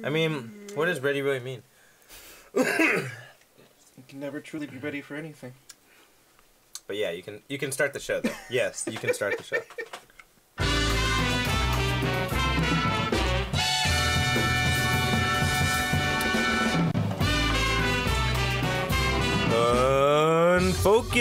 I mean, what does ready really mean? You can never truly be ready for anything. But yeah, you can start the show though. Yes, you can start the show. Unfocused.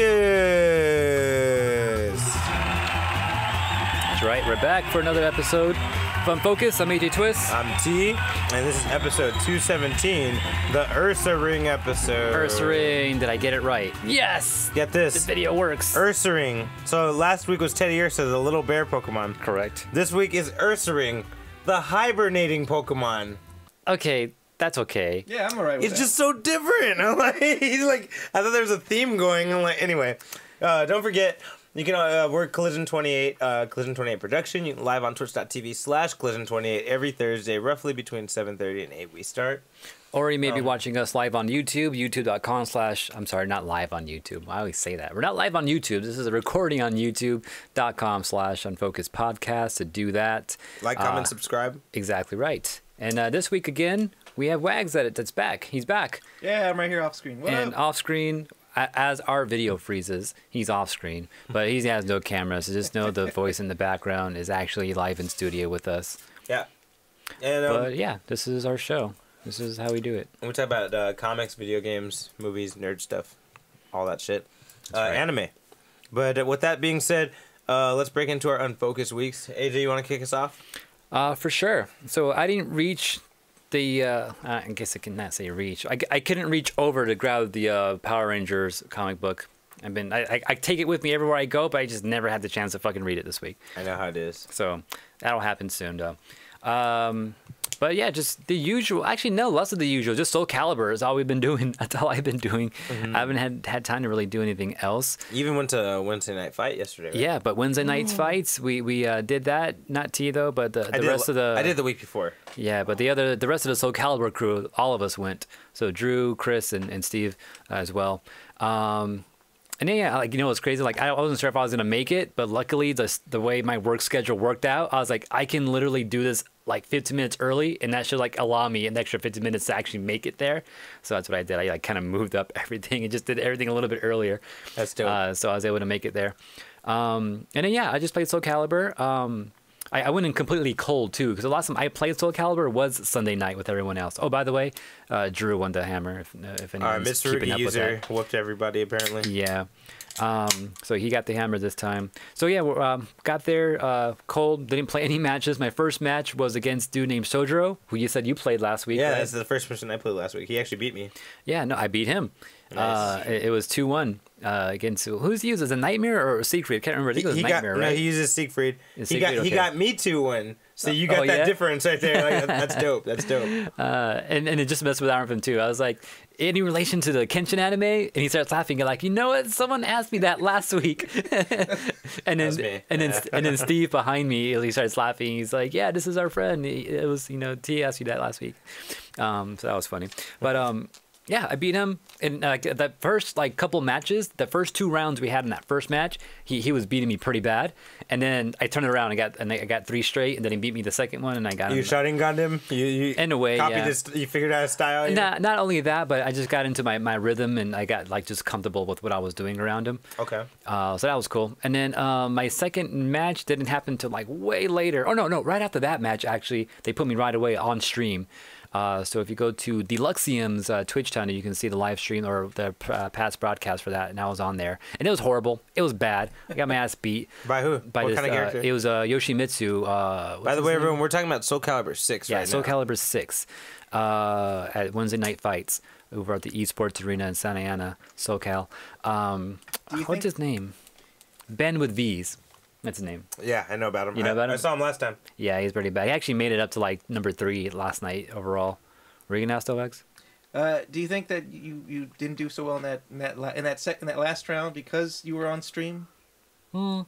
That's right, we're back for another episode of Unfocused. I'm AJ Twist. I'm T, and this is episode 217, the Ursa Ring episode. Ursa Ring, did I get it right? Yes! Get this. The video works. Ursa Ring. So last week was Teddy Ursa, the little bear Pokemon. Correct. This week is Ursa Ring, the hibernating Pokemon. Okay, that's okay. Yeah, I'm alright with It's that. just so different. I'm like, I thought there was a theme going. I'm like, anyway, don't forget, you can, we're Collision 28, Collision 28 production. You can live on twitch.tv/Collision28 every Thursday, roughly between 7:30 and 8 we start. Or you may be watching us live on YouTube, youtube.com/ I'm sorry, not live on YouTube. I always say that. We're not live on YouTube. This is a recording on youtube.com/Unfocused Podcast. To do that, Like, comment, subscribe. Exactly right. And this week again, we have Wags that's back. He's back. Yeah, I'm right here off screen. What And up? off screen, as our video freezes, he's off screen. But he has no camera, so just know the voice in the background is actually live in studio with us. Yeah. And But yeah, this is our show. This is how we do it. we talk about comics, video games, movies, nerd stuff, all that shit. right. Anime. But with that being said, let's break into our Unfocused weeks. AJ, you want to kick us off? For sure. So I didn't reach the, I guess I cannot say reach. I couldn't reach over to grab the Power Rangers comic book. I take it with me everywhere I go, but I just never had the chance to fucking read it this week. I know how it is. So that'll happen soon, though. But yeah, just the usual. Actually, no, less of the usual. Just Soul Calibur is all we've been doing. That's all I've been doing. I haven't had time to really do anything else. You even went to Wednesday Night Fight yesterday, right? Yeah, but Wednesday night's fights, we did that. Not T though, but the rest of the. I did the week before. Yeah, but the rest of the Soul Calibur crew, all of us went. So Drew, Chris, and Steve as well. And then, yeah, like, you know what's crazy? Like, I wasn't sure if I was gonna make it, but luckily the way my work schedule worked out, I was like, I can literally do this like 15 minutes early, and that should like allow me an extra 15 minutes to actually make it there. So that's what I did. I like kind of moved up everything and just did everything a little bit earlier. That's dope. So I was able to make it there. And then yeah, I just played Soul Calibur. I went in completely cold too, because the last time I played Soul Calibur was Sunday night with everyone else. Oh, by the way, Drew won the hammer. If anyone's Mr. keeping Rookie up with user that. whooped everybody apparently. Yeah. So he got the hammer this time. So yeah, we got there cold. Didn't play any matches. My first match was against a dude named Sojiro, who you said you played last week. Yeah, right? that's the first person I played last week. He actually beat me. Yeah, no, I beat him. Nice. It was 2-1 against who's he uses a Nightmare or a Siegfried? I can't remember. I think it was Nightmare, right? No, he uses Siegfried. He Okay. got me 2-1. So you got that difference right there. Like, that's dope. That's dope. And it just messed with Arvin too. I was like, any relation to the Kenshin anime? And he starts laughing. You're like, you know what? Someone asked me that last week. and then Steve behind me, he starts laughing. He's like, yeah, this is our friend. It was, T asked you that last week. So that was funny. But yeah, I beat him in that first couple matches. The first 2 rounds we had in that first match, he was beating me pretty bad. And then I turned it around and I got 3 straight, and then he beat me the second one, and I got him. You Sharingan'd him? You in a way, copied yeah. You figured out a style? Not only that, but I just got into my rhythm, and I got just comfortable with what I was doing around him. Okay. So that was cool. And then my second match didn't happen till way later. Oh no, right after that match, actually, they put me right away on stream. So if you go to Deluxium's Twitch channel, you can see the live stream or the past broadcast for that, and I was on there. And it was horrible. It was bad. I got my ass beat. By who? By what this, kind of character? It was Yoshimitsu. By the way, everyone, we're talking about Soul Calibur 6 right now. Yeah, Soul Calibur 6 at Wednesday Night Fights over at the Esports Arena in Santa Ana, SoCal. What's his name? Ben with V's. That's his name. Yeah, I know about him. You know about him? I saw him last time. Yeah, he's pretty bad. He actually made it up to number 3 last night overall. Were you gonna ask though, X? Do you think that you didn't do so well in that last round because you were on stream? I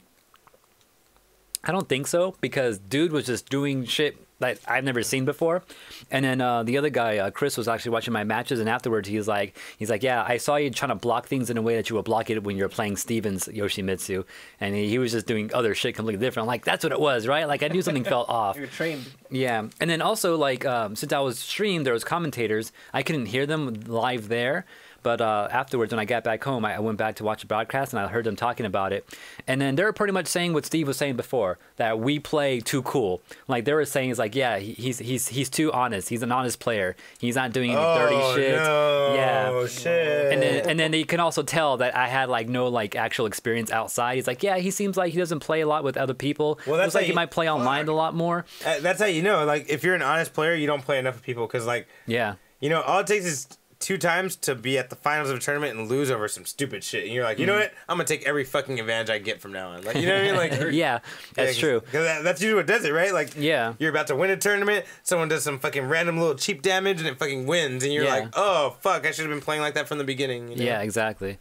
don't think so, because dude was just doing shit that I've never seen before. And then the other guy, Chris, was actually watching my matches, and afterwards he's like, yeah, I saw you trying to block things in a way that you would block it when you're playing Steven's Yoshimitsu, and he was just doing other shit completely different. I'm like, that's what it was, right? Like I knew something felt off. You're trained. Yeah, and then also like since I was streamed, there was commentators. I couldn't hear them live there. But afterwards, when I got back home, I went back to watch the broadcast, and I heard them talking about it. And then they were pretty much saying what Steve was saying before, that we play too cool. Like they were saying, it's like, yeah, he's too honest. He's an honest player. He's not doing any dirty shit. No, yeah, shit. And then you can also tell that I had like no like actual experience outside. He's like, yeah, he seems like he doesn't play a lot with other people. Well, that's like he might play online a lot more. That's how you know. Like if you're an honest player, you don't play enough with people because like all it takes is 2 times to be at the finals of a tournament and lose over some stupid shit. And you're like, you know what? I'm going to take every fucking advantage I get from now on. Like, you know what I mean? Like, yeah, that's true. Because that's usually what does it, right? Like, you're about to win a tournament, someone does some fucking random little cheap damage, and it fucking wins. And you're like, oh, fuck, I should have been playing like that from the beginning. You know? Yeah, exactly.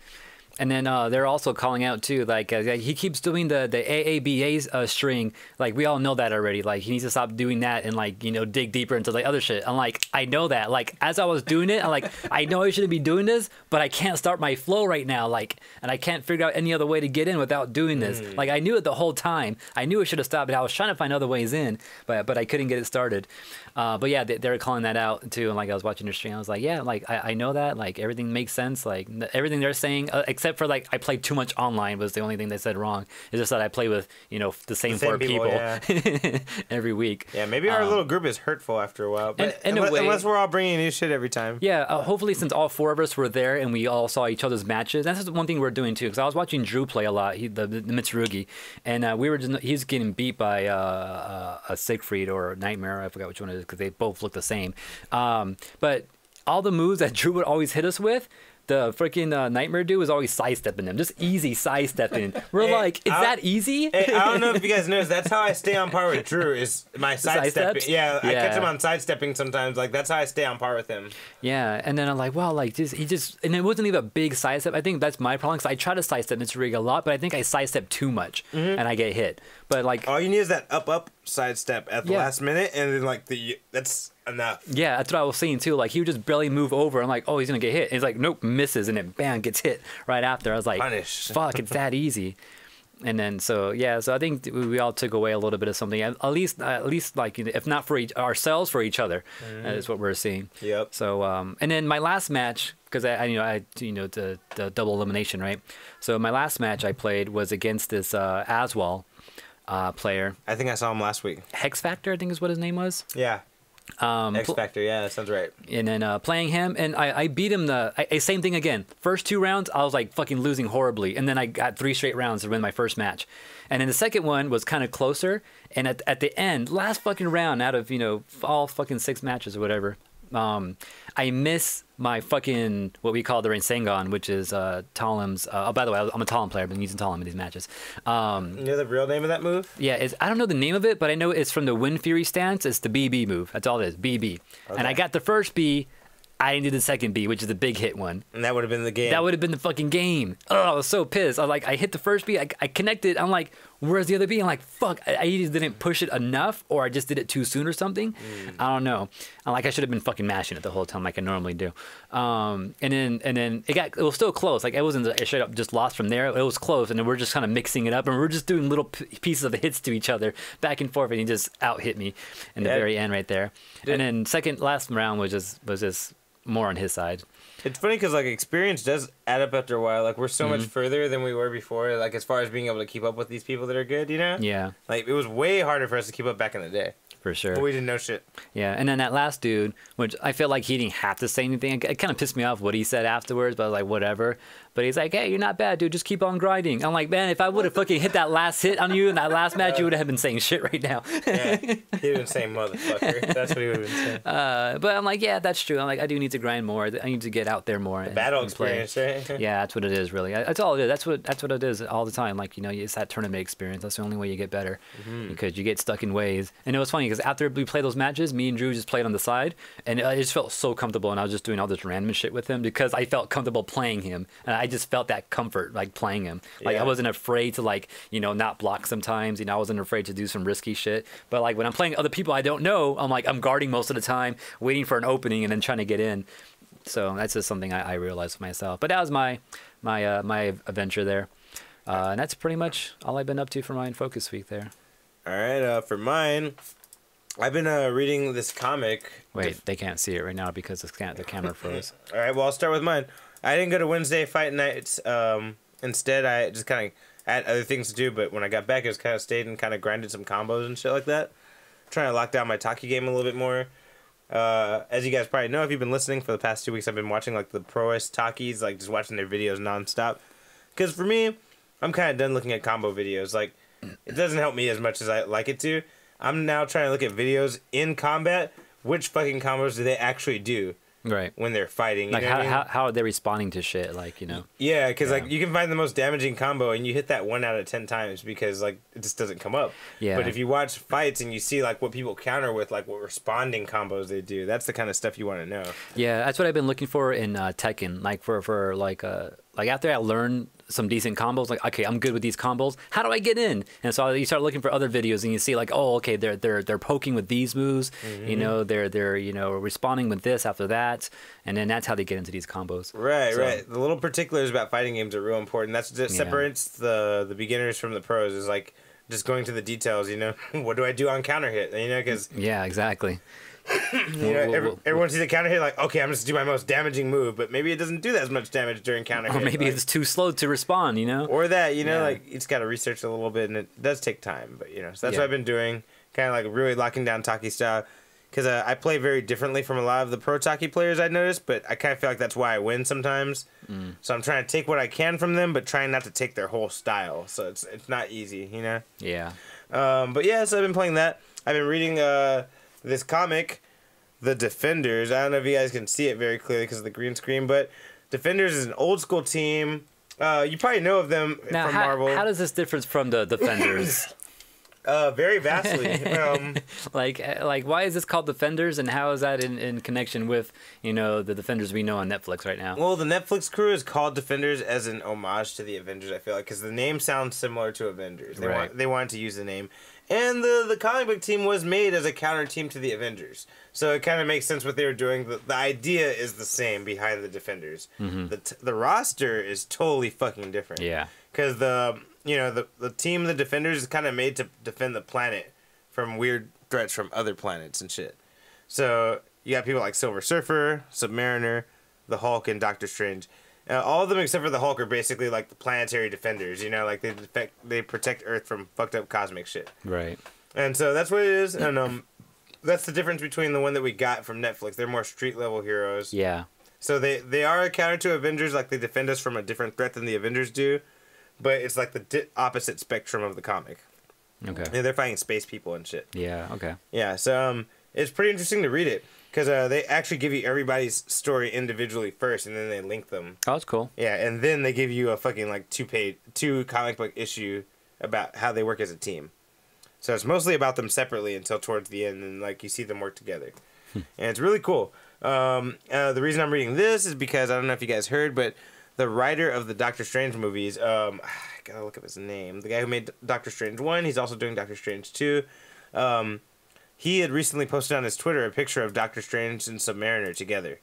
And then they're also calling out too, like he keeps doing the AABA string. Like we all know that already. Like he needs to stop doing that and like dig deeper into the other shit. I'm like, I know that. Like as I was doing it, I'm like, I know I shouldn't be doing this, but I can't start my flow right now. Like, and I can't figure out any other way to get in without doing this. Like I knew it the whole time. I knew I should have stopped, but I was trying to find other ways in, but I couldn't get it started. But yeah, they were calling that out too. And like I was watching their stream, I was like, yeah, like I know that. Like everything makes sense. Like everything they're saying, except for like I played too much online was the only thing they said wrong. It's just that I play with the same 4 people every week. Yeah, maybe our little group is hurtful after a while. But way, unless we're all bringing new shit every time. Yeah, hopefully since all 4 of us were there and we all saw each other's matches. That's just one thing we're doing too. Because I was watching Drew play a lot, the Mitsurugi, and he's getting beat by a Siegfried or a Nightmare. I forgot which one it is because they both look the same. But all the moves that Drew would always hit us with, the freaking Nightmare dude was always sidestepping them, just easy sidestepping. We're like, is that easy? I don't know if you guys noticed. That's how I stay on par with Drew. Is my sidestepping? Yeah, I catch him on sidestepping sometimes. Like that's how I stay on par with him. Yeah, and then I'm like, wow, like he just, and it wasn't even a big sidestep. I think that's my problem because I try to sidestep Mitsurugi a lot, but I think I sidestep too much and I get hit. But like, all you need is that up sidestep at the last minute, and then that's enough. Yeah, that's what I was saying too. Like he would just barely move over. I'm like, oh, he's gonna get hit. And he's like, nope, misses, and then bam, gets hit right after. I was like, punish. Fuck, it's that easy. And then so I think we all took away a little bit of something. At least like if not for ourselves, for each other. Is what we're seeing. Yep. So and then my last match, because I the double elimination, right? So my last match I played was against this Aswell player. I think I saw him last week. Hex Factor, I think is what his name was. Yeah. X Factor, yeah, that sounds right. And then playing him, and I beat him same thing again. First 2 rounds, I was like fucking losing horribly, and then I got 3 straight rounds to win my first match. And then the second one was kind of closer, and at the end, last fucking round out of all fucking 6 matches or whatever, I miss my fucking what we call the Rasengan, which is Talim's. Oh, by the way, I'm a Talim player. I've been using Talim in these matches. You know the real name of that move? Yeah, I don't know the name of it, but I know it's from the Wind Fury stance. It's the BB move. That's all it is, BB. Okay. And I got the first B. I didn't do the second B, which is the big hit one. And that would have been the game. That would have been the fucking game. Oh, I was so pissed. I hit the first B. I connected. I'm like, where's the other B? I'm like, fuck. I either didn't push it enough or I just did it too soon or something. I don't know. I should have been fucking mashing it the whole time like I normally do. And then it was still close. Like it wasn't I straight up just lost from there. It was close, and then we're just kind of mixing it up, and we're just doing little pieces of hits to each other back and forth, and he just out hit me in the very end right there. And then last round was just more on his side. It's funny because like experience does add up after a while. Like we're so much further than we were before. Like as far as being able to keep up with these people that are good, Yeah. Like it was way harder for us to keep up back in the day. For sure. But we didn't know shit. Yeah, and then that last dude, which I feel like he didn't have to say anything. It kind of pissed me off what he said afterwards, but I was like, whatever. But he's like, hey, you're not bad, dude. Just keep on grinding. I'm like, man, if I would have fucking hit that last hit on you in that last match, you would have been saying shit right now. Yeah, he would have been saying motherfucker. That's what he would have been saying. But I'm like, yeah, that's true. I'm like, I do need to grind more. I need to get out there more. Battle experience, right? Yeah, that's what it is, really. That's all it is. That's what it is all the time. Like, it's that tournament experience. That's the only way you get better because you get stuck in ways. And it was funny funny because after we played those matches, me and Drew just played on the side, and it just felt so comfortable. And I was just doing all this random shit with him because I felt comfortable playing him, and I just felt that comfort like playing him. Like I wasn't afraid to like not block sometimes. I wasn't afraid to do some risky shit. But like when I'm playing other people I don't know, I'm guarding most of the time, waiting for an opening, and then trying to get in. So that's just something I realized myself. But that was my adventure there. And that's pretty much all I've been up to for my Unfocused week there. All right, for mine, I've been reading this comic. Wait, they can't see it right now because the camera froze. All right, well, I'll start with mine. I didn't go to Wednesday fight nights. Instead, I just kind of had other things to do, but when I got back, I just kind of stayed and kind of grinded some combos and shit like that. Trying to lock down my Taki game a little bit more. As you guys probably know, if you've been listening for the past 2 weeks, I've been watching like the Proest Takis, like just watching their videos nonstop. Because for me, I'm kind of done looking at combo videos. Like, it doesn't help me as much as I like it to. I'm now trying to look at videos in combat. Which fucking combos do they actually do? Right. When they're fighting. Like, how are they responding to shit? Like, Yeah, because, like, you can find the most damaging combo, and you hit that 1 out of 10 times because, like, it just doesn't come up. Yeah. But if you watch fights and you see, like, what people counter with, like, what responding combos they do, that's the kind of stuff you want to know. Yeah, that's what I've been looking for in Tekken. Like, for like after I learn some decent combos, like, okay, I'm good with these combos, how do I get in? And so you start looking for other videos and you see like, oh, okay, they're poking with these moves, they're responding with this after that, and then that's how they get into these combos. Right. The little particulars about fighting games are real important. That's what separates the beginners from the pros, is like just going to the details, what do I do on counter hit, because yeah, exactly. Everyone sees a counter hit like, okay, I'm just do my most damaging move, but maybe it doesn't do as much damage during counter hit. Or maybe it's too slow to respond, Or that, like, you just got to research a little bit, and it does take time, but, so that's what I've been doing, kind of like really locking down Taki style, because I play very differently from a lot of the pro Taki players I noticed, but I kind of feel like that's why I win sometimes. So I'm trying to take what I can from them, but trying not to take their whole style, so it's not easy, Yeah. But yeah, so I've been playing that. I've been reading this comic, The Defenders. I don't know if you guys can see it very clearly because of the green screen, but Defenders is an old school team. You probably know of them from Marvel. How does this differ from the Defenders? Very vastly. Like why is this called Defenders, and how is that in connection with the Defenders we know on Netflix right now? Well, the Netflix crew is called Defenders as an homage to the Avengers, I feel like, because the name sounds similar to Avengers. They wanted to use the name. And the comic book team was made as a counter team to the Avengers. So it kind of makes sense what they were doing. The idea is the same behind the Defenders. Mm-hmm. The roster is totally fucking different. Yeah. Because the team, the Defenders, is kind of made to defend the planet from weird threats from other planets and shit. So you got people like Silver Surfer, Submariner, the Hulk, and Doctor Strange. All of them except for the Hulk are basically like the planetary defenders, like they protect Earth from fucked up cosmic shit. Right. And so that's what it is, and that's the difference between the one that we got from Netflix. They're more street level heroes. Yeah. So they are a counter to Avengers, like they defend us from a different threat than the Avengers do, but it's like the opposite spectrum of the comic. Okay. And they're fighting space people and shit. Yeah. Okay. Yeah. So it's pretty interesting to read it. Because they actually give you everybody's story individually first, and then they link them. Oh, that's cool. Yeah, and then they give you a fucking, like, two comic book issue about how they work as a team. So it's mostly about them separately until towards the end, and, like, you see them work together. And it's really cool. The reason I'm reading this is because, I don't know if you guys heard, but the writer of the Doctor Strange movies, I gotta look up his name. The guy who made Doctor Strange 1, he's also doing Doctor Strange 2. He had recently posted on his Twitter a picture of Doctor Strange and Submariner together.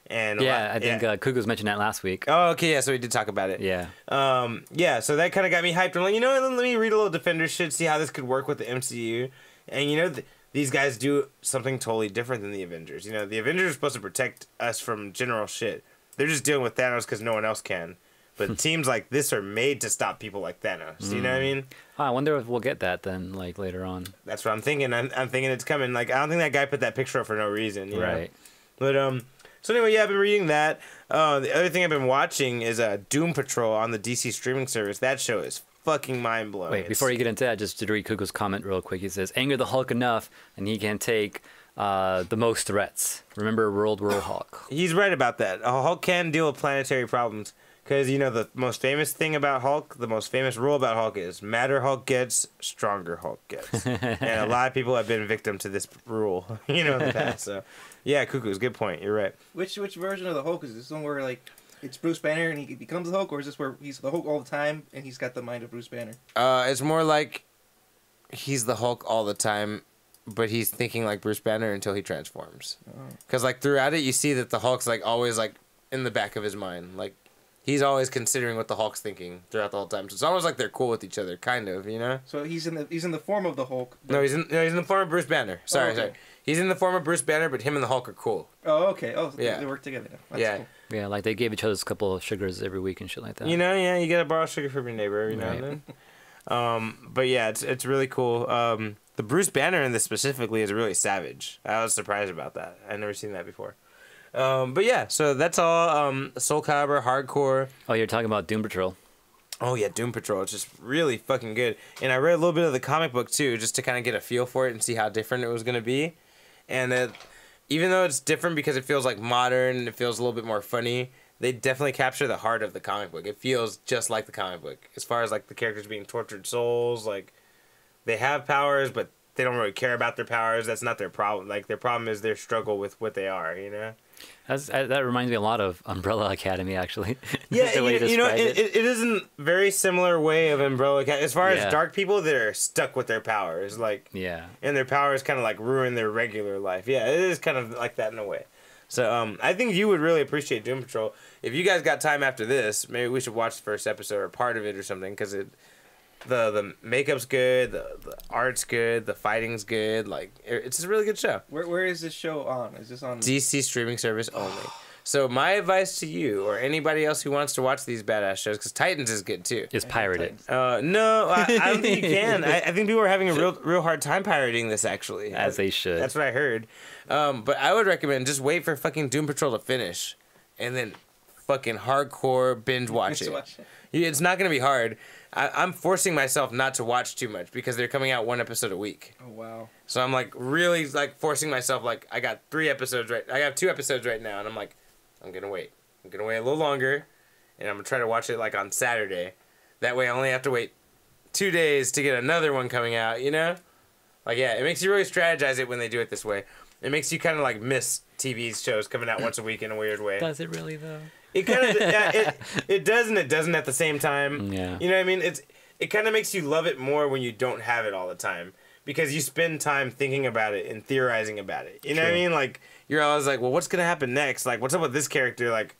And I think Kugus mentioned that last week. Oh, okay, yeah, so we did talk about it. Yeah. So that kind of got me hyped. I'm like, let me read a little Defender shit, see how this could work with the MCU. And, these guys do something totally different than the Avengers. The Avengers are supposed to protect us from general shit. They're just dealing with Thanos because no one else can. But teams like this are made to stop people like Thanos. You know what I mean? I wonder if we'll get that then, like, later on. That's what I'm thinking. I'm thinking it's coming. Like, I don't think that guy put that picture up for no reason. Right. But, so anyway, yeah, I've been reading that. The other thing I've been watching is Doom Patrol on the DC streaming service. That show is fucking mind-blowing. Wait, before you get into that, just to read Kuko's comment real quick. He says, anger the Hulk enough, and he can take the most threats. Remember World War Hulk. He's right about that. Hulk can deal with planetary problems. Because, you know, the most famous thing about Hulk, the most famous rule about Hulk is madder Hulk gets, stronger Hulk gets. And a lot of people have been victim to this rule, you know, in the past. So, yeah, Cuckoo's good point. You're right. Which version of the Hulk is this? One where, like, it's Bruce Banner and he becomes the Hulk, or is this where he's the Hulk all the time and he's got the mind of Bruce Banner? It's more like he's the Hulk all the time, but he's thinking like Bruce Banner until he transforms. Because, like, throughout it, you see that the Hulk's, like, always, like, in the back of his mind. Like, he's always considering what the Hulk's thinking throughout the whole time. So it's almost like they're cool with each other, kind of, you know? So he's in the form of the Hulk. No, he's in the form of Bruce Banner. Sorry. He's in the form of Bruce Banner, but him and the Hulk are cool. Oh, okay. Oh, yeah. They work together now. That's yeah. Cool. Yeah, like they gave each other a couple of sugars every week and shit like that. You know, yeah, you gotta borrow sugar from your neighbor every now and then. But yeah, it's really cool. The Bruce Banner in this specifically is really savage. I was surprised about that. I'd never seen that before. But yeah, so that's all. Soul Calibur, hardcore. Oh, you're talking about Doom Patrol. Oh yeah, Doom Patrol. It's just really fucking good. And I read a little bit of the comic book too, just to kind of get a feel for it and see how different it was gonna be. And even though it's different because it feels like modern and it feels a little bit more funny, they definitely capture the heart of the comic book. It feels just like the comic book, as far as like the characters being tortured souls. Like, they have powers, but they don't really care about their powers. That's not their problem. Like, their problem is their struggle with what they are, you know? That reminds me a lot of Umbrella Academy, actually. Yeah, you know, it is a very similar way of Umbrella Academy. As far as dark people that are stuck with their powers, like, yeah, and their powers kind of like ruin their regular life. Yeah, it is kind of like that in a way. So I think you would really appreciate Doom Patrol. If you guys got time after this, maybe we should watch the first episode or part of it or something, because the makeup's good, the art's good, the fighting's good. Like, it's a really good show. Where is this show on? Is this on DC streaming service only? So my advice to you or anybody else who wants to watch these badass shows, because Titans is good too. Is pirated? No, I don't think you can. I think people are having a real hard time pirating this, actually. As they should. That's what I heard. But I would recommend just wait for fucking Doom Patrol to finish, and then fucking hardcore binge watch it. It's not gonna be hard. I'm forcing myself not to watch too much because they're coming out one episode a week. Oh wow! So I'm like really like forcing myself. Like, I got 3 episodes right. I have 2 episodes right now, and I'm like, I'm gonna wait. I'm gonna wait a little longer, and I'm gonna try to watch it like on Saturday. That way, I only have to wait 2 days to get another one coming out. You know, like, yeah, it makes you really strategize it when they do it this way. It makes you kind of like miss TV shows coming out once a week in a weird way. Does it really though? It kind of it does and it doesn't at the same time. Yeah. You know what I mean? It kind of makes you love it more when you don't have it all the time, because you spend time thinking about it and theorizing about it. You know what I mean? Like, you're always like, well, what's gonna happen next? Like, what's up with this character? Like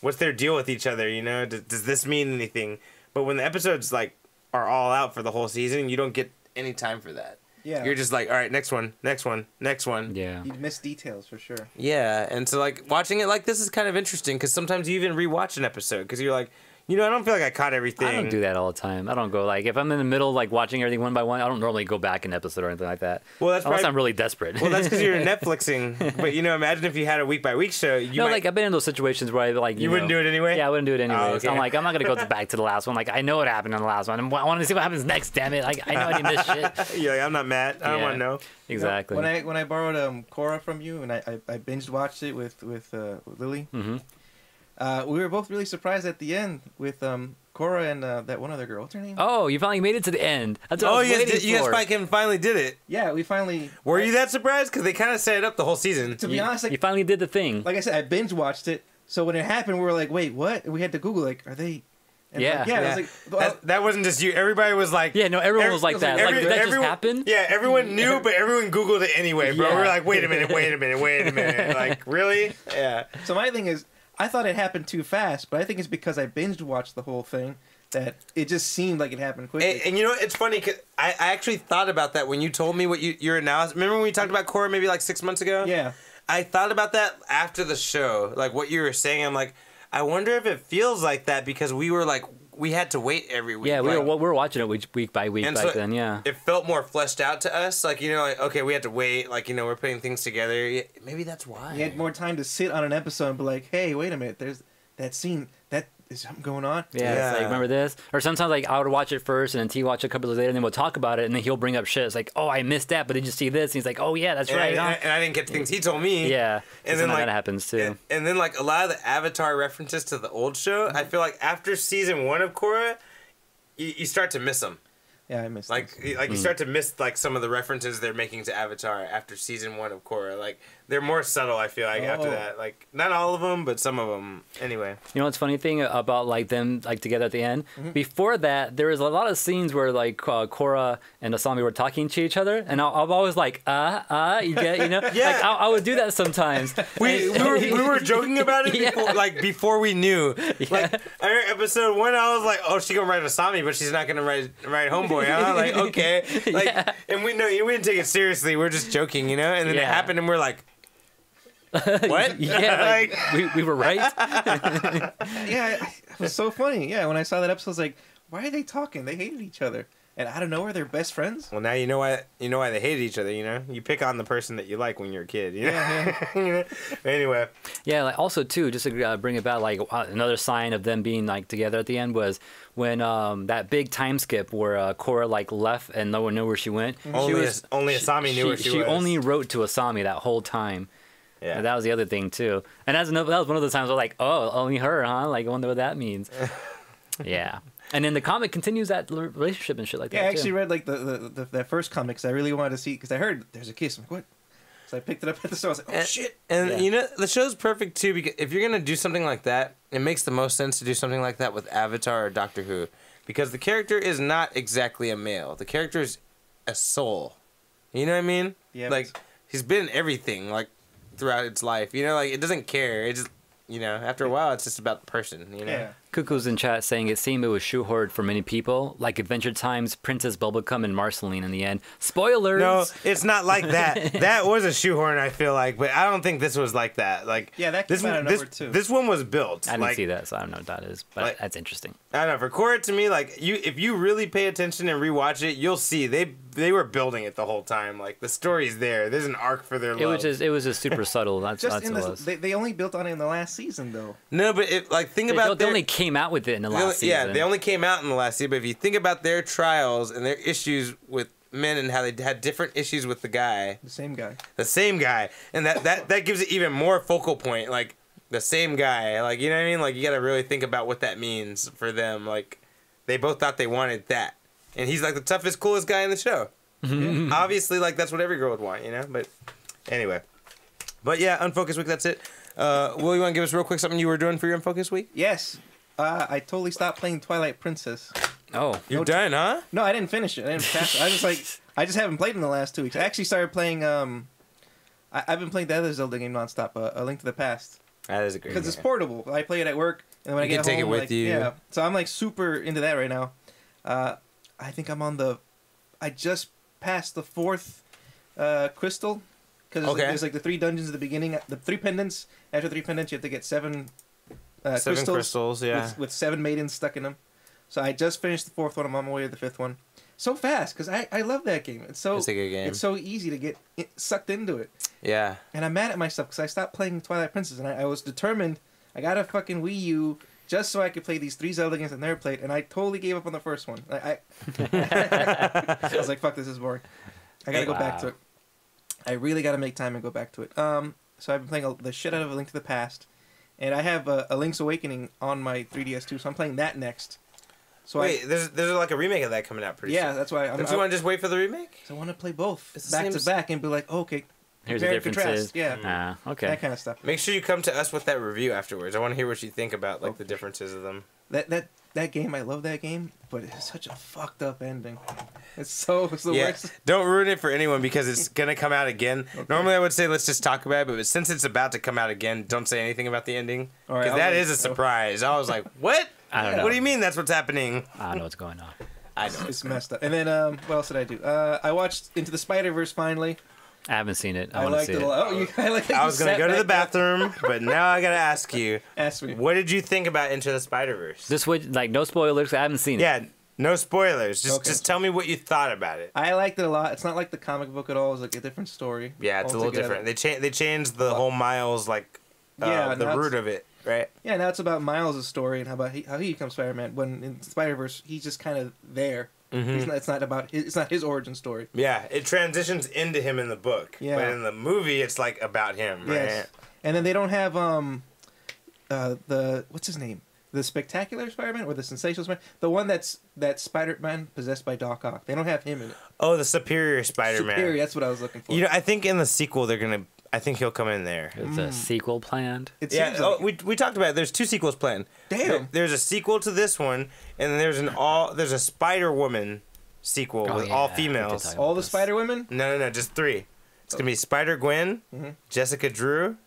what's their deal with each other? You know? Does this mean anything? But when the episodes like are all out for the whole season, you don't get any time for that. Yeah. You're just like, all right, next one. Yeah. You'd miss details for sure. Yeah, and so like watching it like this is kind of interesting, because sometimes you even rewatch an episode because you're like, you know, I don't feel like I caught everything. I don't do that all the time. I don't go like, if I'm in the middle like watching everything one by one, I don't normally go back an episode or anything like that. Well, that's unless probably, I'm really desperate. Well, that's because you're Netflixing. But, you know, imagine if you had a week by week show. Like I've been in those situations where I like you wouldn't do it anyway. Yeah, I wouldn't do it anyways. Oh, okay. I'm like, I'm not gonna go back to the last one. Like, I know what happened on the last one. I want to see what happens next. Damn it! Like, I know I did this shit. You're like, I'm not mad. I don't want to know. Exactly. You know, when I borrowed Korra from you and I binge watched it with Lily. Mm-hmm. We were both really surprised at the end with Korra and that one other girl. What's her name? Oh, you finally made it to the end. That's what I was waiting for. You guys finally did it. Yeah, we finally. Were you that surprised? Because they kind of set it up the whole season. To be honest, like, you finally did the thing. Like I said, I binge watched it. So when it happened, we were like, "Wait, what?" And we had to Google, like, "Are they?" And yeah. I was like, that wasn't just you. Everybody was like, yeah, no, everyone was like that. Did that just happen? Yeah, everyone knew, but everyone Googled it anyway. Bro, we were like, wait a minute. Like, really? Yeah. So my thing is, I thought it happened too fast, but I think it's because I binge watched the whole thing that it just seemed like it happened quickly. And you know, it's funny because I actually thought about that when you told me what your analysis. Remember when we talked about Korra maybe like 6 months ago? Yeah. I thought about that after the show, like what you were saying. I'm like, I wonder if it feels like that because we were like, we had to wait every week. Yeah, we like, were watching it week by week back then. Yeah, it felt more fleshed out to us. Like, you know, like, okay, we had to wait. Like, you know, we're putting things together. Maybe that's why. You had more time to sit on an episode and be like, hey, wait a minute, there's that scene. is something going on? Yeah, it's like, remember this? Or sometimes like I would watch it first and then T watch it a couple of days later and then we'll talk about it and then he'll bring up shit. It's like, oh, I missed that, but did you see this? And he's like, oh yeah, that's right. And I didn't get things he told me. Yeah. And then like that happens too. And then like a lot of the Avatar references to the old show, I feel like after season 1 of Korra, you start to miss them. Yeah, I missed like you start to miss like some of the references they're making to Avatar after season 1 of Korra. Like they're more subtle. I feel like after that, like not all of them, but some of them. Anyway, you know what's funny thing about like them like together at the end? Before that, there was a lot of scenes where like Korra and Asami were talking to each other, and I'm always like, you get, you know, yeah. Like I would do that sometimes. we were joking about it before we knew. Yeah. Like I heard episode 1, I was like, oh, she gonna write Asami, but she's not gonna write Homeboy. Huh? Like okay, like and we didn't take it seriously. We're just joking, you know. And then it happened, and we're like. What? Yeah, like, we were right. Yeah, it was so funny. Yeah, when I saw that episode, I was like, why are they talking? They hated each other, and out of nowhere, they're best friends. Well, now you know why they hated each other. You know, you pick on the person that you like when you're a kid. You know? Yeah. You know? Anyway. Yeah, like also too, just to bring it back, like another sign of them being like together at the end was when that big time skip where Korra like left and no one knew where she went. Only Asami knew where she was. She only wrote to Asami that whole time. Yeah, and that was the other thing too. And that was one of the times I was like, oh, only her, huh? Like, I wonder what that means. Yeah. And then the comic continues that relationship and shit like that. Yeah, I actually read like that first comic because I really wanted to see because I heard there's a kiss. I'm like, what? So I picked it up at the store. I was like, oh shit. And you know, the show's perfect too because if you're gonna do something like that, it makes the most sense to do something like that with Avatar or Doctor Who, because the character is not exactly a male. The character is a soul. You know what I mean? Yeah. Like he's been everything. Like. Throughout its life, you know, like it doesn't care. It just, you know, after a while, it's just about the person, you know. Yeah. Cuckoo's in chat saying it seemed it was shoehorned for many people, like Adventure Time's Princess Bubblegum and Marceline in the end. Spoilers. No, it's not like that. That was a shoehorn, I feel like, but I don't think this was like that. Like yeah, that came out of nowhere too. This one was built. I didn't see that, so I don't know what that is, but like, that's interesting. I don't know. For Korra, to me, like if you really pay attention and rewatch it, you'll see they were building it the whole time. Like the story's there. There's an arc for their love. It was just super subtle. That's what it was. They only built on it in the last season, though. No, but think about they only came out with it in the last season. Yeah, they only came out in the last season. But if you think about their trials and their issues with men and how they had different issues with the same guy, and that gives it even more focal point. Like the same guy, like you know what I mean. Like you got to really think about what that means for them. Like they both thought they wanted that, and he's like the toughest, coolest guy in the show. Obviously, like that's what every girl would want, you know. But anyway, but yeah, Unfocused Week. That's it. Will, you want to give us real quick something you were doing for your Unfocused Week? Yes. I totally stopped playing Twilight Princess. Oh, you're done, huh? No, I didn't finish it. I didn't pass it. I just haven't played in the last 2 weeks. I actually started playing. I've been playing the other Zelda game nonstop. A Link to the Past. That is a great. Because it's portable. I play it at work, and when I get home, take it with you. Yeah. So I'm like super into that right now. I think I'm on the. I just passed the 4th crystal. Because there's like the 3 dungeons at the beginning, the 3 pendants. After 3 pendants, you have to get 7 crystals, yeah, with 7 maidens stuck in them. So I just finished the 4th one. I'm on my way to the 5th one. So fast, because I love that game. It's a good game. It's so easy to get sucked into it. Yeah. And I'm mad at myself because I stopped playing Twilight Princess, and I was determined. I got a fucking Wii U just so I could play these 3 Zelda games I've never played, and I totally gave up on the first one. I was like, fuck, this is boring. I gotta go back to it. I really got to make time and go back to it. So I've been playing the shit out of A Link to the Past, and I have a Link's Awakening on my 3DS too, so I'm playing that next. So there's like a remake of that coming out pretty soon. Yeah, that's why. Don't you want to just wait for the remake? I want to play both back to back and be like, okay, here's the differences. Yeah, okay, that kind of stuff. Make sure you come to us with that review afterwards. I want to hear what you think about like the differences of them. That game, I love that game, but it's such a fucked up ending. It's the worst. Don't ruin it for anyone because it's gonna come out again. Okay. Normally I would say let's just talk about it, but since it's about to come out again, don't say anything about the ending because that is a surprise. I was like, what? I don't know. What do you mean that's what's happening? I don't know what's going on. I know it's messed up. And then what else did I do? I watched Into the Spider-Verse finally. I haven't seen it. I liked it a lot. I was gonna go to the bathroom, but now I gotta ask you. Ask me. What did you think about Into the Spider-Verse? This would like no spoilers. I haven't seen it. Yeah, no spoilers. Just tell me what you thought about it. I liked it a lot. It's not like the comic book at all. It's like a different story. Yeah, it's a little different. They changed the whole Miles the root of it. right? Yeah, now it's about Miles' story and how he becomes Spider-Man. When in Spider-Verse, he's just kind of there. Mm-hmm. It's not his origin story. Yeah, it transitions into him in the book. Yeah. But in the movie, it's like about him, right? Yes. And then they don't have the what's his name? The Spectacular Spider-Man or the Sensational Spider-Man? The one that's Spider-Man possessed by Doc Ock. They don't have him in it. Oh, the Superior Spider-Man. Superior, that's what I was looking for. You know, I think in the sequel I think he'll come in there. There's a sequel planned. It Yeah, seems like we talked about it. There's 2 sequels planned. Damn. There's a sequel to this one, and then there's a Spider-Woman sequel with all females. all the Spider-Women? No, just 3. It's gonna be Spider-Gwen, Jessica Drew,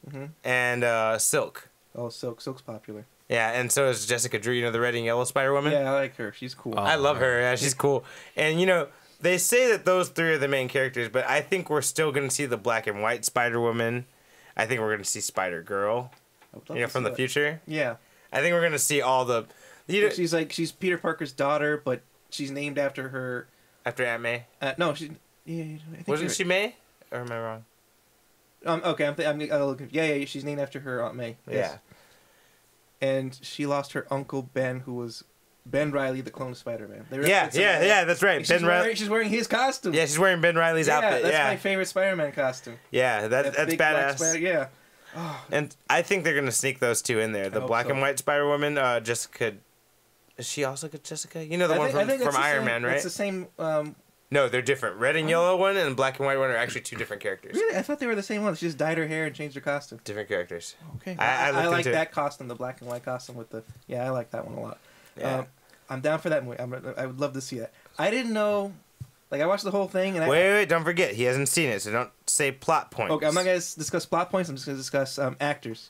and Silk. Oh, Silk's popular. Yeah, and so is Jessica Drew. You know, the red and yellow Spider-Woman. Yeah, I like her. She's cool. I love her. Yeah, she's cool. And you know, they say that those 3 are the main characters, but I think we're still gonna see the black and white Spider-Woman. I think we're gonna see Spider-Girl. You know, from the future. Yeah. I think we're gonna see all the. You know, She's Peter Parker's daughter, but she's named after her. after Aunt May. No, she. Yeah, I think Wasn't she May? Or am I wrong? Okay, I'm looking. Yeah, she's named after her Aunt May. Yes. Yeah. And she lost her uncle Ben, who was Ben Riley, the clone Spider-Man. Yeah, that's right. Ben Riley. She's wearing his costume. Yeah, she's wearing Ben Riley's outfit. That's Yeah, my favorite Spider-Man costume. yeah, that's big black badass. yeah. And I think they're gonna sneak those 2 in there. The hope black so. and white Spider-Woman, Jessica. Is she also good, Jessica? You know the one I think from it's the Iron same- Man, right? It's the same. No, they're different. Red and yellow one and black and white one are actually 2 different characters. Really, I thought they were the same one. She just dyed her hair and changed her costume. Different characters. Okay, I looked like into it. that costume, the black and white costume with the. Yeah, I like that one a lot. Yeah. I'm down for that movie. I would love to see that. I didn't know. Like I watched the whole thing and Wait, don't forget he hasn't seen it, so don't say plot points. Okay, I'm not gonna discuss plot points. I'm just gonna discuss actors.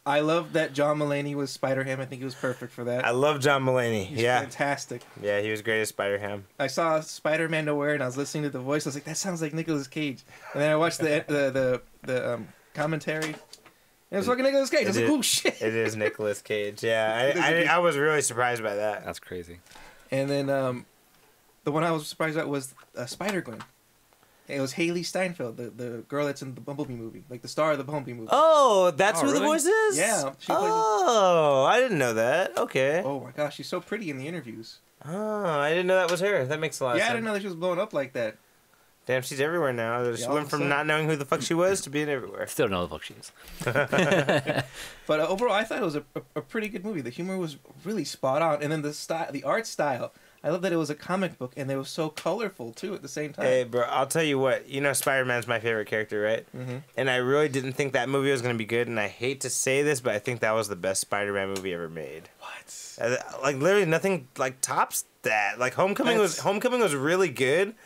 I love that John Mulaney was Spider-Ham. I think he was perfect for that. I love John Mulaney. He's Yeah, fantastic. yeah, he was great as Spider-Ham. I saw Spider-Man Nowhere and I was listening to the voice. I was like, that sounds like Nicolas Cage. And then I watched the commentary. And it was fucking Nicolas Cage. I was like, oh shit. It is Nicolas Cage. Yeah, I was really surprised by that. That's crazy. And then the one I was surprised about was Spider-Gwen. It was Haley Steinfeld, the girl that's in the Bumblebee movie, like the star of the Bumblebee movie. Oh, that's who the really? voice is? Yeah. She plays Oh, I didn't know that. Okay. Oh my gosh, she's so pretty in the interviews. Oh, I didn't know that was her. That makes a lot of Yeah, sense. I didn't know that she was blowing up like that. Damn, she's everywhere now. She Yeah, all went of a from sudden. not knowing who the fuck she was to being everywhere. Still don't know the fuck she is. But overall, I thought it was a pretty good movie. The humor was really spot on, and then the art style. I love that it was a comic book, and it was so colorful too at the same time. Hey, bro, I'll tell you what. You know, Spider-Man's my favorite character, right? Mm-hmm. And I really didn't think that movie was going to be good, and I hate to say this, but I think that was the best Spider-Man movie ever made. What? Like, literally nothing, like, tops that. Like, Homecoming was really good,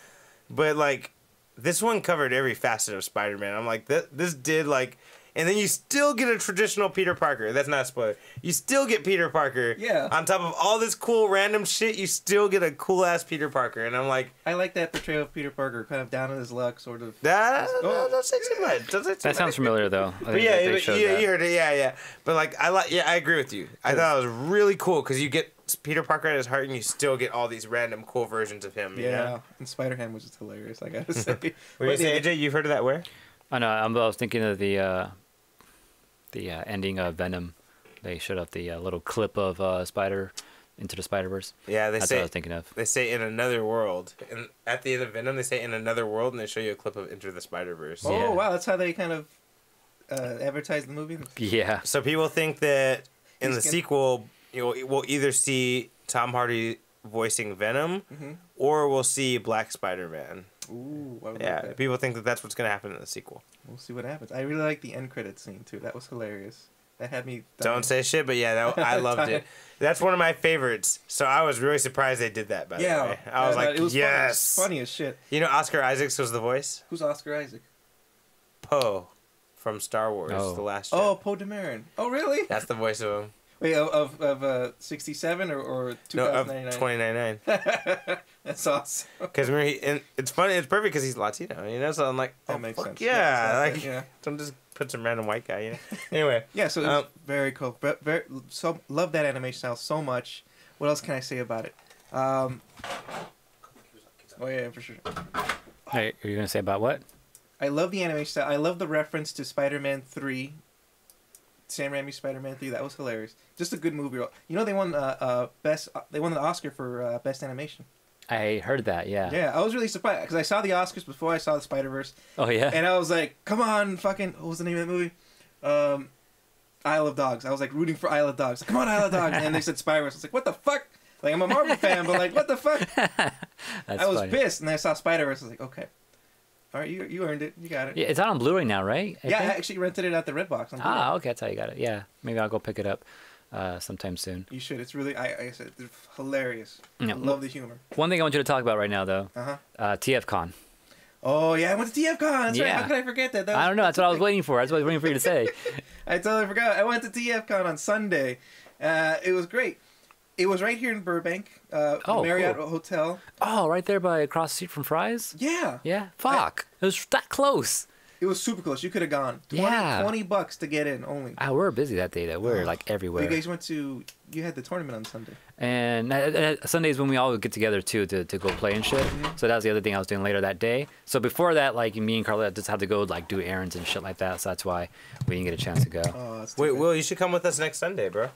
but, like, this one covered every facet of Spider-Man. I'm like, this did, like... And then you still get a traditional Peter Parker. That's not a spoiler. You still get Peter Parker. Yeah. On top of all this cool random shit, you still get a cool-ass Peter Parker. And I'm like... I like that portrayal of Peter Parker, kind of down on his luck, sort of. Don't say too much. Don't say too That much. sounds familiar though. I But think yeah, they showed that. you heard it. Yeah. But like, I agree with you. I thought it was really cool because you get Peter Parker at his heart, and you still get all these random cool versions of him. You know? And Spider-Ham was just hilarious. I gotta say. Were you saying, AJ? You've heard of that? Where? I know. I was thinking of the ending of Venom. They showed up the little clip of Spider into the Spider-Verse. Yeah, That's what I was thinking of. They say in another world, and at the end of Venom, they say in another world, and they show you a clip of Enter the Spider-Verse. Oh Yeah. wow, that's how they kind of advertise the movie. Yeah. So people think that in the He's gonna- sequel, we'll either see Tom Hardy voicing Venom, Mm-hmm. or we'll see Black Spider-Man. Ooh, I would Yeah, like that. people think that that's what's gonna happen in the sequel. We'll see what happens. I really like the end credit scene too. That was hilarious. That had me. Don't say shit, but yeah, I loved it. That's one of my favorites. So I was really surprised they did that. By the way, I was like, it was yes, funny as shit. You know, Oscar Isaacs was the voice. Who's Oscar Isaac? Poe from Star Wars: Oh. The Last. Oh, Jedi. Poe Dameron. Oh, really? That's the voice of him. Wait, of 67 or No, of 2099? 2099. That's awesome. Because and it's funny. It's perfect because he's Latino. You know, so I'm like, That makes sense. Yeah, Yeah, like yeah. don't just put some random white guy. You know. Anyway. Yeah, so it was very cool. Very, so love that animation style so much. What else can I say about it? Oh yeah, for sure. Hey, are you gonna say about what? I love the animation style. I love the reference to Spider-Man 3 Sam Raimi's Spider-Man 3. That was hilarious. Just a good movie. You know, they won They won the Oscar for best animation. I heard that. Yeah. Yeah, I was really surprised because I saw the Oscars before I saw the Spider-Verse. Oh yeah. And I was like, come on, fucking, what was the name of that movie? Isle of Dogs. I was like rooting for Isle of Dogs. Come on, Isle of Dogs. And they said Spider-Verse. I was like, what the fuck? Like, I'm a Marvel fan, but like, what the fuck? I was pissed, and I saw Spider-Verse. I was like, okay. All right, you earned it. You got it. Yeah, it's out on Blu-ray now, right? I actually rented it at the Redbox. Okay, that's how you got it. Yeah, maybe I'll go pick it up sometime soon. You should. It's really, I said, it's hilarious. Yeah. I love the humor. One thing I want you to talk about right now, though. TFCon. Oh, yeah, I went to TFCon. That's right. How could I forget that? I don't know. That's what I was waiting for. That's what I was waiting for you to say. I totally forgot. I went to TFCon on Sunday. It was great. It was right here in Burbank, Marriott Hotel. Oh, right there by across the street from Fry's? Yeah. Yeah? Fuck. It was that close. It was super close. You could have gone. $20 to get in only. We were busy that day, though. We were, like, everywhere. You guys went to... You had the tournament on Sunday. And Sundays when we all would get together, too, to go play and shit. Mm-hmm. So that was the other thing I was doing later that day. So before that, like, me and Carla just had to go, like, do errands and shit like that. So that's why we didn't get a chance to go. Wait, Will, you should come with us next Sunday, bro.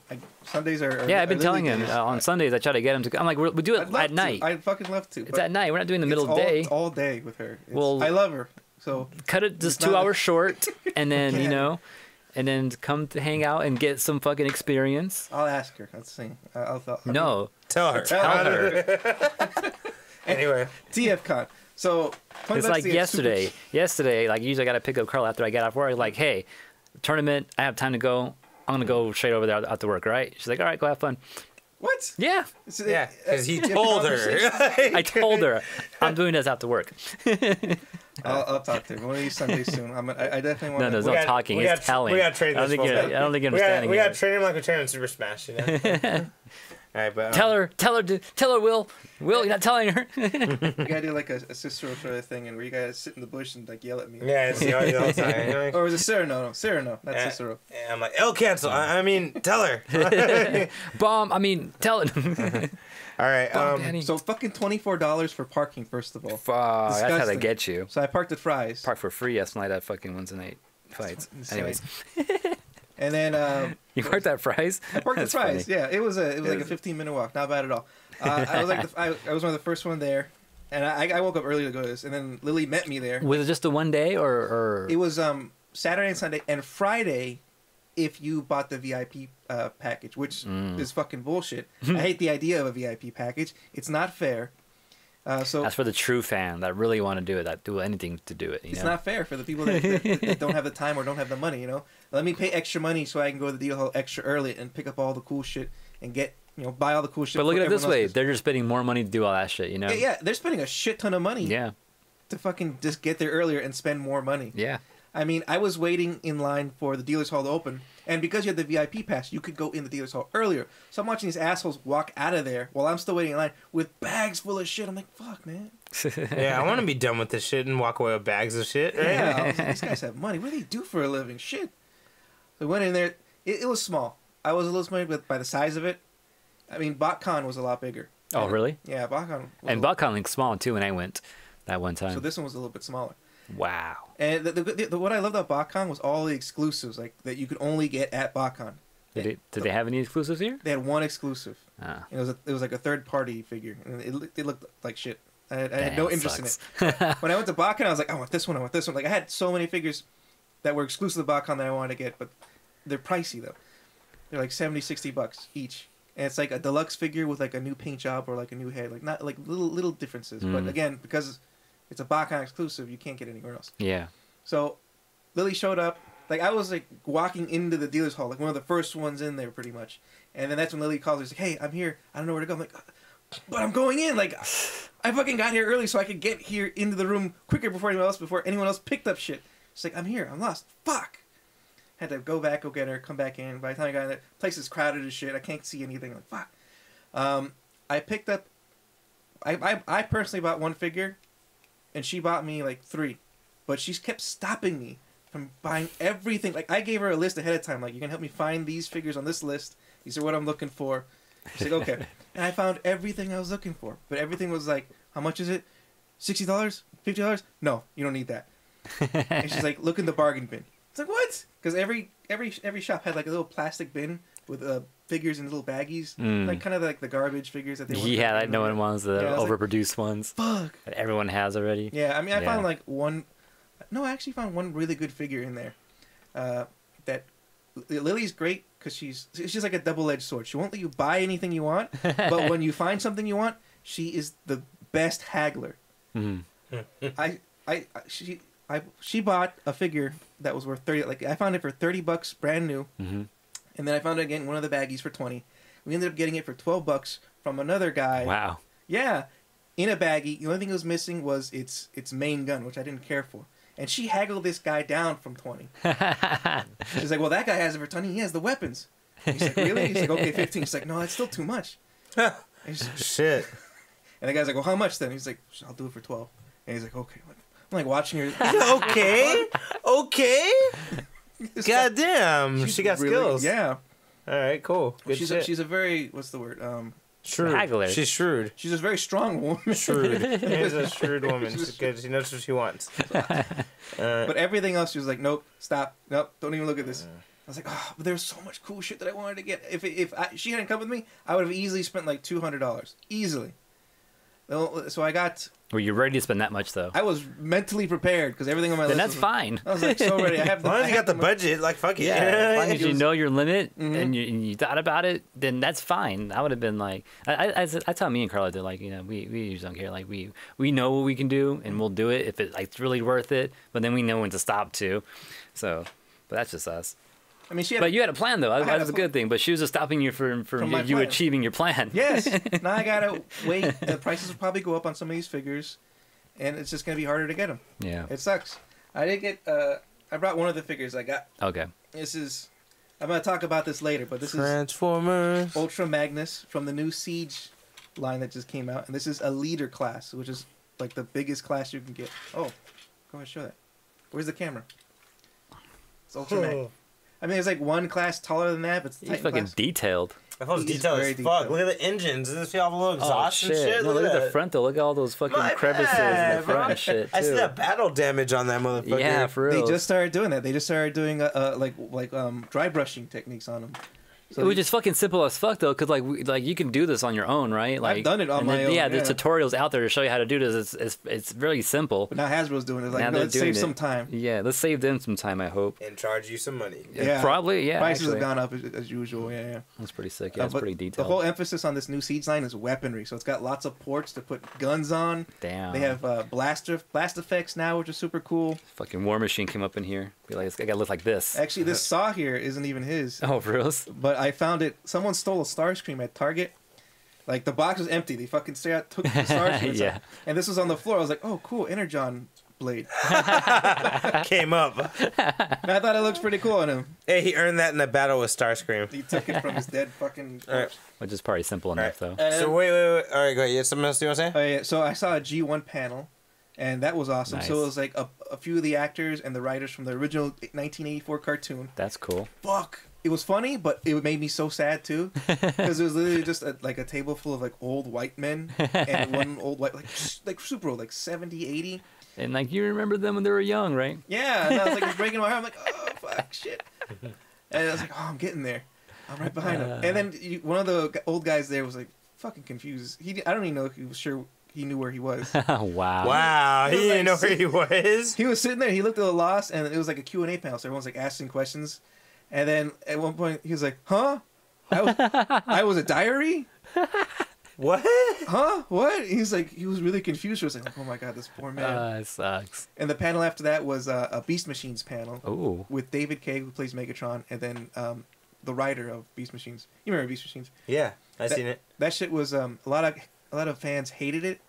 Sundays are... Yeah, I've been telling him. On Sundays, I try to get him to... I'm like, we do it at night. I'd fucking love to. It's at night. We're not doing the middle of the day. It's all day with her. I love her. So cut it just 2 hours short, and then and then come to hang out and get some fucking experience. I'll ask her. Let's see. Tell her. Tell her. Anyway, TFCon. So it's like yesterday. Yesterday, like usually I gotta pick up Carl after I get off work. Like, hey, tournament. I have time to go. I'm gonna go straight over there after work. Right? She's like, all right, go have fun. What? Yeah. Yeah, because he told her. I told her I'm doing this after work. I'll talk to her one of these Sundays soon. I definitely want. No, there's no talking. It's telling. We got to train this. I don't think you're understanding. We got to train him like we train in Super Smash. You know? All right, but tell her, Will, you're not telling her. You gotta do like a Cicero sort of thing, and where you guys sit in the bush and like yell at me. Yeah, it's all the time. Or was it Sarah? No, not Cicero. Yeah, I'm like, L cancel. I mean, tell her. Bomb. I mean, tell it. All right. So fucking $24 for parking, first of all. Fuck, that's how they get you. So I parked at Fry's. Parked for free last night at fucking Wednesday night fights. Anyways. And then you parked at Fry's? I parked at Fry's. Funny. Yeah, it was like a 15-minute walk. Not bad at all. I was I was one of the first one there, and I woke up early to go to this. And then Lily met me there. Was it just the one day or? It was Saturday and Sunday and Friday. If you bought the VIP package, which is fucking bullshit. I hate the idea of a VIP package. It's not fair. So that's for the true fan that really want to do it, that do anything to do it. It's not fair for the people that don't have the time or don't have the money. You know, let me pay extra money so I can go to the deal hall extra early and pick up all the cool shit and get buy all the cool shit. But look at it this way: they're just spending more money to do all that shit. You know? Yeah, they're spending a shit ton of money. Yeah. To fucking just get there earlier and spend more money. Yeah. I mean, I was waiting in line for the dealer's hall to open, and because you had the VIP pass, you could go in the dealer's hall earlier. So I'm watching these assholes walk out of there while I'm still waiting in line with bags full of shit. I'm like, fuck, man. Yeah, I want to be done with this shit and walk away with bags of shit. Right? Yeah, I was like, these guys have money. What do they do for a living? Shit. So I went in there. It was small. I was a little small by the size of it. I mean, BotCon was a lot bigger. Oh, really? Yeah, BotCon. And BotCon looked small, too, when I went that one time. So this one was a little bit smaller. Wow. And what I loved about BotCon was all the exclusives that you could only get at BotCon. Did they have any exclusives here? They had one exclusive. Ah. It was like a third party figure, and it looked like shit. I had no interest in it. When I went to BotCon, I was like, I want this one. Like I had so many figures that were exclusive to BotCon that I wanted to get, but they're pricey though. They're like $70-$60 each, and it's like a deluxe figure with like a new paint job or like a new head, like not like little differences. But again, because it's a BotCon exclusive, you can't get anywhere else. Yeah. So Lily showed up. Like I was like walking into the dealer's hall, like one of the first ones in there, pretty much. And then that's when Lily calls. She's like, "Hey, I'm here. I don't know where to go." I'm like, "But I'm going in. Like, I fucking got here early so I could get here into the room quicker before anyone else picked up shit." She's like, "I'm here. I'm lost. Fuck." Had to go get her, come back in. By the time I got in there, place is crowded as shit. I can't see anything. Like, fuck. I picked up. I personally bought one figure, and she bought me like 3, but she kept stopping me from buying everything. Like I gave her a list ahead of time. Like, you can help me find these figures on this list. These are what I'm looking for. She's like, okay. And I found everything I was looking for. But everything was like, how much is it? $60? $50? No, you don't need that. And she's like, look in the bargain bin. It's like, what? Because every shop had like a little plastic bin with figures in little baggies, like kind of like the garbage figures that they want. Yeah, like no one wants the overproduced like, ones. Fuck. That everyone has already. Yeah, I mean, I found like one. No, I actually found one really good figure in there. That Lily's great because she's like a double-edged sword. She won't let you buy anything you want, but when you find something you want, she is the best haggler. She bought a figure that was worth 30. Like I found it for $30 brand new, and then I found it again in one of the baggies for 20. We ended up getting it for $12 from another guy. Wow. Yeah, in a baggie. The only thing it was missing was its main gun, which I didn't care for. And she haggled this guy down from 20. She's like, well, that guy has it for 20. He has the weapons. He's like, really? He's like, okay, 15. He's like, no, that's still too much. Shit. And the guy's like, well, how much then? He's like, I'll do it for 12. And he's like, okay. I'm like watching her. Okay. God damn. She got really, skills. Yeah. All right, cool. Good shit. She's a very, what's the word? Shrewd. Haggler. She's shrewd. She's a very strong woman. Shrewd. She's a shrewd woman. She's good. She knows what she wants. But everything else, she was like, nope, stop, nope, don't even look at this. I was like, oh, but there's so much cool shit that I wanted to get. If she hadn't come with me, I would have easily spent like $200. Easily. So I got... Were you ready to spend that much, though? I was mentally prepared, because everything on my list... Then that's fine. I was like, so ready. As long as you got the budget, like, fuck it. Yeah, as long as you know your limit and you thought about it, then that's fine. I would have been like... I tell me and Carla that, like, you know, we usually don't care. Like, we know what we can do, and we'll do it if it's really worth it, but then we know when to stop, too. So, but that's just us. I mean, but you had a plan, though. That was a good thing. But she was just stopping you from you achieving your plan. Yes. Now I gotta wait. The prices will probably go up on some of these figures, and it's just gonna be harder to get them. Yeah. It sucks. I did get. I brought one of the figures I got. Okay. This is. I'm gonna talk about this later, but this Transformers. is Ultra Magnus from the new Siege line that just came out, and this is a leader class, which is like the biggest class you can get. Oh, go ahead, show that. Where's the camera? It's Ultra Mag. I mean, there's like one class taller than that, but it's He's fucking detailed. That was detailed as fuck. Look at the engines. Doesn't it see all the little exhaust and shit? No, look at the front, though. Look at all those fucking crevices in the front and shit, too. I see that battle damage on that motherfucker. Yeah, for real. They just started doing that. They just started doing dry brushing techniques on them. So which is fucking simple as fuck, though, because like you can do this on your own, right? Like I've done it on my own. Yeah, there's tutorials out there to show you how to do this. It's really simple. But now Hasbro's doing it. Like, let's save some time. Yeah, let's save them some time, I hope. And charge you some money. Yeah, probably. Yeah, prices have gone up as usual. Yeah. That's pretty sick. Yeah, it's pretty detailed. The whole emphasis on this new Siege line is weaponry. So it's got lots of ports to put guns on. Damn. They have blast effects now, which is super cool. Fucking War Machine came up in here. Be like, this guy look like this. Actually, this saw here isn't even his. Oh, for real? But I found it. Someone stole a Starscream at Target. Like, the box was empty. They fucking straight out took the Starscream. Yeah. And this was on the floor. I was like, oh, cool, Energon blade. Came up. And I thought it looks pretty cool on him. Hey, he earned that in a battle with Starscream. He took it from his dead fucking corpse. Which is probably simple enough, though. So wait. All right, go ahead. You have something else you want to say? Oh, yeah. So I saw a G1 panel, and that was awesome. Nice. So it was like a few of the actors and the writers from the original 1984 cartoon. That's cool. Fuck. It was funny, but it made me so sad too, because it was literally just a table full of like old white men and one old white like super old, like 70, 80. And like you remember them when they were young, right? Yeah, and I was like breaking my heart. I'm like, oh fuck, shit. And I was like, oh, I'm getting there. I'm right behind him. And then one of the old guys there was like fucking confused. I don't even know if he was sure he knew where he was. Wow. He didn't know where he was. He was sitting there. He looked a little lost, and it was like a Q&A panel, so everyone's like asking questions. And then at one point he was like, "Huh? I was a diary? What? Huh? What?" He was really confused. He was like, "Oh my god, this poor man." It sucks. And the panel after that was a Beast Machines panel. Ooh. With David Kay, who plays Megatron, and then the writer of Beast Machines. You remember Beast Machines? Yeah, seen it. That shit was a lot of fans hated it.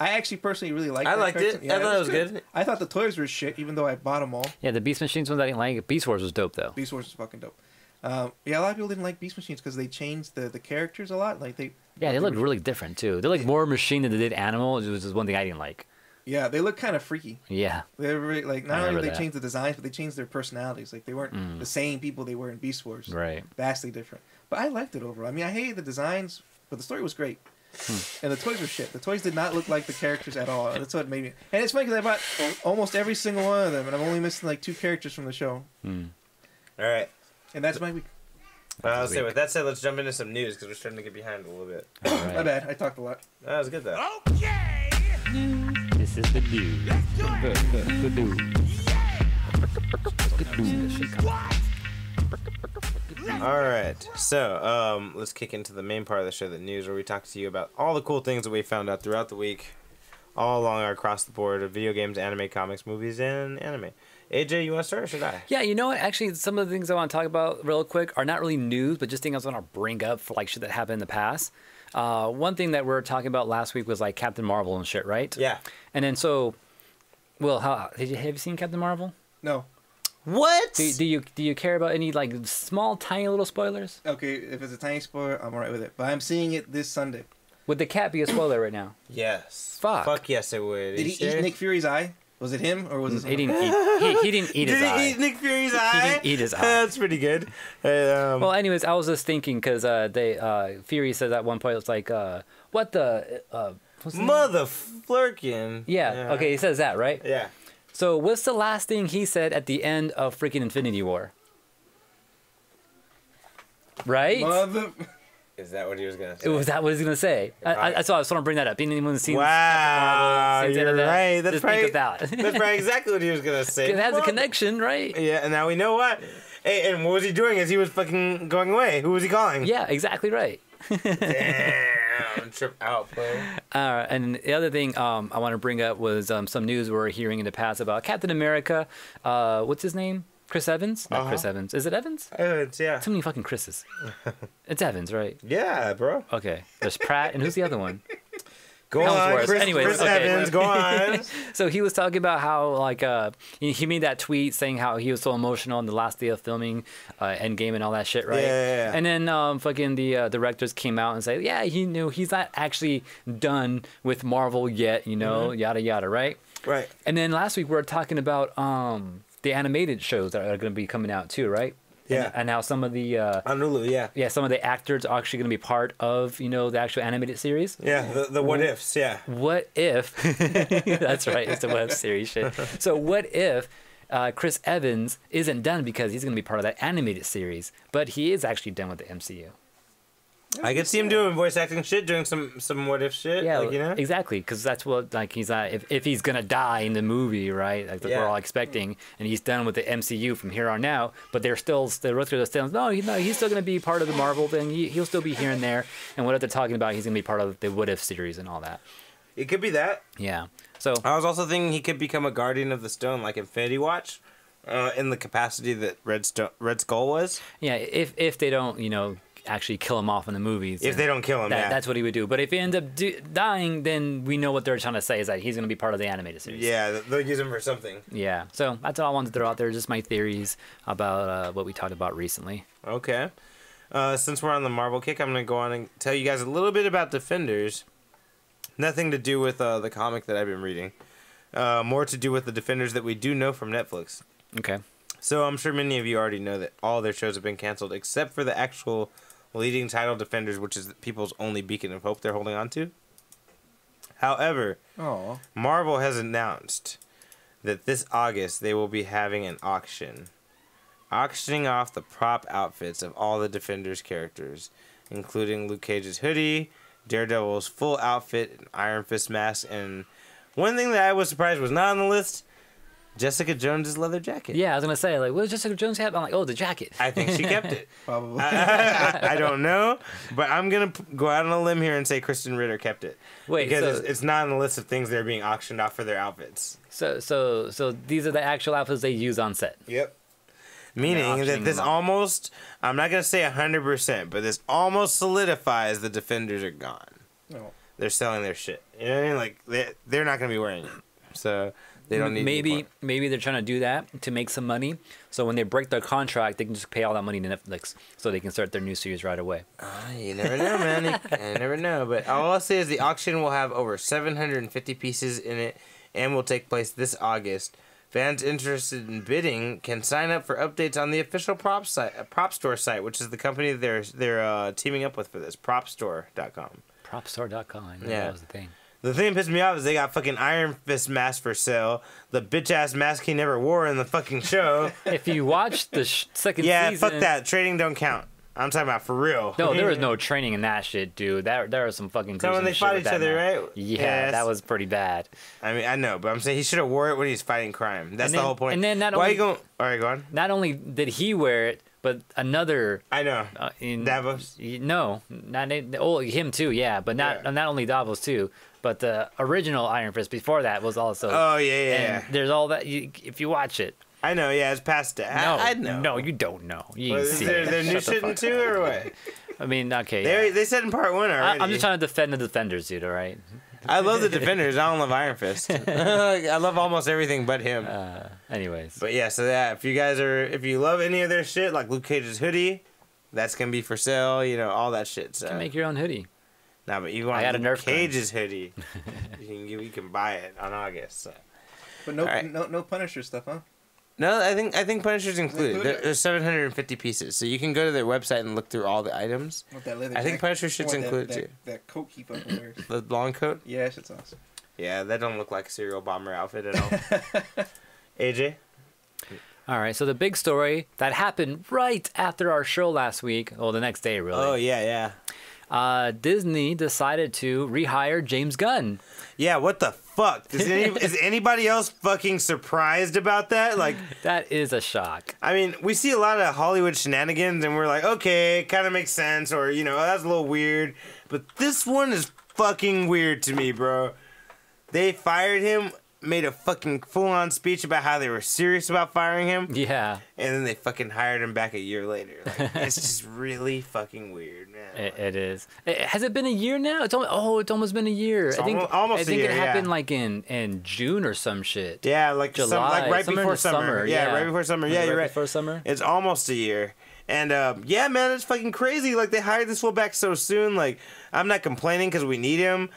I actually personally really liked it. I liked it. Yeah, I thought it was good. I thought the toys were shit, even though I bought them all. Yeah, the Beast Machines ones I didn't like. Beast Wars was dope, though. Beast Wars was fucking dope. Yeah, a lot of people didn't like Beast Machines because they changed the characters a lot. Like they look really different, too. They're like more machine than they did animal, which was one thing I didn't like. Yeah, they look kind of freaky. Yeah. They were really, like, not only did they change the designs, but they changed their personalities. Like, they weren't the same people they were in Beast Wars. Right. Vastly different. But I liked it overall. I mean, I hated the designs, but the story was great. And the toys were shit. The toys did not look like the characters at all. That's what made me. And it's funny because I bought almost every single one of them, and I'm only missing like 2 characters from the show. All right. And that's my week. I'll say with that said, let's jump into some news because we're starting to get behind a little bit. Right. My bad. I talked a lot. That was good though. Okay. This is the news. Let's do it. Good news. What? All right, so let's kick into the main part of the show, the news, where we talk to you about all the cool things that we found out throughout the week, all along across the board of video games, anime, comics, movies, and anime. AJ, you want to start or should I? Yeah, you know what? Actually, some of the things I want to talk about real quick are not really news, but just things I want to bring up for like shit that happened in the past. One thing that we were talking about last week was like Captain Marvel and shit, right? Yeah. And then so, Will, have you seen Captain Marvel? No. What? Do you care about any like small, tiny little spoilers? Okay, if it's a tiny spoiler, I'm alright with it. But I'm seeing it this Sunday. Would the cat be a spoiler right now? Yes. Fuck. Fuck yes, it would. Did he eat Nick Fury's eye? Was it him or was it? He didn't eat. He didn't eat his Did eye. he eat Nick Fury's eye? He didn't eat his eye. That's pretty good. Well, anyways, I was just thinking because Fury says at one point it's like, what the what's the name? Mother flirkin. Yeah. Okay, he says that, right? Yeah. So what's the last thing he said at the end of freaking Infinity War? Right? Mother. Is that what he was gonna say? Was that what he was gonna say? I just want to bring that up. Anyone seen Wow, Captain Marvel, you're seen right. that? That's Just probably, think of that. that's probably exactly what he was gonna say. It has a Well, connection, right? Yeah, and now we know what. Hey, and what was he doing as he was fucking going away? Who was he calling? Yeah, exactly right. Damn, trip out, player. And the other thing I want to bring up was some news we were hearing in the past about Captain America. What's his name? Chris Evans? Not Chris Evans. Is it Evans? Yeah. Too many fucking Chris's. It's Evans, right? Yeah, bro. Okay. There's Pratt, and who's the other one? Go Helmsworth. on, Chris, Anyways, Chris okay. Evans, go on. So he was talking about how like he made that tweet saying how he was so emotional on the last day of filming Endgame and all that shit, right? Yeah. And then fucking the directors came out and said, yeah, he knew he's not actually done with Marvel yet, you know, yada yada, right? Right. And then last week we were talking about the animated shows that are going to be coming out too, right? Yeah. And how some of the On Hulu, yeah. yeah, some of the actors are actually going to be part of, you know, the actual animated series. Yeah, the what ifs, yeah. What if? That's right. It's the web series shit. So what if Chris Evans isn't done because he's going to be part of that animated series, but he is actually done with the MCU? I could see him doing voice acting shit, doing some what if shit. Yeah, like, you know? exactly. Because that's what like he's if he's gonna die in the movie, right? Like we're all expecting, and he's done with the MCU from here on out. But they're still no, he's still gonna be part of the Marvel thing. He'll still be here and there. And what they're talking about, he's gonna be part of the What If series and all that. It could be that. Yeah. So I was also thinking he could become a Guardian of the Stone, like Infinity Watch, in the capacity that Red Skull was. yeah, if they don't, you know, actually kill him off in the movies. If they don't kill him, yeah. That's what he would do. But if he ends up dying, then we know what they're trying to say is that he's going to be part of the animated series. Yeah, they'll use him for something. Yeah. So that's all I wanted to throw out there. Just my theories about what we talked about recently. Okay. Since we're on the Marvel kick, I'm going to go on and tell you guys a little bit about Defenders. Nothing to do with the comic that I've been reading. More to do with the Defenders that we do know from Netflix. Okay. So I'm sure many of you already know that all their shows have been canceled except for the actual leading title Defenders, which is people's only beacon of hope they're holding on to. However, Marvel has announced that this August they will be having an auction. Auctioning off the prop outfits of all the Defenders characters, including Luke Cage's hoodie, Daredevil's full outfit, and Iron Fist mask, and one thing that I was surprised was not on the list, Jessica Jones' leather jacket. Yeah, I was going to say, like, what does Jessica Jones have? I'm like, oh, the jacket. I think she kept it. Probably. I don't know, but I'm going to go out on a limb here and say Kristen Ritter kept it. Wait, because so, it's not on the list of things that are being auctioned off for their outfits. So these are the actual outfits they use on set. Yep. Meaning that this almost, I'm not going to say 100%, but this almost solidifies the Defenders are gone. No. They're selling their shit. You know what I mean? Like, they're not going to be wearing it. So they don't need maybe they're trying to do that to make some money. So when they break their contract, they can just pay all that money to Netflix so they can start their new series right away. You never know, man. You never know. But all I'll say is the auction will have over 750 pieces in it and will take place this August. Fans interested in bidding can sign up for updates on the official prop store site, which is the company they're teaming up with for this, propstore.com. Propstore.com. Yeah. That was the thing. The thing that pissed me off is they got fucking Iron Fist mask for sale. The bitch-ass mask he never wore in the fucking show. If you watch the second Yeah, season... fuck that. Trading don't count. I'm talking about for real. No, there was no training in that shit, dude. There was some fucking So when they gruesome fought shit each with other, that right? man. Yeah, Yes. that was pretty bad. I mean, I know, but I'm saying he should have wore it when he's fighting crime. That's And the then- whole point. and then not Why only- you going... All right, go on. Not only did he wear it, but another... I know. Davos? No, not him too, yeah. But not only Davos too, but the original Iron Fist before that was also... Oh, yeah. And there's all that... if you watch it... I know, yeah, it's past it. No, I know. No, you don't know. You Well, ain't is see there it. new Shut the shit in fuck 2 up. or what? I mean, okay. Yeah. They said in part 1 already. I'm just trying to defend the defenders, dude, all right? I love the Defenders. I don't love Iron Fist. I love almost everything but him. Anyways. But yeah, so that if you love any of their shit, like Luke Cage's hoodie, that's gonna be for sale. You know, all that shit. So. You can make your own hoodie. Nah, but you want I got a Luke Nerf gun. Cage's hoodie? you can buy it on August. So. But no, Alright. no Punisher stuff, huh? No, I think Punisher's included. Included? There's 750 pieces, so you can go to their website and look through all the items. With that leather I think jacket. Punisher shit's Or that- included that, too. That coat he fucking wears. The long coat. Yeah, that shit's awesome. Yeah, that don't look like a serial bomber outfit at all. AJ. All right, so the big story that happened right after our show last week, well, the next day, really. Oh yeah. Disney decided to rehire James Gunn. Yeah, what the fuck? Is anybody else fucking surprised about that? Like, That is a shock. I mean, we see a lot of Hollywood shenanigans, and we're like, okay, it kind of makes sense, or, you know, that's a little weird. But this one is fucking weird to me, bro. They fired him, made a fucking full-on speech about how they were serious about firing him, Yeah, and then they fucking hired him back a year later. Like, it's just really fucking weird, man. it is. Has it been a year now? It's almost been a year. It's almost I think a year, it happened yeah. like in June or some shit. Yeah, like July, right somewhere in before the summer. Yeah, right before summer. Yeah, you're right. Before summer. It's almost a year. And, yeah, man, it's fucking crazy. Like, they hired this fool back so soon. Like, I'm not complaining because we need him.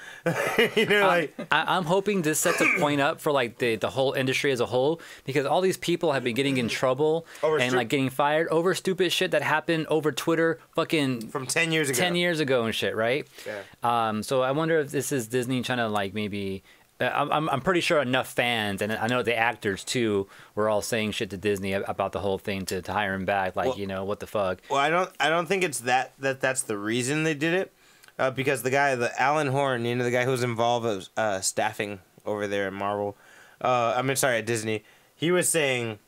You know, like... I'm hoping this sets a point up for, like, the whole industry as a whole. Because all these people have been getting in trouble like, getting fired over stupid shit that happened over Twitter fucking... From 10 years ago. 10 years ago and shit, right? Yeah. So I wonder if this is Disney trying to, like, maybe... I'm pretty sure enough fans, and I know the actors too, were all saying shit to Disney about the whole thing to hire him back. Like, you know, what the fuck? Well, I don't think it's that's the reason they did it, because the Alan Horn, you know, the guy who was involved with staffing over there at Marvel, at Disney, he was saying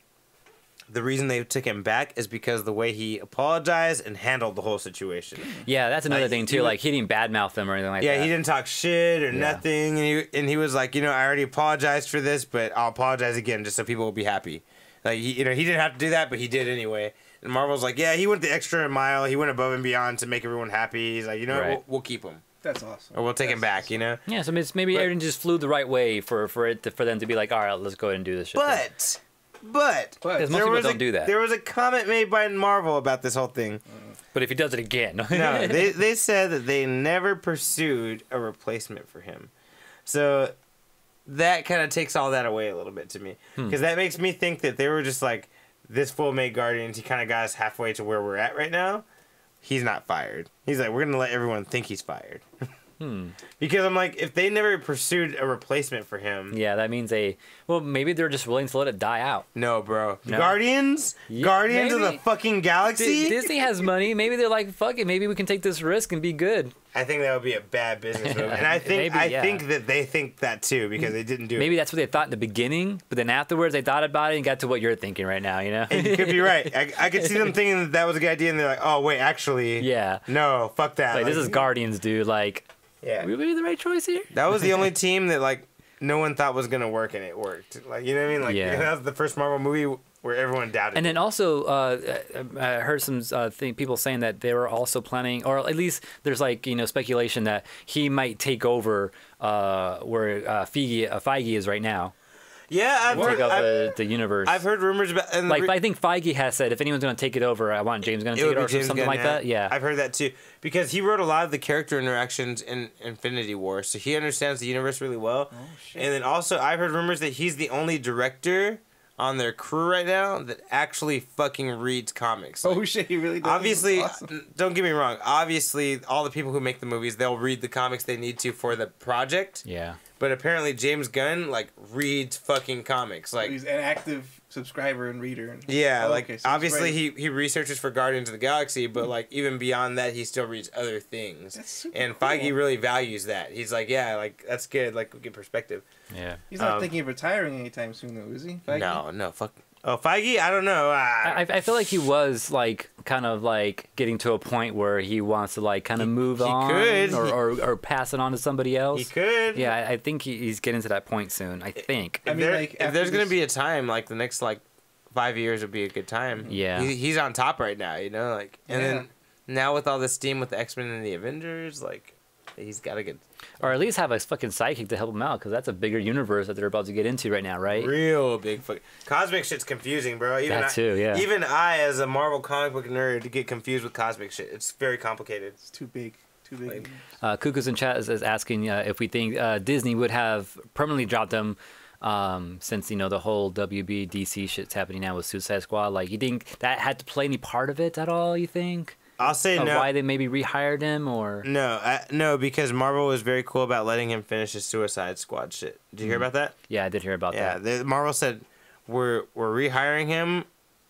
the reason they took him back is because the way he apologized and handled the whole situation. Yeah, that's another Like, thing too. Like, he didn't badmouth them or anything like that. Yeah, he didn't talk shit or nothing, and he was like, you know, I already apologized for this, but I'll apologize again just so people will be happy. Like, he didn't have to do that, but he did anyway. And Marvel's like, yeah, he went the extra mile. He went above and beyond to make everyone happy. He's like, you know, Right. we'll keep him, That's awesome. or we'll take him back. You know. Yeah, so maybe But- everything just flew the right way for them to be like, all right, let's go ahead and do this shit. But Because most people don't do that. There was a comment made by Marvel about this whole thing. But if he does it again, No, they said that they never pursued a replacement for him. So that kind of takes all that away a little bit to me. Because that makes me think that they were just like, this full made Guardians, he kind of got us halfway to where we're at right now. He's not fired. He's like, we're going to let everyone think he's fired. Because I'm like, if they never pursued a replacement for him. yeah, that means maybe they're just willing to let it die out. No, bro. No? Guardians of the maybe. fucking galaxy? Disney has money. Maybe they're like, fuck it. Maybe we can take this risk and be good. I think that would be a bad business move. And I think Maybe, yeah. think that they think that too, because they didn't do Maybe it. that's what they thought in the beginning, but then afterwards they thought about it and got to what you're thinking right now, you know? And you could be right. I could see them thinking that was a good idea, and they're like, oh, wait, actually. Yeah. No, fuck that. Like, this is Guardians, dude. Like, Yeah. we made the right choice here? That was the only team that, like, no one thought was going to work, and it worked. Like, you know what I mean? Like, Yeah. that was the first Marvel movie where everyone doubted And it. then also, I heard some people saying that they were also planning, or at least there's like, you know, speculation that he might take over where Feige is right now. Yeah, I've Take heard, over the universe. I've heard rumors about... And like, I think Feige has said if anyone's going to take it over, I want James Gunn to it take would it be over or James something Gunn, like that. Yeah. I've heard that too. Because he wrote a lot of the character interactions in Infinity War, so he understands the universe really well. Oh, shit. And then also, I've heard rumors that he's the only director on their crew right now that actually fucking reads comics. Oh shit, he really does. Obviously, That's awesome. don't get me wrong. Obviously, all the people who make the movies, they'll read the comics they need to for the project. Yeah. But apparently, James Gunn like reads fucking comics. Like he's an active subscriber and reader. And... yeah, Oh, like okay, so obviously he's he researches for Guardians of the Galaxy, but like even beyond that, he still reads other things. That's super And cool. Feige really values that. He's like, yeah, like that's good. Like we get perspective. Yeah. He's not thinking of retiring anytime soon, though, is he? Feige? No, fuck. Oh, Feige? I don't know. I feel like he was like kind of like getting to a point where he wants to like kind of move on could. or pass it on to somebody else. He could. Yeah, I think he's getting to that point soon. I think. I mean, like, If after there's gonna this- be a time, like the next like 5 years would be a good time. Yeah. He's on top right now, you know, like, and Yeah. then now with all this steam with the X-Men and the Avengers, like, he's got to get Or at least have a fucking sidekick to help him out, because that's a bigger universe that they're about to get into right now, right? real big fuck. Cosmic shit's confusing, bro. Even That too, yeah. Even I, as a Marvel comic book nerd, get confused with cosmic shit. It's very complicated. It's too big. Too big. Cuckoo's in chat is asking if we think Disney would have permanently dropped them since, you know, the whole WB DC shit's happening now with Suicide Squad. Like, you think that had to play any part of it at all, you think? I'll say Of no. why they maybe rehired him, or... No, because Marvel was very cool about letting him finish his Suicide Squad shit. Did you hear about that? Yeah, I did hear about Yeah, that. Marvel said we're rehiring him.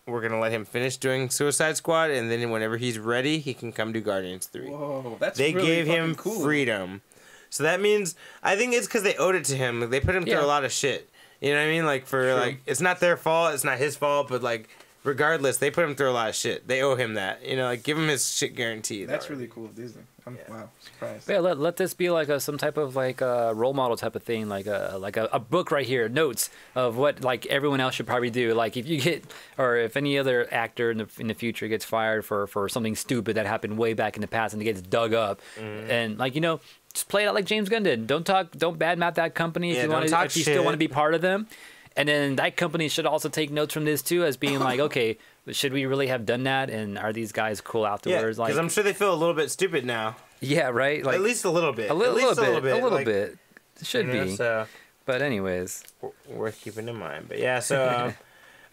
We're gonna let him finish doing Suicide Squad, and then whenever he's ready, he can come do Guardians 3. Whoa, that's They really gave him fucking cool. freedom, so that means I think it's because they owed it to him. They put him through Yeah. a lot of shit. You know what I mean? Like for True. like, it's not their fault. It's not his fault. But like, regardless, they put him through a lot of shit. They owe him that. You know, like give him his shit guaranteed. That's already. really cool of Disney. I'm wow, surprised. But yeah, let this be like some type of like a role model type of thing, like a book right here, notes of what like everyone else should probably do. Like if you get, or if any other actor in the future gets fired for something stupid that happened way back in the past and it gets dug up, and like, you know, just play it out like James Gunn did. Don't badmouth that company if Yeah, you don't want, talk if you still want to shit. be part of them. And then that company should also take notes from this too, as being like, okay, should we really have done that? And are these guys cool Yeah, afterwards? because Like, I'm sure they feel a little bit stupid now. yeah, right. Like At least a little bit. a little At least bit. like, It should you know, be. So But anyways, worth keeping in mind. But yeah, so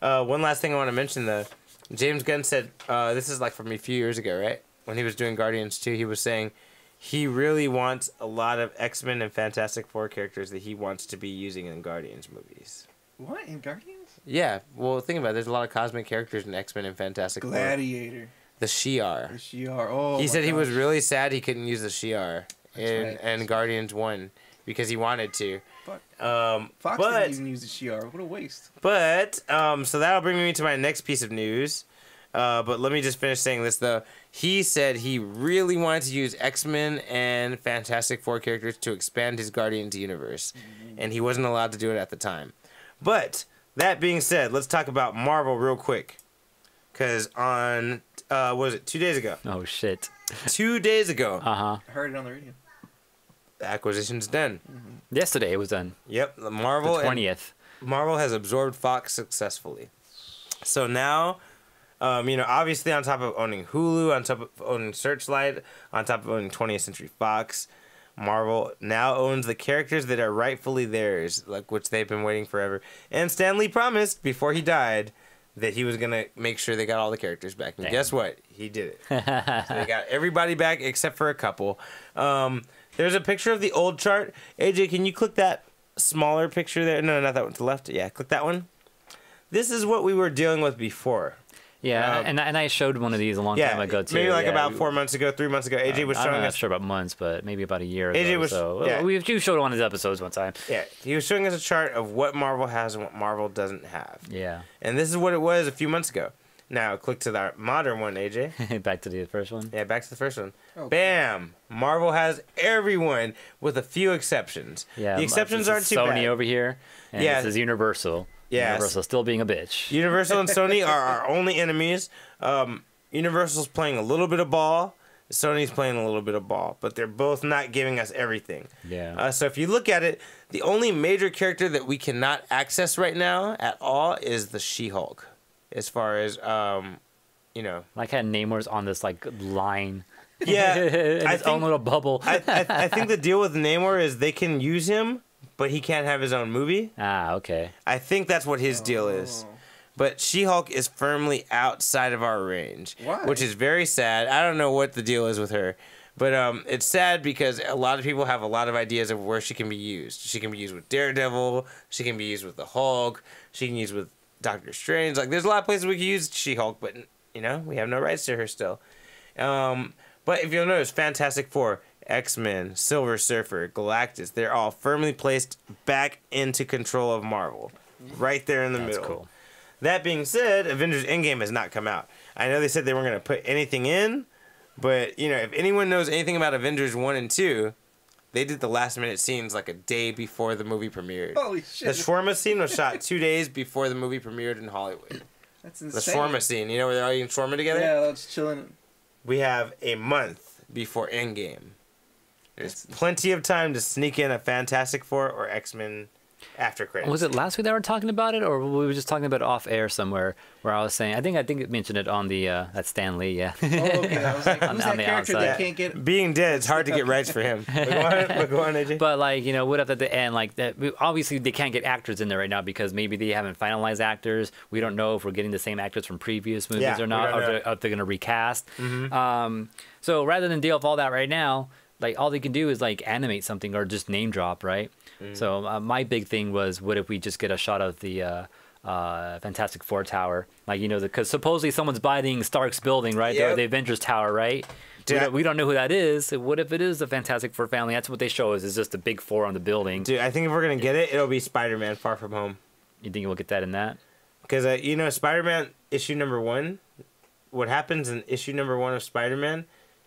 one last thing I want to mention though, James Gunn said this is like from a few years ago, right? When he was doing Guardians 2, he was saying he really wants a lot of X-Men and Fantastic Four characters that he wants to be using in Guardians movies. What in Guardians? Yeah, well, think about it. There's a lot of cosmic characters in X-Men and Fantastic Four. Gladiator. The Shi'ar. The Shi'ar. Oh, He my said he was gosh. really sad he couldn't use the Shi'ar in right. Guardians 1 because he wanted to. Fuck. Um, Fox but didn't even use the Shi'ar. What a waste. so that'll bring me to my next piece of news. But let me just finish saying this though. He said he really wanted to use X-Men and Fantastic Four characters to expand his Guardians universe, and he wasn't allowed to do it at the time. But that being said, let's talk about Marvel real quick. Cause on what was it, 2 days ago? oh shit. 2 days ago, Uh-huh. I heard it on the radio. the acquisition's done. Yesterday it was done. Yep, The Marvel 20th. Marvel has absorbed Fox successfully. So now, you know, obviously on top of owning Hulu, on top of owning Searchlight, on top of owning 20th Century Fox, Marvel now owns the characters that are rightfully theirs, like which they've been waiting forever. And Stan Lee promised before he died that he was gonna make sure they got all the characters back. And Damn. guess what? He did it. So they got everybody back except for a couple. There's a picture of the old chart. AJ, can you click that smaller picture there? No, not that one to the left. Yeah, click that one. This is what we were dealing with before. Yeah, and I showed one of these a long Yeah, time ago too. maybe like yeah. about 4 months ago, 3 months ago. AJ was I'm showing not us. sure about months, but maybe about a year ago. AJ or was- so. yeah. You showed one of his episodes one time. Yeah, he was showing us a chart of what Marvel has and what Marvel doesn't have. Yeah. And this is what it was a few months ago. Now click to the modern one, AJ. Back to the first one. Yeah, back to the first one. Oh, Bam! Marvel has everyone with a few exceptions. Yeah. The exceptions this aren't is too Sony bad. over here, and Yeah. this is Universal. Yes. Universal still being a bitch. Universal and Sony are our only enemies. Universal's playing a little bit of ball. Sony's playing a little bit of ball, but they're both not giving us everything. Yeah. So if you look at it, the only major character that we cannot access right now at all is the She-Hulk. As far as, you know. Like had Namor's on this like line. Yeah, in I its own think, little bubble. I think the deal with Namor is they can use him, but he can't have his own movie. Ah, okay. I think that's what his deal is. But She-Hulk is firmly outside of our range, Why? which is very sad. I don't know what the deal is with her, but it's sad because a lot of people have a lot of ideas of where she can be used. She can be used with Daredevil. She can be used with the Hulk. She can be used with Doctor Strange. Like, there's a lot of places we can use She-Hulk, but we have no rights to her still. But if you'll notice, Fantastic Four, X-Men, Silver Surfer, Galactus, they're all firmly placed back into control of Marvel. Right there in the middle. That's cool. That being said, Avengers Endgame has not come out. I know they said they weren't going to put anything in, but, if anyone knows anything about Avengers 1 and 2, they did the last minute scenes like a day before the movie premiered. Holy shit. The shawarma scene was shot 2 days before the movie premiered in Hollywood. That's The insane. shawarma scene, where they're all eating shawarma together? Yeah, that's chilling. We have a month before Endgame. There's plenty of time to sneak in a Fantastic Four or X-Men after credits. Was it last week that we were talking about it, or we were just talking about it off air somewhere where I was saying, I think it mentioned it on the that Stan Lee, yeah. Oh, okay. I was like, On who's the that character outside. that can't get... Being dead, it's hard to get rights for him. But go on, AJ. But what if at the end, obviously they can't get actors in there right now because maybe they haven't finalized actors. We don't know if we're getting the same actors from previous movies Yeah, or not, we don't know. or if they're going to recast. So rather than deal with all that right now, all they can do is animate something or just name drop, right? So my big thing was, what if we just get a shot of the Fantastic Four tower, because supposedly someone's buying Stark's building, right? Yep. The Avengers Tower, right? Dude, We don't know who that is. What if it is the Fantastic Four family? That's what they show us, is just the big four on the building. Dude, I think if we're going to get it, it'll be Spider-Man Far From Home. You think we'll get that in that? Because, Spider-Man issue number 1, what happens in issue number 1 of Spider-Man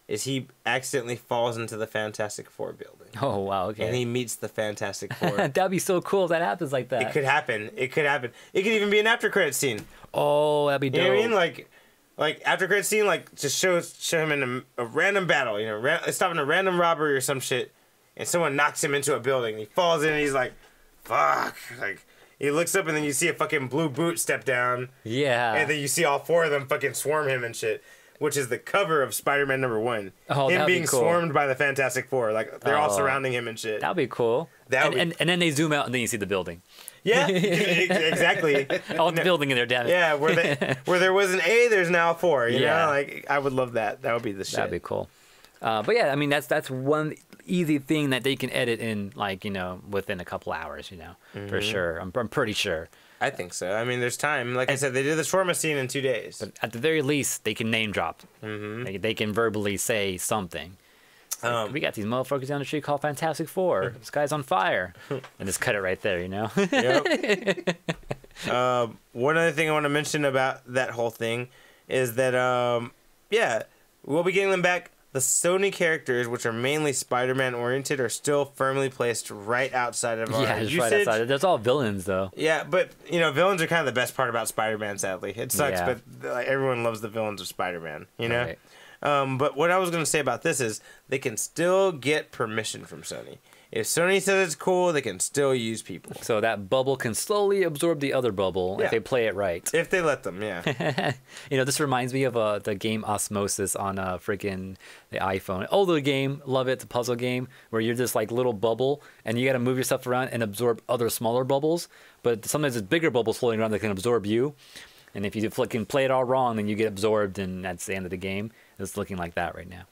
is he accidentally falls into the Fantastic Four building. Oh, wow, okay. And he meets the Fantastic Four. That'd be so cool if that happens like that. It could happen. It could even be an after credit scene. Oh, that'd be dope. You know what I mean? Like after credit scene, just show him in a random battle. Stopping a random robbery or some shit, and someone knocks him into a building. He falls in, and he's like, "Fuck!" He looks up, and then you see a fucking blue boot step down. Yeah. And then you see all 4 of them fucking swarm him and shit. Which is the cover of Spider-Man number 1. Oh, him that'd be being cool. swarmed by the Fantastic Four. They're all Oh. surrounding him and shit. That'd be cool. And then they zoom out, and then you see the building. Yeah, exactly. Oh, the building in there, damn it. Yeah, where there was an A, there's now a 4. You Yeah. know, I would love that. That would be the shit. That'd be cool. But yeah, I mean, that's one easy thing that they can edit in, within a couple hours, for sure. I'm pretty sure. I think so. I mean, there's time. Like I said, they did the shawarma scene in 2 days. But at the very least, they can name drop. Mm-hmm. They can verbally say something. We got these motherfuckers down the street called Fantastic Four. This guy's on fire. And just cut it right there, Yep. One other thing I want to mention about that whole thing is that, we'll be getting them back. The Sony characters, which are mainly Spider-Man oriented, are still firmly placed right outside of our just usage. right outside. That's all villains, though. Yeah, but villains are kind of the best part about Spider-Man. Sadly, it sucks, Yeah. but everyone loves the villains of Spider-Man. You know. Right. But what I was gonna say about this is they can still get permission from Sony. If Sony says it's cool, they can still use people. So that bubble can slowly absorb the other bubble Yeah. if they play it right. If they let them, yeah. This reminds me of the game Osmosis on freaking the iPhone. Older game, love it. It's a puzzle game where you're this little bubble and you got to move yourself around and absorb other smaller bubbles. But sometimes there's bigger bubbles floating around that can absorb you. And if you can play it all wrong, then you get absorbed, and that's the end of the game. It's looking like that right now.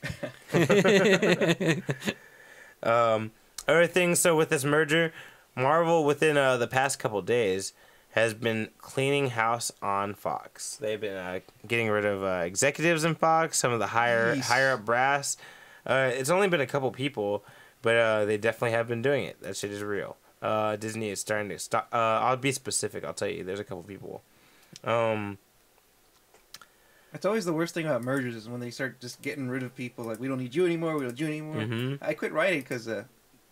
Other things, so with this merger, Marvel within the past couple days has been cleaning house on Fox. They've been getting rid of executives in Fox, some of the higher up brass. It's only been a couple people, but they definitely have been doing it. That shit is real. Disney is starting to stop. I'll be specific. I'll tell you. There's a couple people. It's always the worst thing about mergers is when they start just getting rid of people. We don't need you anymore. We don't need you anymore. Mhm. I quit writing because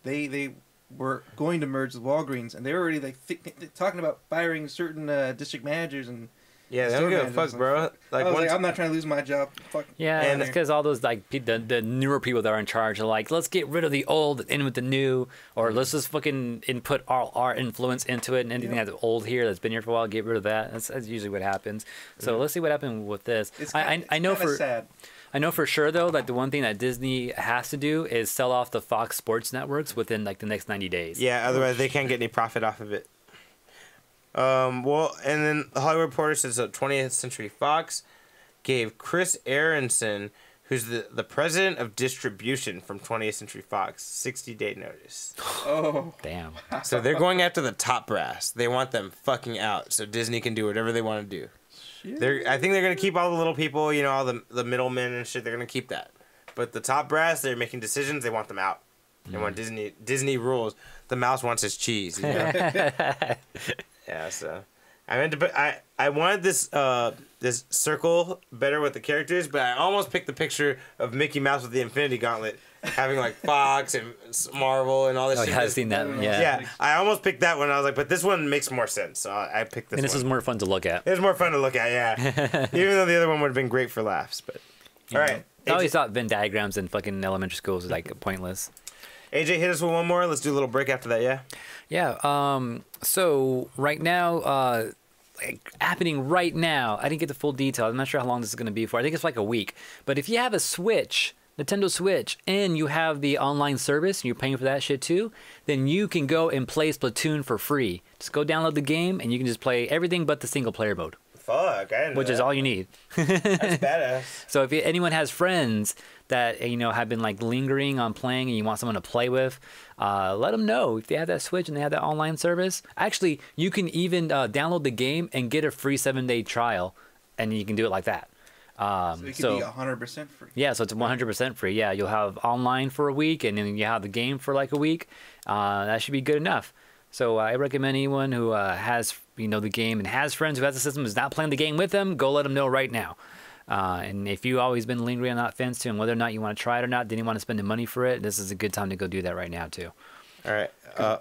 they were going to merge with Walgreens, and they were already talking about firing certain district managers and Yeah, they don't store give a managers. fuck, bro. I was I'm not trying to lose my job. Fuck. Yeah, And- and it's because all those the newer people that are in charge are let's get rid of the old and in with the new, or let's just fucking input our influence into it, and anything that's old here that's been here for a while, get rid of that. That's usually what happens. So let's see what happens with this. It's I know kinda for sad. I know for sure though, like the one thing that Disney has to do is sell off the Fox Sports networks within like the next 90 days. Yeah, otherwise they can't get any profit off of it. Well, and then the Hollywood Reporter says that 20th Century Fox gave Chris Aronson, who's the president of distribution from 20th Century Fox, 60-day notice. Oh. Damn. So they're going after the top brass. They want them fucking out so Disney can do whatever they want to do. I think they're going to keep all the little people, you know, all the middlemen and shit. They're going to keep that. But the top brass, they're making decisions. They want them out. They want Disney rules. The mouse wants his cheese, you know? Yeah, so I meant to put I wanted this this circle better with the characters, but I almost picked the picture of Mickey Mouse with the Infinity Gauntlet, having like Fox and Marvel and all this. Oh, shit. yeah, I've seen that. Yeah. Yeah, I almost picked that one. I was like, but this one makes more sense, so I picked this. And this one. is more fun to look at. It was more fun to look at, yeah. Even though the other one would have been great for laughs, but all right. I always thought Venn diagrams in fucking elementary school was like pointless. AJ, hit us with one more. Let's do a little break after that, yeah? Yeah. So right now, happening right now, I didn't get the full detail. I'm not sure how long this is going to be for. I think it's like a week. But if you have a Switch, Nintendo Switch, and you have the online service, and you're paying for that shit too, then you can go and play Splatoon for free. Just go download the game, and you can just play everything but the single player mode. Fuck, I didn't know Which is that. all you need. That's badass. So if anyone has friends that, you know, have been like lingering on playing and you want someone to play with, let them know if they have that Switch and they have that online service. Actually, you can even download the game and get a free 7-day trial, and you can do it like that. So it could be 100% free. Yeah, so it's 100% free. Yeah, you'll have online for a week, and then you have the game for like a week. That should be good enough. So I recommend anyone who has, you know, the game and has friends who has the system, is not playing the game with them, go let them know right now. And if you've always been lingering on that fence too, and whether or not you want to try it or not, didn't want to spend the money for it, this is a good time to go do that right now too. All right.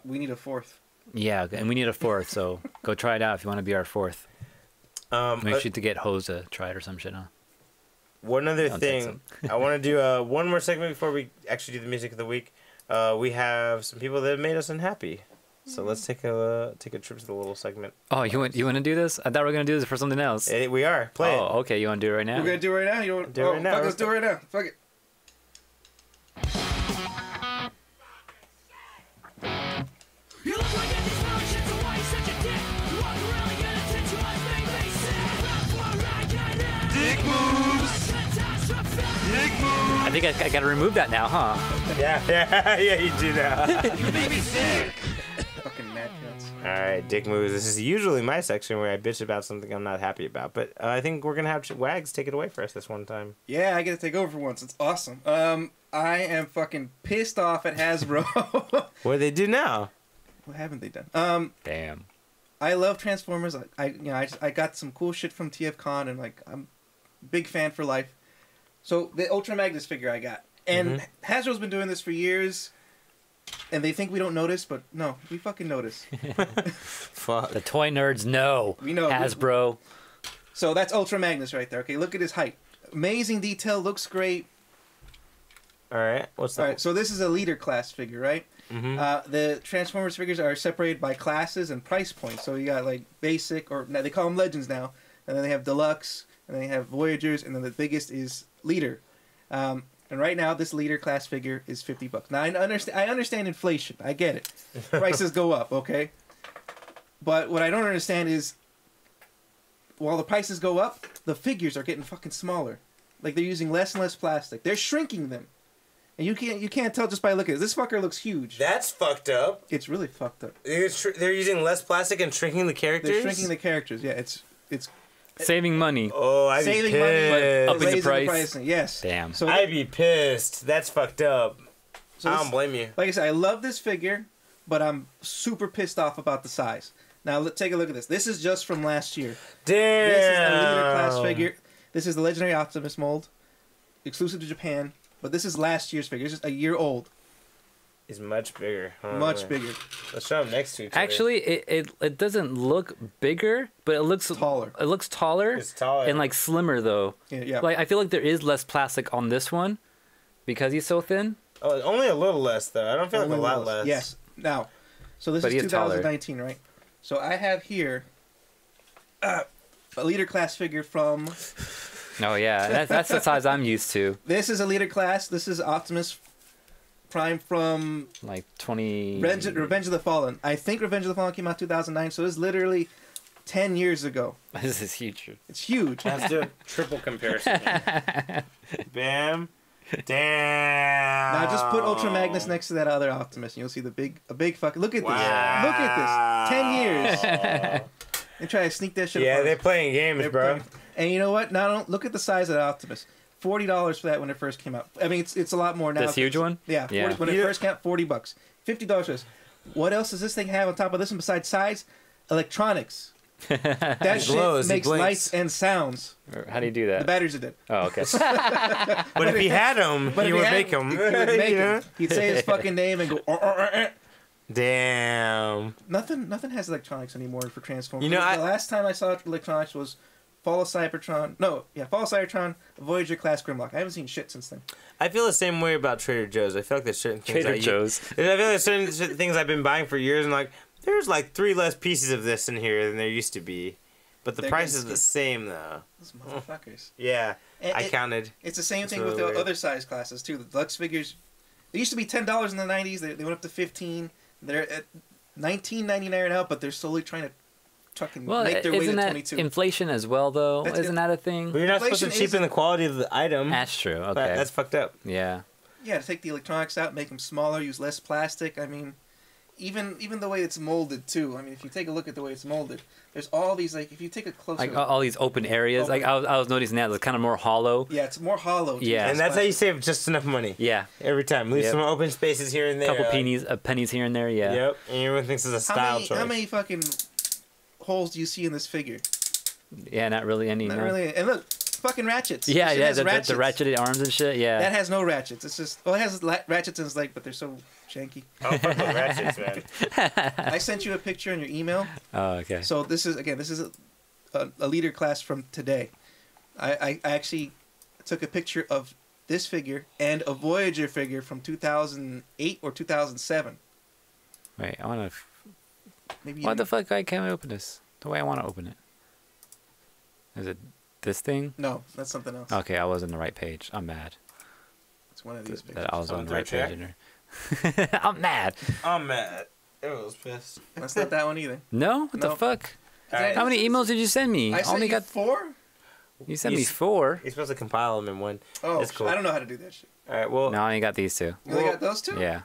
We need a fourth. Yeah, and we need a fourth, so go try it out if you want to be our fourth. Make sure to get Hose to try it or some shit, huh? One other Don't thing, I want to do one more segment before we actually do the music of the week. We have some people that have made us unhappy, so let's take a trip to the little segment. Oh, you want to do this? I thought we were gonna do this for something else. We are. Play it. Oh, okay. You want to do it right now? We're gonna do it right now. You want Do it right now. Fuck, let's do it right now. Fuck it. You look like an inspiration, so why you such a dick? You walk around like an attention on baby Dick moves. I think I gotta remove that now, huh? Yeah, you do now. You make me sick. Fucking mad cats. All right, Dick moves. This is usually my section where I bitch about something I'm not happy about, but I think we're gonna have Wags take it away for us this one time. Yeah, I get to take over for once. It's awesome. I am fucking pissed off at Hasbro. What do they do now? What haven't they done? Damn. I love Transformers. I got some cool shit from TFCon, and like I'm a big fan for life. So the Ultra Magnus figure I got, and Hasbro's been doing this for years, and they think we don't notice, but no, we fucking notice. Fuck. The toy nerds know. We know. Hasbro. So that's Ultra Magnus right there. Okay, look at his height. Amazing detail, looks great. All right, what's that? All right, so this is a leader class figure, right? The Transformers figures are separated by classes and price points. So you got like basic, or now they call them Legends now, and then they have Deluxe, and then they have Voyagers, and then the biggest is Leader. And right now, this Leader class figure is $50. Now I understand inflation. I get it. Prices go up, okay? But what I don't understand is, while the prices go up, the figures are getting fucking smaller. Like they're using less and less plastic. They're shrinking them. And you can't tell just by looking at this. This fucker looks huge. That's fucked up. It's really fucked up. They're using less plastic and shrinking the characters? They're shrinking the characters. Yeah, it's Saving money. Oh, I'd be saving pissed. money, Upping the raising price. pricing. Yes. Damn. So I'd be pissed. That's fucked up. so I this- don't blame you. Like I said, I love this figure, but I'm super pissed off about the size. Now let's take a look at this. This is just from last year. Damn. This is the Leader class figure. This is the Legendary Optimus mold, exclusive to Japan. But this is last year's figure. It's just a year old. Is much bigger. Much bigger. Let's show them next to each other. Actually, it doesn't look bigger, but it looks Taller. It looks taller. It's taller. And like slimmer though. Yeah. Like I feel like there is less plastic on this one because he's so thin. Oh, only a little less though. I don't feel like a lot less. Yes. Now, so this But he is is taller. 2019, right? So I have here a Leader class figure from Oh yeah, that's the size I'm used to. This is a leader class. This is Optimus Prime from Like 20. Revenge of the Fallen. I think Revenge of the Fallen came out 2009, so it's literally 10 years ago. This is huge. It's huge. Let's do a triple comparison. Bam. Damn. Now just put Ultra Magnus next to that other Optimus, and you'll see a big fucking. Look at Wow. this. Look at this. 10 years. They try to sneak that shit. Yeah, apart. they're playing games, They're bro. playing- And you know what? Now don't look at the size of the Optimus. $40 for that when it first came out. I mean, it's a lot more now. This huge one? Yeah. 40, Yeah. when it first came out, $40. $50 for this. What else does this thing have on top of this one besides size? Electronics. That shit glows, it makes blinks. lights and sounds. How do you do The that? batteries are dead. Oh, okay. But if he had them, But he if would had- make them. He would make him. He'd say his fucking name and go. Damn. Nothing has electronics anymore for Transformers. You know, the last time I saw electronics was Fall of Cybertron. No, yeah, Fall of Cybertron, Voyager class Grimlock. I haven't seen shit since then. I feel the same way about Trader Joe's. I feel like there's certain things Trader Joe's. I feel like there's certain things I've been buying for years, and like there's like 3 less pieces of this in here than there used to be, but the They're price good is the stuff. same though. Those motherfuckers. Yeah, And I counted. It's the same It's thing really with the weird. other size classes too. The deluxe figures, they used to be $10 in the '90s. They went up to $15. They're at $19.99 now, but they're slowly trying to fucking Well, make their way to isn't that 22. inflation as well, though? That's Isn't that a thing? But you're not supposed to Inflation cheapen the quality of the item. That's true. Okay. That's fucked up. Yeah. Yeah, to take the electronics out, make them smaller, use less plastic. I mean, even the way it's molded too. I mean, if you take a look at the way it's molded, there's all these like if you take a closer Like look, all these open areas. Like I was noticing that it's kind of more hollow. yeah, it's more hollow. too. Yeah. And that's how you save just enough money Yeah. every time. Leave Yep. some open spaces here and A there. couple like- pennies here and there. Yeah. Yep. And everyone thinks it's a style choice. How many fucking holes do you see in this figure? Yeah. Not really any. Not no. really. And look, fucking ratchets. Yeah. This shit Yeah. has The ratchets. ratcheted arms and shit. Yeah. That has no ratchets. It's just it has ratchets in its leg, but they're so janky. Oh, fuck with ratchets, man. I sent you a picture in your email. Oh, okay. So this is a leader class from today. I actually took a picture of this figure and a Voyager figure from 2008 or 2007. Wait. I want to. Maybe. Why the fuck can't I open this? The way I want to open it. Is it this thing? No, that's something else. Okay, I was on the right page. I'm mad It's one of these pictures. that I was on Someone's the right right page. In there. I'm mad. I'm mad. It was pissed. That's not that one either. No? What the No. fuck? Alright. How many emails did you send me? I sent only you got 4. you sent me You s- 4. You're supposed to compile them in one. Oh, That's cool. I don't know how to do that shit. All right. Well, No, I only got these 2. You only got those 2? Yeah.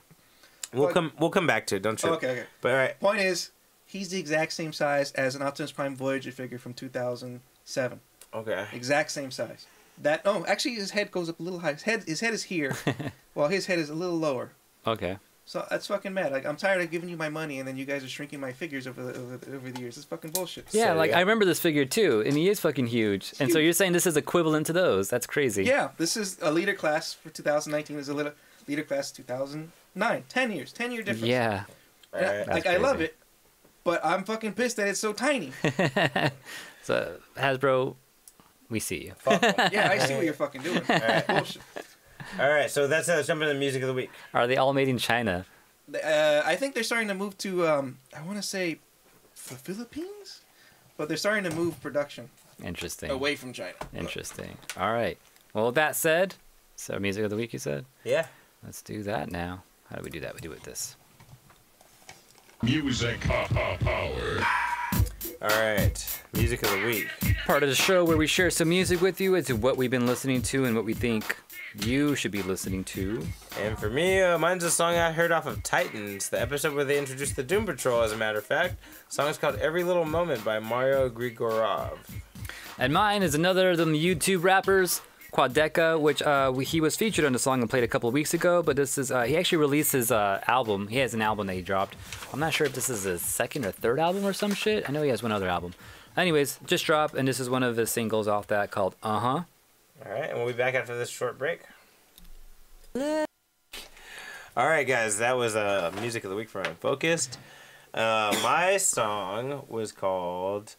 we'll come back to it. Don't trip. Oh, okay. But all right. Point is, he's the exact same size as an Optimus Prime Voyager figure from 2007. Okay. Exact same size. Actually, his head goes up a little high. His head is here, while his head is a little lower. Okay. So that's fucking mad. Like, I'm tired of giving you my money, and then you guys are shrinking my figures over the years. It's fucking bullshit. Yeah, So, like yeah. I remember this figure too, and he is fucking huge. And so huge. you're saying this is equivalent to those? That's crazy. Yeah, this is a leader class for 2019. This is a leader class 2009. 10 years. 10-year difference. Yeah. All right. Like, I love it, but I'm fucking pissed that it's so tiny. So Hasbro, we see you. Fuck 'em. Yeah, I see what you're fucking doing. Bullshit. All right. So that's let's jump into the music of the week. Are they all made in China? I think they're starting to move to, I want to say, the Philippines? But they're starting to move production Interesting. away from China. Interesting. All right. Well, with that said, so music of the week, you said? Yeah. Let's do that now. How do we do that? We do it with this. Music power. All right. Music of the week. Part of the show where we share some music with you as to what we've been listening to and what we think you should be listening to. And for me, mine's a song I heard off of Titans, the episode where they introduced the Doom Patrol, as a matter of fact. The song is called Every Little Moment by Mario Grigorov. And mine is another of them YouTube rappers, Quadeca, which he was featured on the song and played a couple of weeks ago, but this is he actually released his album. He has an album that he dropped. I'm not sure if this is his second or third album or some shit. I know he has one other album. Anyways, just dropped, and this is one of his singles off that called Uh-huh. All right, and we'll be back after this short break. All right, guys, that was music of the week for Unfocused. My song was called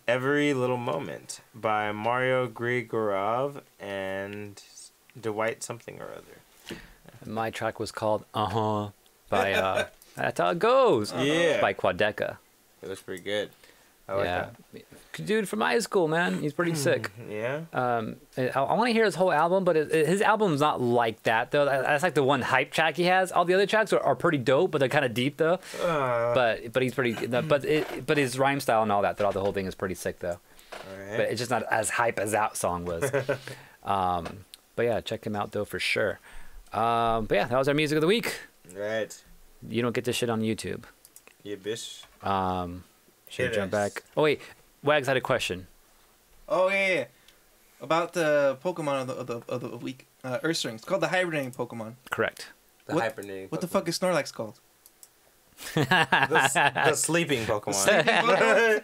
Every Little Moment by Mario Grigorov and Dwight something or other. My track was called by That's How It Goes Yeah. by Quadeca. It looks pretty good. I like yeah. that. Dude from high school, man. He's pretty sick. Yeah. I want to hear his whole album, but his album's not like that though. That's like the one hype track he has. All the other tracks are pretty dope, but they're kind of deep though. But he's pretty. But his rhyme style and all that throughout the whole thing is pretty sick though. All right. But it's just not as hype as that song was. But yeah, check him out though for sure. But yeah, that was our music of the week. Right. You don't get this shit on YouTube. Yeah, bish. Should Hit jump us. back. Oh wait, Wags had a question. Oh yeah. About the Pokemon of the week, Ursaring. It's called the hibernating Pokemon. Correct. The hibernating. What the fuck is Snorlax called? The sleeping Pokemon.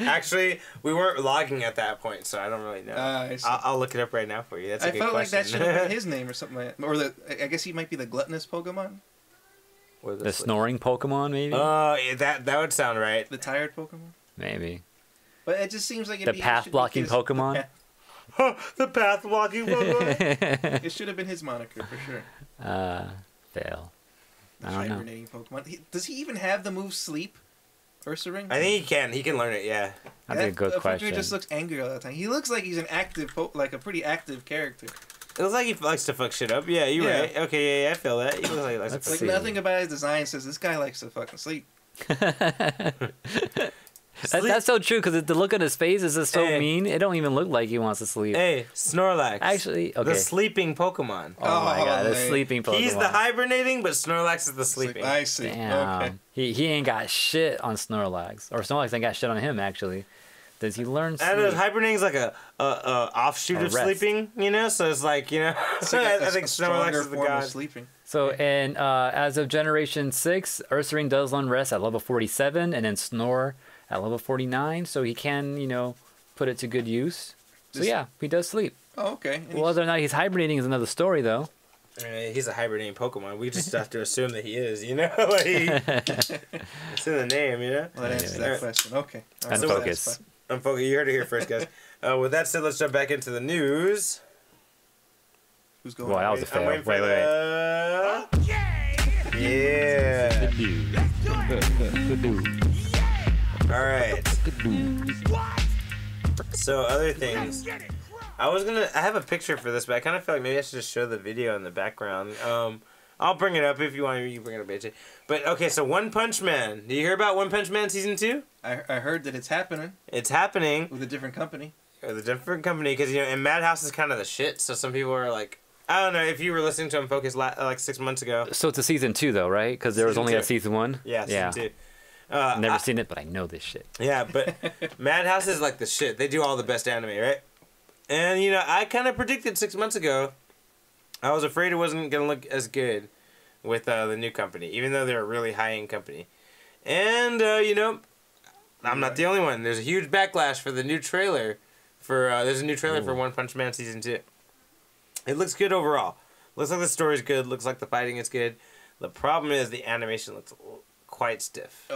Actually, we weren't logging at that point, so I don't really know. I see. I'll look it up right now for you. That's a I good felt like question. that should have been his name or something like that. Or I guess he might be the gluttonous Pokemon. Or The snoring Pokemon, maybe. Yeah, that would sound right. The tired Pokemon. Maybe. But it just seems like The path-blocking Pokemon? The path blocking Pokemon. It should have been his moniker for sure. Fail. The I don't know. hibernating Pokemon. Does he even have the move Sleep? Ursaring? I think he can. He can learn it. Yeah. That's a good question. He just looks angry all the time. He looks like he's an active, like a pretty active character. It looks like he likes to fuck shit up. Yeah, you're Yeah. right. Okay, yeah, I feel that. He looks like he likes Let's to Like fuck see. nothing about his design says this guy likes to fucking sleep. That's so true because the look on his face is just so Hey. mean. It don't even look like he wants to sleep. Hey, Snorlax. Actually, okay. The sleeping Pokemon. Oh my god, the man. sleeping Pokemon. He's the hibernating, but Snorlax is the It's like, sleeping. I see. Damn. Okay. He ain't got shit on Snorlax. Or Snorlax ain't got shit on him, actually. Does he learn I don't know, sleep? hibernating is like a offshoot A of rest. sleeping, you know? So it's like, you know, It's like I think a Snorlax stronger is the form of god. sleeping. So, and as of Generation 6, Ursaring does learn Rest at level 47, and then Snore at level 49, so he can, put it to good use. So Just- yeah, he does sleep. Oh, okay. And Well, whether or not he's hibernating is another story, though. He's a hibernating Pokemon. We just have to assume that he is, you know? Like, it's in the name, you know? well, that answers Yeah. that question. Okay. All And so focus. that's fine. I'm focused. You heard it here first, guys. With that said, let's jump back into the news. Who's going? Well, that was a I'm fail. waiting for Wait. the... Okay. Yeah. Good news. Good news. All right. Good news. So other things. I have a picture for this, but I kind of feel like maybe I should just show the video in the background. I'll bring it up if you want. You bring it up, AJ. But okay, so One Punch Man. Did you hear about One Punch Man season 2? I heard that it's happening It's happening with a different company. with a different company because and Madhouse is kind of the shit. So some people are like, I don't know if you were listening to Unfocused like 6 months ago. So it's a season 2, though, right? Because there was Season only 2. a season 1? Yeah, season 2. Never seen it, but I know this shit. Yeah, but Madhouse is like the shit. They do all the best anime, right? And I kind of predicted 6 months ago. I was afraid it wasn't gonna look as good with the new company, even though they're a really high-end company. And I'm not the only one. There's a huge backlash for the new trailer. There's a new trailer for One Punch Man season 2. It looks good overall. Looks like the story's good. Looks like the fighting is good. The problem is the animation looks quite stiff.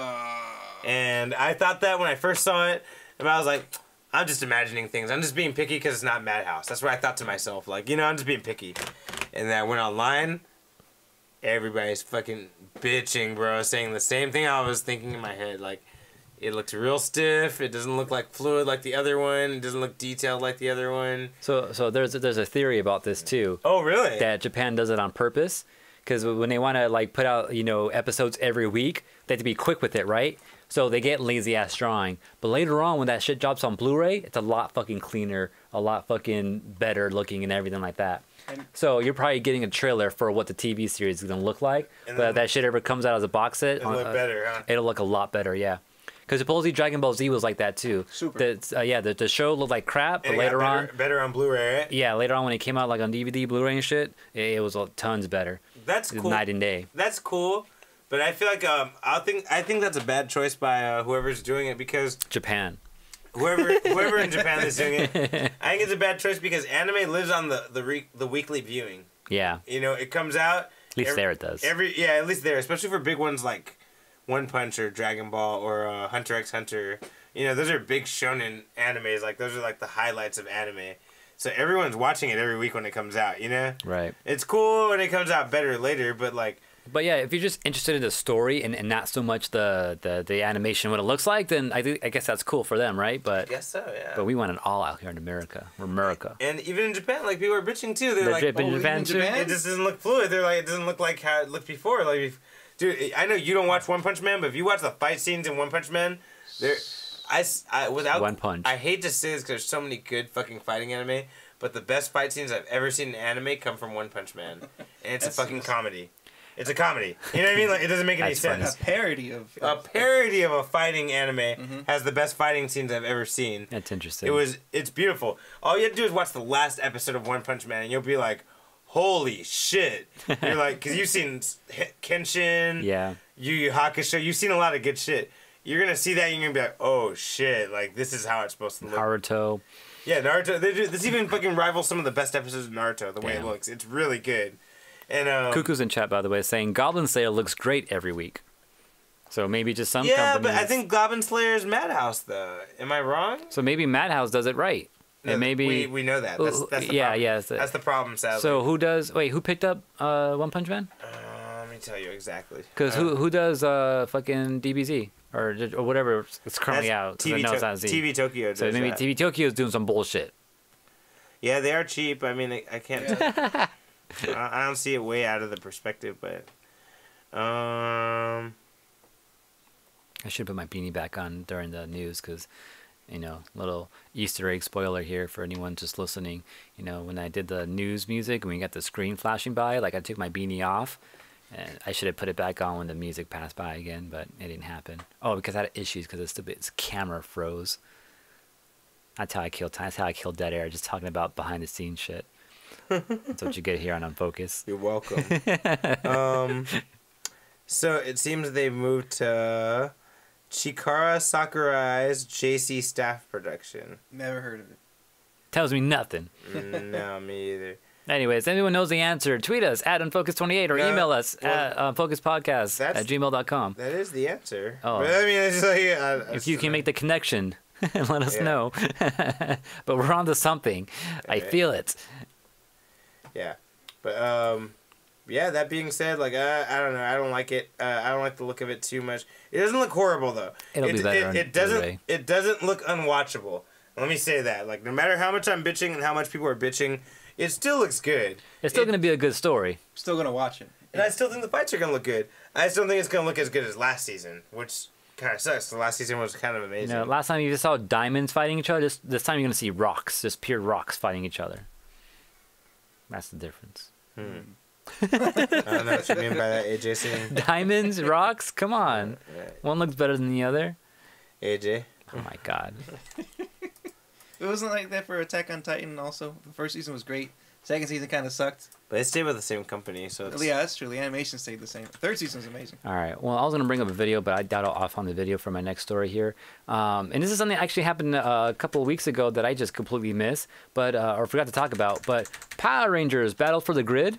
And I thought that when I first saw it, and I was like, I'm just imagining things. I'm just being picky because it's not Madhouse. That's what I thought to myself. Like, I'm just being picky. And then I went online. Everybody's fucking bitching, bro, saying the same thing I was thinking in my head. Like, it looks real stiff. It doesn't look like fluid like the other one. It doesn't look detailed like the other one. So there's a theory about this, too. Oh, really? That Japan does it on purpose. Because when they want to put out episodes every week, they have to be quick with it, right? So they get lazy ass drawing. But later on, when that shit drops on Blu-ray, it's a lot fucking cleaner, a lot fucking better looking, and everything like that. So you're probably getting a trailer for what the TV series is gonna look like. And But then- if that shit ever comes out as a box set, It'll look better, huh? It'll look a lot better, yeah. Because supposedly Dragon Ball Z was like that too. Super. The show looked like crap, but And it got later on, better on Bluray, right? yeah, later on when it came out like on DVD, Blu-ray and shit, it was tons better. That's It was cool. night and day. That's cool, but I feel like I think that's a bad choice by whoever's doing it because Japan. whoever in Japan is doing it, I think it's a bad choice because anime lives on the weekly viewing. Yeah, It comes out. at least there it does. At least there, especially for big ones like One Punch or Dragon Ball or Hunter x Hunter. Those are big shonen animes. Like those are like the highlights of anime. So everyone's watching it every week when it comes out. Right. It's cool when it comes out better later, but like But yeah, if you're just interested in the story and not so much the animation, what it looks like, then I guess that's cool for them, right? But I guess so, yeah. But we want it all out here in America. We're America. And even in Japan, like, people are bitching too. They're like, in Japan too? it just doesn't look fluid. They're like, it doesn't look like how it looked before. Like, dude, I know you don't watch One Punch Man, but if you watch the fight scenes in One Punch Man, without One Punch. I hate to say this because there's so many good fucking fighting anime, but the best fight scenes I've ever seen in anime come from One Punch Man, and it's a fucking comedy. It's a comedy. You know what I mean? Like, it doesn't make any sense. A parody of a fighting anime has the best fighting scenes I've ever seen. That's interesting. It's beautiful. All you have to do is watch the last episode of One Punch Man, and you'll be like, holy shit. You're like, because you've seen Kenshin, Yu Yu Hakusho, you've seen a lot of good shit. You're going to see that, and you're going to be like, oh shit, like, this is how it's supposed to look. Naruto. Yeah, Naruto. This even fucking rivals some of the best episodes of Naruto, the way it looks. It's really good. And Cuckoo's in chat, by the way, saying Goblin Slayer looks great every week. So maybe just some yeah, companies... but I think Goblin Slayer is Madhouse, though. Am I wrong? So maybe Madhouse does it right. No, and maybe we know that. That's the problem. That's the problem, sadly. So who picked up One Punch Man? Let me tell you exactly. Because who does fucking DBZ? Or whatever it's currently out. TV Tokyo does so maybe that. TV Tokyo is doing some bullshit. Yeah, they are cheap. I mean, I can't... I don't see it way out of the perspective, but... I should put my beanie back on during the news because, little Easter egg spoiler here for anyone just listening. When I did the news music and we got the screen flashing by, like I took my beanie off. And I should have put it back on when the music passed by again, but it didn't happen. Oh, because I had issues because its camera froze. That's how I kill time. That's how I kill dead air. Just talking about behind the scenes shit. That's what you get here on Unfocused. You're welcome. So it seems they moved to Chikara Sakurai's JC Staff Production. Never heard of it. Tells me nothing. No, me either. Anyways, anyone knows the answer, tweet us at Unfocused28 or email us at unfocusedpodcast@gmail.com. That is the answer. Oh. But, I mean, it's like, if you can make the connection, let us know. But we're on to something. Okay. I feel it. Yeah. But, yeah, that being said, like, I don't know. I don't like it. I don't like the look of it too much. It doesn't look horrible, though. It'll be better it doesn't look unwatchable. Let me say that. Like, no matter how much I'm bitching and how much people are bitching, it still looks good. It's still going to be a good story. Still going to watch it. And I still think the fights are going to look good. I just don't think it's going to look as good as last season, which kind of sucks. The last season was kind of amazing. Last time you just saw diamonds fighting each other. This time you're going to see rocks, just pure rocks fighting each other. That's the difference. I don't know what you mean by that, AJ. Saying. Diamonds, rocks? Come on. Right. One looks better than the other. AJ. Oh my god. It wasn't like that for Attack on Titan also. The first season was great. Second season kind of sucked. But they stayed with the same company, so it's... Yeah, that's true. The animation stayed the same. Third season was amazing. All right. Well, I was going to bring up a video, but I doubt I'll off on the video for my next story here. And this is something that actually happened a couple of weeks ago that I just completely missed, but or forgot to talk about. But Power Rangers Battle for the Grid.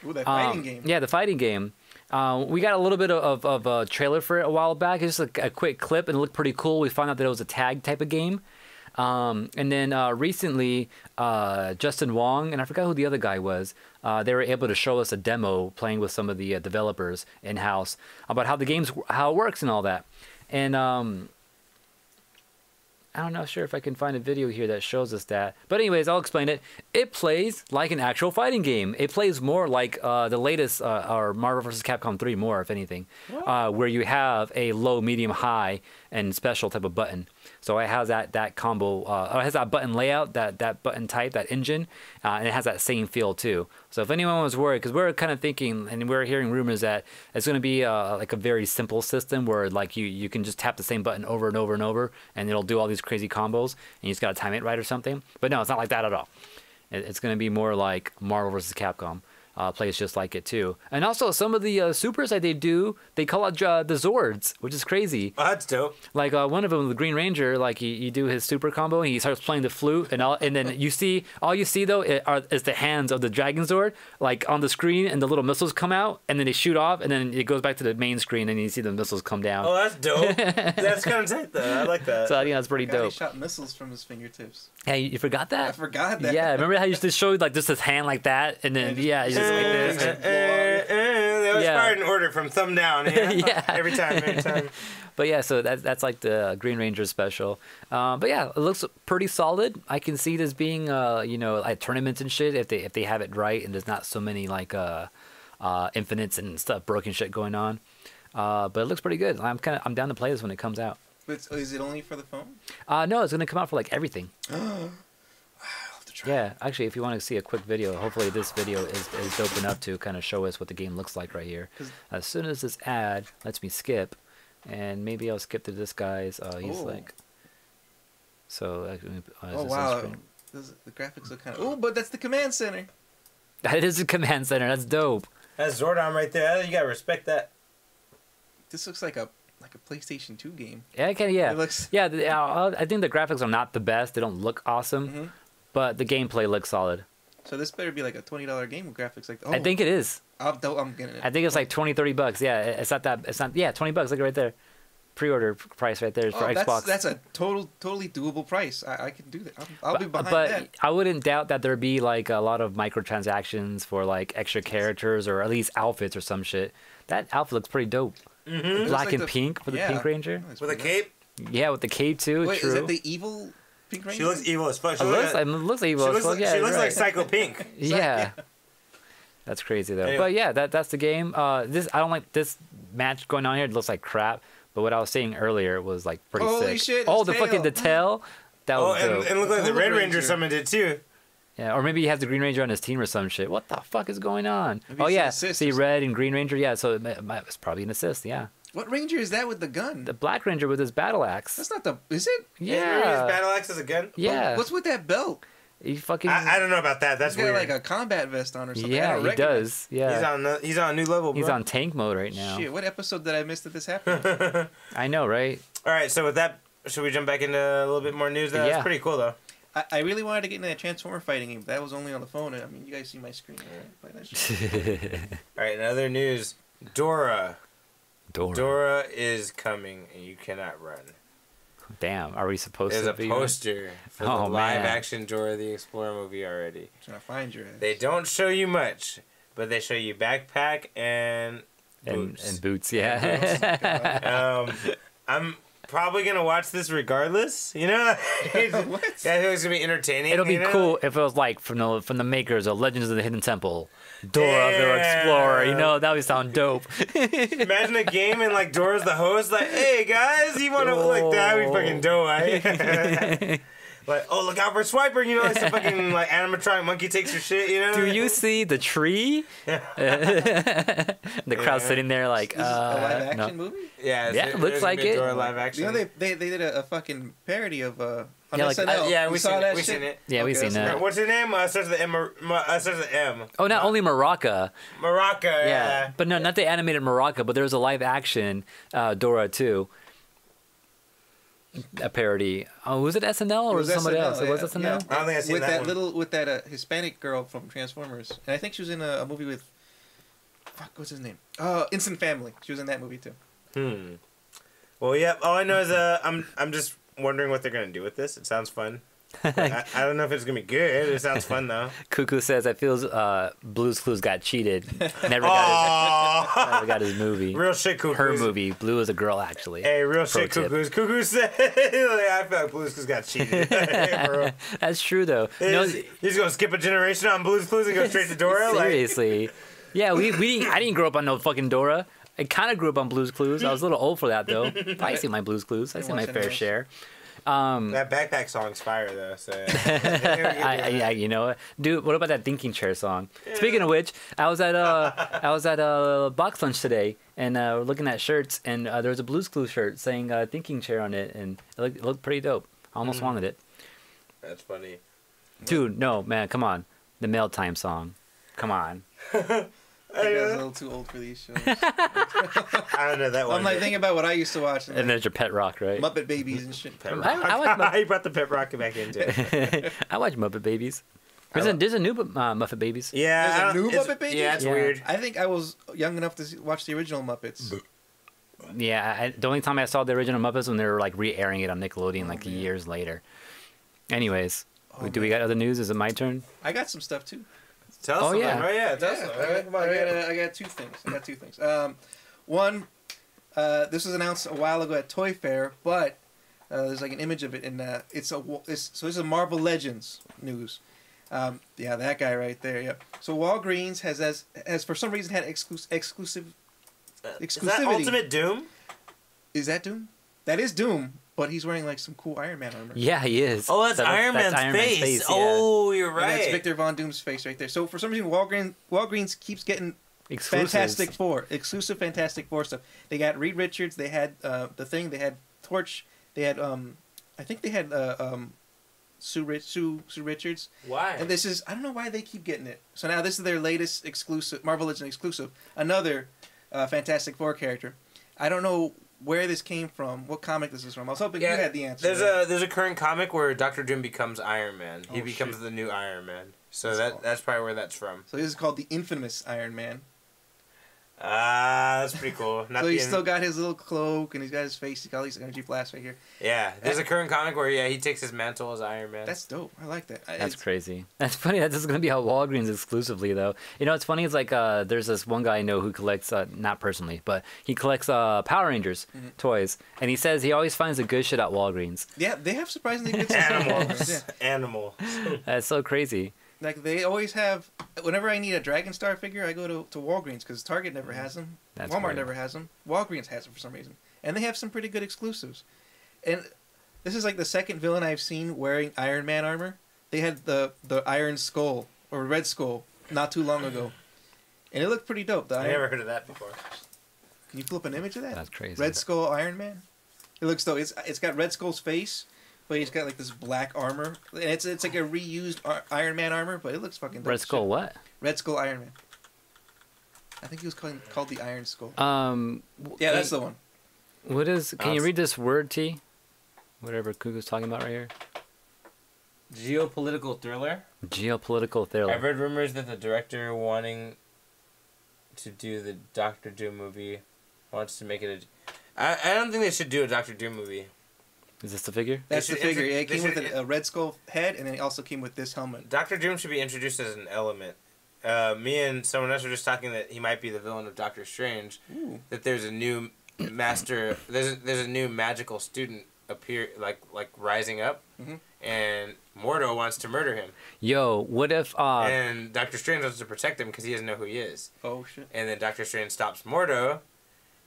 Ooh, that fighting game. Yeah, the fighting game. We got a little bit of a trailer for it a while back. It's just a quick clip, and it looked pretty cool. We found out that it was a tag type of game. And then recently, Justin Wong, and I forgot who the other guy was, they were able to show us a demo playing with some of the developers in-house about how it works and all that. And I'm not sure if I can find a video here that shows us that. But anyways, I'll explain it. It plays like an actual fighting game. It plays more like the latest, or Marvel vs. Capcom 3 more, if anything, where you have a low, medium, high, and special type of button. So it has that combo, it has that button layout, that button type, that engine, and it has that same feel too. So if anyone was worried, because we're kind of thinking, and we're hearing rumors that it's going to be like a very simple system where like you can just tap the same button over and over and over, and it'll do all these crazy combos, and you just got to time it right or something. But no, it's not like that at all. It's going to be more like Marvel vs. Capcom. Plays just like it too. And also some of the supers that they do, they call out the Zords, which is crazy. Oh, that's dope. Like one of them, the Green Ranger, like you do his super combo and he starts playing the flute, and then all you see though is the hands of the Dragon Zord like on the screen, and the little missiles come out and then they shoot off, and then it goes back to the main screen and you see the missiles come down. Oh, that's dope. That's kind of tight though. I like that. So I think that's pretty dope. He shot missiles from his fingertips. Hey, you forgot that? I forgot that. Yeah, remember how you just showed like just his hand like that, and then you just like this. They it was Yeah. fired in order from thumb down. Yeah. Yeah. Every time. But yeah, so that's like the Green Ranger special. But yeah, it looks pretty solid. I can see this being like tournaments and shit if they have it right and there's not so many like infinites and stuff, broken shit going on. But it looks pretty good. I'm down to play this when it comes out. But is it only for the phone? No, it's gonna come out for like everything. I'll have to try. Yeah, actually, if you want to see a quick video, hopefully this video is dope enough to kind of show us what the game looks like right here. As soon as this ad lets me skip, and maybe I'll skip to this guy's. He's like. So. Oh wow, the graphics look kind of. Oh, but that's the command center. That is a command center. That's dope. That's Zordon right there. You gotta respect that. This looks like a PlayStation 2 game. Yeah, yeah. It looks... Yeah, I think the graphics are not the best. They don't look awesome, but the gameplay looks solid. So this better be like a $20 game with graphics like. Oh, I think it is. I'm getting it. I think it's like $20-$30. Yeah, it's not that. It's not. Yeah, $20. Look right there. Pre-order price right there for Xbox. That's a totally doable price. I can do that. I'll be behind but that. I wouldn't doubt that there'd be like a lot of microtransactions for like extra characters or at least outfits or some shit. That outfit looks pretty dope. Mm-hmm. Black and pink for the Pink Ranger. Oh, With a cape? Yeah, with the cape too. Wait, true. is that the evil Pink Ranger? She looks evil as fuck. She looks evil as fuck. Yeah, she looks right. like Psycho Pink. Yeah. That's crazy though. Anyway. But yeah, that's the game. This I don't like this match going on here. It looks like crap. But what I was saying earlier was like pretty Holy sick. shit, Oh, his the fucking tail. tail. That was and dope. it looked like the Holy Red Ranger Ranger. summoned it too. Yeah, or maybe he has the Green Ranger on his team or some shit. What the fuck is going on? Maybe Oh it's an yeah, assist see or Red and Green Ranger. Yeah, so it's probably an assist. Yeah, What Ranger is that with the gun? the Black Ranger with his battle axe. That's not the. Is it? Yeah. His Yeah, battle axe is a gun. yeah. What's with that belt? He fucking. I don't know about that. That's He's got weird. like a combat vest on or something. I Yeah, don't he recognize- does. Yeah, He's on a new level, bro. he's on tank mode right now. Shit, what episode did I miss that this happened? I know, right? All right, so with that, should we jump back into a little bit more news? That's Yeah. pretty cool, though. I really wanted to get into that Transformer fighting game, but that was only on the phone. I mean, you guys see my screen. Right? Play that shit. All right, in other news, Dora. Dora. Dora is coming, and you cannot run. Damn, are we supposed There's to a be? poster for Oh, the man. live-action Dora the Explorer movie already. Trying to find your ass. They don't show you much, but they show you backpack and boots. And boots, yeah. I'm probably gonna watch this regardless. You know, What? Yeah, I think it's gonna be entertaining. It'll be you know? cool if it was like from the makers of Legends of the Hidden Temple, Dora the Yeah. Explorer. You know, that would sound dope. Imagine a game and like Dora's the host, like, hey guys, you want to like that? We fucking dope, eh? Like, oh, look out for Swiper, you know, like some fucking like animatronic monkey takes your shit, you know? Do you see the tree? The crowd sitting there like, This is a live action no. movie? Yeah, Yeah, it looks there's gonna like be a it. Dora live action. You know, they did a fucking parody of on Yeah, like, SNL. yeah, You we saw seen that it. We shit? seen it. Yeah, we've Okay, seen that's that. What's your name? Starts with M. Starts with M. Oh, not only Maraca. Maraca. Yeah, Yeah. but no, not the animated Maraca, but there was a live action Dora too. A parody. Oh, was it SNL or was it somebody else? It was SNL. yeah. I don't think I've seen with that one. with that Hispanic girl from Transformers, and I think she was in a movie with. Fuck, what's his name? Instant Family. She was in that movie too. Well, yeah. All I know is I'm just wondering what they're gonna do with this. It sounds fun. Like, I don't know if it's gonna be good. It sounds fun though. Cuckoo says, "I feel Blue's Clues got cheated. Never got his movie. Real shit, Cuckoos. Her movie. Blue is a girl, actually. Hey, real Pro shit, tip. Cuckoos. Cuckoo said, I feel like Blue's Clues got cheated. Hey, bro. That's true though. No, He's gonna skip a generation on Blue's Clues and go straight to Dora. Like, seriously. Yeah, we didn't, I didn't grow up on no fucking Dora. I kind of grew up on Blue's Clues. I was a little old for that though. I see my Blue's Clues. I see my watch fair anything share. that backpack song's fire though. So I you know what, dude? What about that thinking chair song? Speaking of which, I was at box lunch today and looking at shirts, and there was a Blue's Clues shirt saying thinking chair on it, and it looked pretty dope. I almost wanted it. That's funny. Dude, no man, come on, the mail time song, come on. I think I was a little too old for these shows. I don't know that one. I'm like thinking about what I used to watch, And there's your pet rock, right? Muppet Babies and shit. I watch He brought the pep rocket back into it. I watch Muppet Babies. There's a new Muppet Babies. Yeah, There's a I don't- new it's- Muppet Babies? Yeah, it's Yeah. weird. I think I was young enough to watch the original Muppets. Yeah, the only time I saw the original Muppets when they were like re-airing it on Nickelodeon like years later. Anyways, do we got other news? Is it my turn? I got some stuff too. Tell us Oh, something. yeah. Right? Yeah. Tell us Yeah, something. Come on, I got two things. One, this was announced a while ago at Toy Fair, but there's like an image of it, and so this is Marvel Legends news. Yeah, that guy right there. Yep. So Walgreens has for some reason had exclusivity. Is that Ultimate Doom? Is that Doom? That is Doom, but he's wearing like some cool Iron Man armor. Yeah, he is. Oh, that's Iron Man's face. yeah. Oh, you're And right. that's Victor Von Doom's face right there. So for some reason, Walgreens keeps getting Exclusives. exclusive Fantastic Four stuff. They got Reed Richards. They had the Thing. They had Torch. They had I think they had Sue Richards. Why? And this is I don't know why they keep getting it. So now this is their latest exclusive Marvel Legends exclusive. Another Fantastic Four character. I don't know where this came from, what comic this is from. I was hoping you had the answer. There's a current comic where Doctor Doom becomes Iron Man. He becomes the new Iron Man. So that's probably where that's from. So this is called the infamous Iron Man. That's pretty cool. So he's still got his little cloak and he's got his face. He's got all these energy blasts right here. Yeah, there's a current comic where he takes his mantle as Iron Man. That's dope. I like that. That's crazy. That's funny. That this is gonna be at Walgreens exclusively, though. You know, it's funny. It's like there's this one guy I know who collects, not personally, but he collects Power Rangers toys, and he says he always finds the good shit at Walgreens. Yeah, they have surprisingly good stuff. at Walgreens, yeah. Animal. That's so crazy. Like they always have. Whenever I need a Dragon Star figure, I go to Walgreens because Target never has them. That's Walmart weird. never has them. Walgreens has them for some reason, and they have some pretty good exclusives. And this is like the second villain I've seen wearing Iron Man armor. They had the Iron Skull or Red Skull not too long ago, and it looked pretty dope. I never heard of that before. Can you flip an image of that? That's crazy. Red Skull Iron Man. It looks dope. It's got Red Skull's face, but he's got like this black armor. And it's like a reused Iron Man armor, but it looks fucking dope. Red Skull, what? Red Skull Iron Man. I think he was called the Iron Skull. Yeah, That's the one. What is? Can you read this word, T? Whatever Kuga's talking about right here. Geopolitical thriller. Geopolitical thriller. I've read rumors that the director wanting to do the Doctor Doom movie wants to make it I don't think they should do a Doctor Doom movie. Is this the figure? That's the figure. Yeah, it they came with should- a Red Skull head, and then it also came with this helmet. Doctor Doom should be introduced as an element. Me and someone else were just talking that he might be the villain of Doctor Strange. Ooh. That there's a new master. There's a new magical student like rising up, and Mordo wants to murder him. Yo, what if And Doctor Strange wants to protect him because he doesn't know who he is. Oh shit. And then Doctor Strange stops Mordo,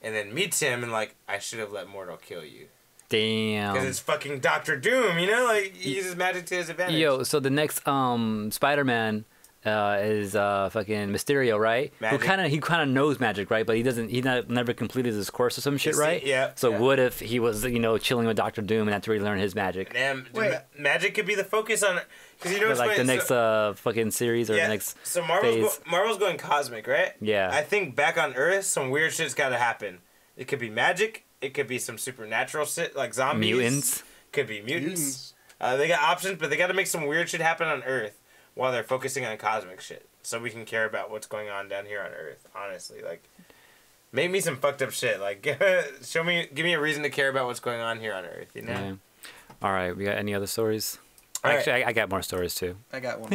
and then meets him and like, I should have let Mordo kill you. damn. Because it's fucking Doctor Doom, you know? Like, he uses magic to his advantage. Yo, so the next Spider-Man is fucking Mysterio, right? Magic. He kind of knows magic, right? But he never completed his course or some shit, right? Yeah. So yeah. what if he was chilling with Doctor Doom and had to relearn his magic? Damn, Wait. magic could be the focus on... Because you know what's Like the funny? next fucking series or the next So phase. Marvel's going cosmic, right? Yeah. I think back on Earth, some weird shit's got to happen. It could be magic. It could be some supernatural shit like zombies. Mutants. Could be mutants. They got options, but they got to make some weird shit happen on Earth while they're focusing on cosmic shit, so we can care about what's going on down here on Earth. Honestly, like, make me some fucked up shit. Like, give me a reason to care about what's going on here on Earth. You know. Yeah. All right, we got any other stories? All right. Actually, I got more stories too. I got one.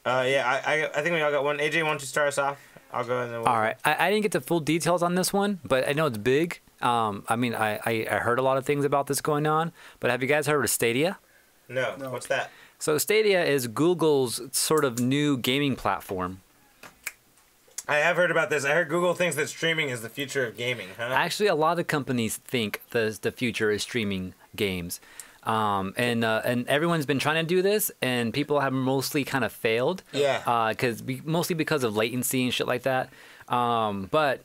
Yeah, I think we all got one. AJ, why don't you start us off? I'll go and then we'll... All right, I didn't get the full details on this one, but I know it's big. I mean, I heard a lot of things about this going on, but have you guys heard of Stadia? No. What's that? So Stadia is Google's sort of new gaming platform. I have heard about this. I heard Google thinks that streaming is the future of gaming, huh? Actually, a lot of companies think the future is streaming games. And everyone's been trying to do this, and people have mostly kind of failed. Yeah. Mostly because of latency and shit like that. But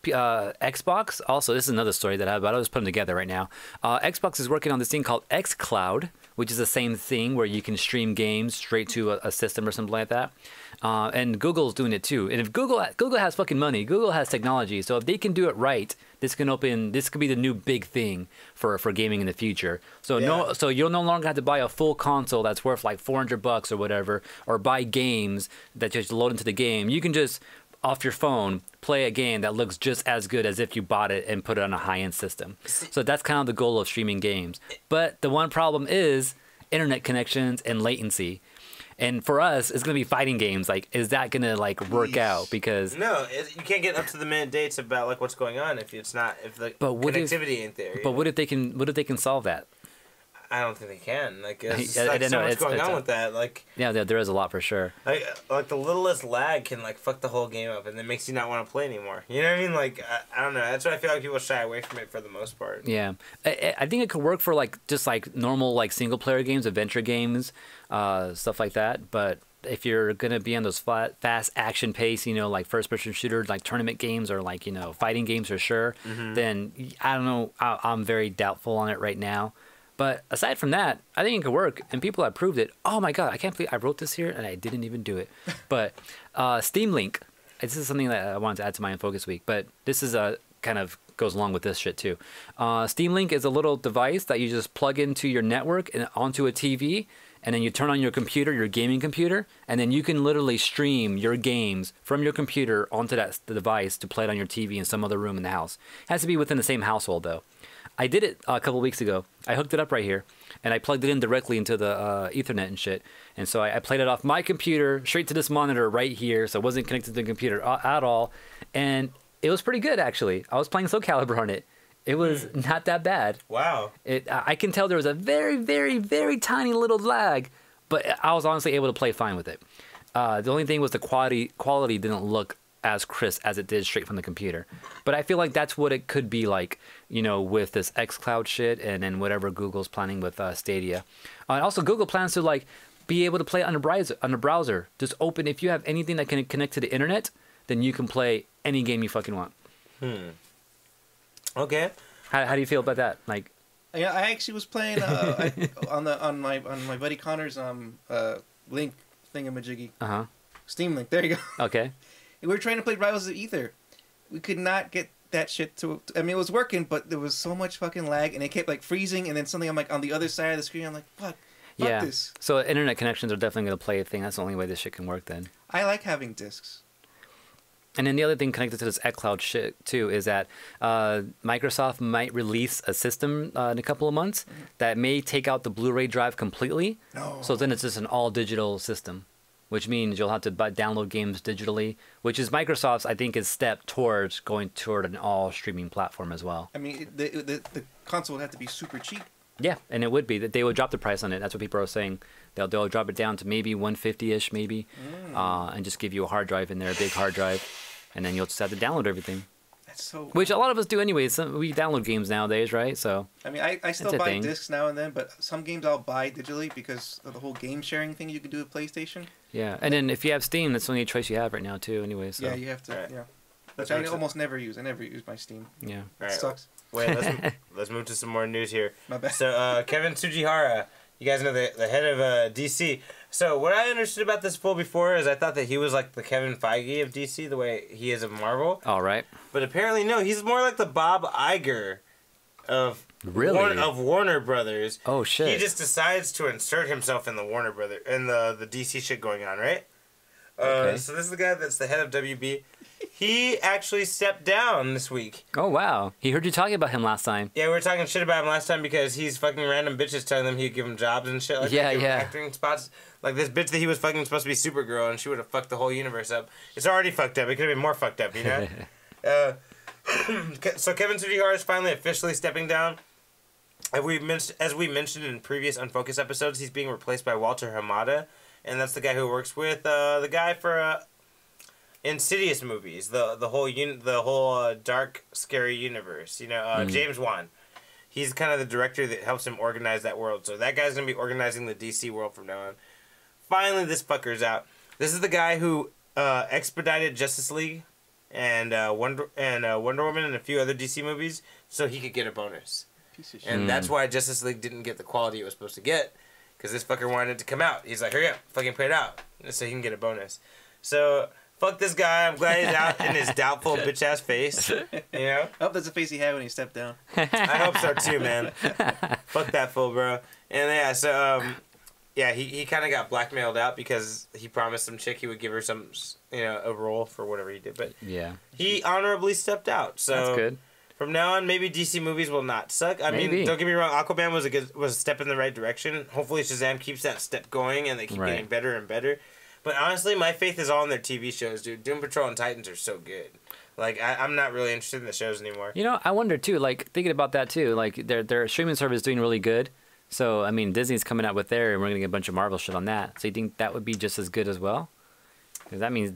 Xbox also, this is another story that I have, but I'll just put them together right now. Xbox is working on this thing called xCloud, which is the same thing where you can stream games straight to a system or something like that. And Google's doing it too. And if Google has fucking money, Google has technology. So if they can do it right, this could be the new big thing for gaming in the future. So so you'll no longer have to buy a full console that's worth like $400 or whatever, or buy games that just load into the game. You can just off your phone play a game that looks just as good as if you bought it and put it on a high-end system. So that's kind of the goal of streaming games. But the one problem is internet connections and latency. And for us, it's gonna be fighting games. Like, is that gonna like work out? Because no, you can't get up to the minute dates about like what's going on if the connectivity ain't there. But what if they can solve that? I don't think they can. Like, I so don't know. much going on with that. Like, yeah, there is a lot for sure. Like the littlest lag can like fuck the whole game up, and it makes you not want to play anymore. You know what I mean? Like, I don't know. That's why I feel like people shy away from it for the most part. Yeah, I think it could work for like just like normal like single player games, adventure games, stuff like that. But if you're gonna be on those fast action pace, like first person shooters, like tournament games or like fighting games for sure, then I don't know. I'm very doubtful on it right now. But aside from that, I think it could work, and people have proved it. Oh my god, I can't believe I wrote this here and I didn't even do it. But Steam Link, this is something that I wanted to add to my Unfocused week, but this is kind of goes along with this shit too. Steam Link is a little device that you just plug into your network and onto a TV, and then you turn on your computer, your gaming computer, and then you can literally stream your games from your computer onto the device to play it on your TV in some other room in the house. It has to be within the same household though. I did it a couple weeks ago. I hooked it up right here, and I plugged it in directly into the Ethernet and shit. And so I played it off my computer straight to this monitor right here, so it wasn't connected to the computer at all. And it was pretty good, actually. I was playing Soul Calibur on it. It was not that bad. Wow. I can tell there was a very, very, very tiny little lag, but I was honestly able to play fine with it. The only thing was the quality didn't look as crisp as it did straight from the computer. But I feel like that's what it could be like, with this xCloud shit and then whatever Google's planning with Stadia. And also Google plans to like be able to play on the browser. Just open, if you have anything that can connect to the internet, then you can play any game you fucking want. Okay. How do you feel about that? Like, yeah, I actually was playing on my buddy Connor's Link thingamajiggy. Steam Link. There you go. Okay. We were trying to play Rivals of Ether. We could not get that shit to. I mean, it was working, but there was so much fucking lag, and it kept like freezing. And then something I'm like on the other side of the screen. I'm like, fuck this. So internet connections are definitely gonna play a thing. That's the only way this shit can work then. I like having discs. And then the other thing connected to this xCloud shit too is that Microsoft might release a system in a couple of months that may take out the Blu-ray drive completely. No. So then it's just an all digital system, which means you'll have to download games digitally, which is Microsoft's, I think, is step towards going toward an all streaming platform as well. I mean, the console would have to be super cheap. Yeah, and it would be that they would drop the price on it. That's what people are saying. They'll drop it down to maybe 150-ish, maybe, and just give you a hard drive in there, a big hard drive, and then you'll just have to download everything. That's so. Which a lot of us do anyways. We download games nowadays, right? So. I mean, I still buy discs now and then, but some games I'll buy digitally because of the whole game sharing thing you can do with PlayStation. Yeah, and then if you have Steam, that's the only choice you have right now too. Anyway, so. Yeah, you have to. Right. Yeah. Which I almost never use. I never use my Steam. Yeah. All right. It sucks. Wait, let's move to some more news here. My bad. So Kevin Tsujihara, you guys know the head of DC. So what I understood about this fool before is I thought that he was like the Kevin Feige of DC, the way he is of Marvel. All right. But apparently no, he's more like the Bob Iger of Warner Brothers. Oh shit. He just decides to insert himself in the Warner Brothers in the DC shit going on, right? Okay. So this is the guy that's the head of WB. He actually stepped down this week. Oh wow. He heard you talking about him last time. Yeah, we were talking shit about him last time because he's fucking random bitches telling them he'd give him jobs and shit like that. Give him acting spots. Like this bitch that he was fucking supposed to be Supergirl and she would have fucked the whole universe up. It's already fucked up. It could have been more fucked up, you know? So Kevin Tsujihara is finally officially stepping down. As we mentioned in previous Unfocused episodes, he's being replaced by Walter Hamada, and that's the guy who works with the guy for Insidious movies, the whole dark, scary universe. You know, James Wan. He's kind of the director that helps him organize that world. So that guy's gonna be organizing the DC world from now on. Finally, this fucker's out. This is the guy who expedited Justice League and Wonder Woman and a few other DC movies so he could get a bonus. Piece of shit. And that's why Justice League didn't get the quality it was supposed to get, because this fucker wanted it to come out. He's like, hurry up, fucking put it out, so he can get a bonus. So, fuck this guy. I'm glad he's out in his doubtful bitch-ass face, you know? I hope that's the face he had when he stepped down. I hope so too, man. Fuck that fool, bro. And yeah, so, he kind of got blackmailed out because he promised some chick he would give her some, a role for whatever he did. But yeah, he honorably stepped out. So that's good. From now on, maybe DC movies will not suck. I mean, Maybe. don't get me wrong, Aquaman was a step in the right direction. Hopefully Shazam keeps that step going and they keep getting better and better. But honestly, my faith is all in their TV shows, dude. Doom Patrol and Titans are so good. Like, I'm not really interested in the shows anymore. You know, I wonder too, like thinking about that too, like their streaming service is doing really good. So I mean, Disney's coming out with their, and we're gonna get a bunch of Marvel shit on that. So you think that would be just as good as well? Because that means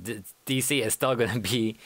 DC is still gonna be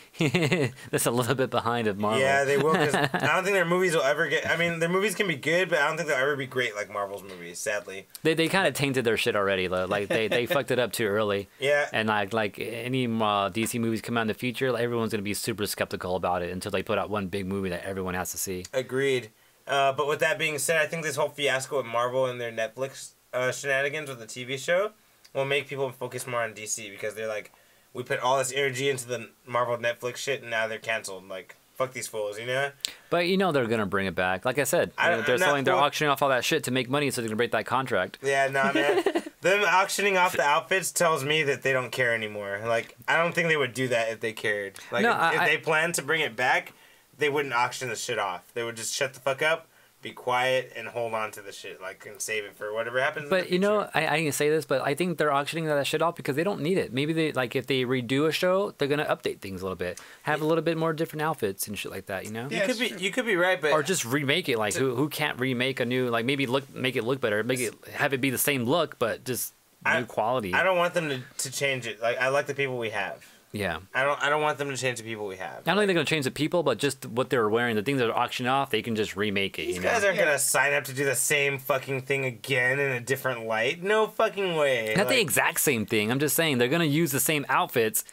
just a little bit behind of Marvel. Yeah, they will. 'Cause I don't think their movies will ever get. I mean, their movies can be good, but I don't think they'll ever be great like Marvel's movies. Sadly. They kind of tainted their shit already. Like they fucked it up too early. Yeah. And like any DC movies come out in the future, like, everyone's gonna be super skeptical about it until they put out one big movie that everyone has to see. Agreed. But with that being said, I think this whole fiasco with Marvel and their Netflix shenanigans with the TV show will make people focus more on DC because they're like, we put all this energy into the Marvel Netflix shit and now they're canceled. Like, fuck these fools, you know? But you know they're gonna bring it back. Like I said, they're auctioning off all that shit to make money, so they're gonna break that contract. Yeah, nah, man. Them auctioning off the outfits tells me that they don't care anymore. Like, I don't think they would do that if they cared. Like, No, if they planned to bring it back, they wouldn't auction the shit off. They would just shut the fuck up, be quiet, and hold on to the shit, like, and save it for whatever happens. But you know, I didn't say this, but I think they're auctioning that shit off because they don't need it. Maybe they like if they redo a show, they're gonna update things a little bit, have a little bit more different outfits and shit like that. You know? Yeah, you could be right, but Or just remake it. Like who can't remake a new, like maybe make it look better, have it be the same look, but just new quality. I don't want them to change it. Like, I like the people we have. Yeah. I don't want them to change the people we have. Not only they're gonna change the people, but just what they're wearing, the things that are auctioned off, they can just remake it. These You guys know? aren't gonna sign up to do the same fucking thing again in a different light. No fucking way. Not the exact same thing. I'm just saying they're gonna use the same outfits,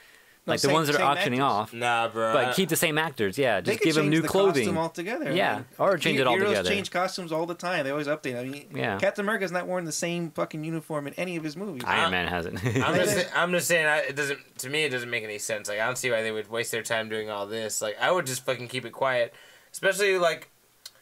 like the same- ones that are same auctioning actors. off, Nah, bro. but keep the same actors. Yeah, They just could give them change new the clothing. costume altogether. Yeah, I mean, or change it all heroes together. change costumes all the time. They always update. I mean, Yeah. Captain America's not wearing the same fucking uniform in any of his movies. Iron Man hasn't. I'm just saying. It doesn't. To me, it doesn't make any sense. Like, I don't see why they would waste their time doing all this. Like, I would just fucking keep it quiet, especially like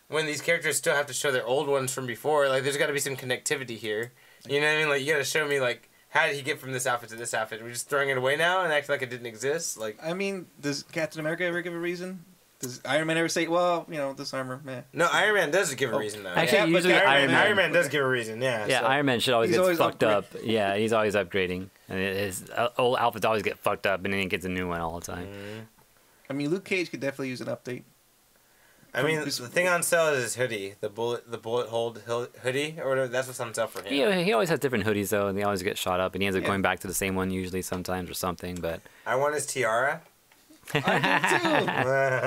when these characters still have to show their old ones from before. Like, there's got to be some connectivity here. You know what I mean? Like, you got to show me like, how did he get from this outfit to this outfit? We're just throwing it away now and acting like it didn't exist. Like, I mean, does Captain America ever give a reason? Does Iron Man ever say, well, you know, this armor, man? no, Iron Man does give a reason though. Actually, Yeah, but usually Iron Iron Man. does give a reason. Yeah. Yeah, so. Iron Man should always He's get always fucked up. Yeah, he's always upgrading, and his old outfits always get fucked up, and then he gets a new one all the time. I mean, Luke Cage could definitely use an update. I mean, the thing on sale is his hoodie, the bullet hold hoodie or whatever. That's what's on sale for him. He always has different hoodies though, and they always get shot up, and he ends up Yeah. going back to the same one usually sometimes or something. But I want his tiara. I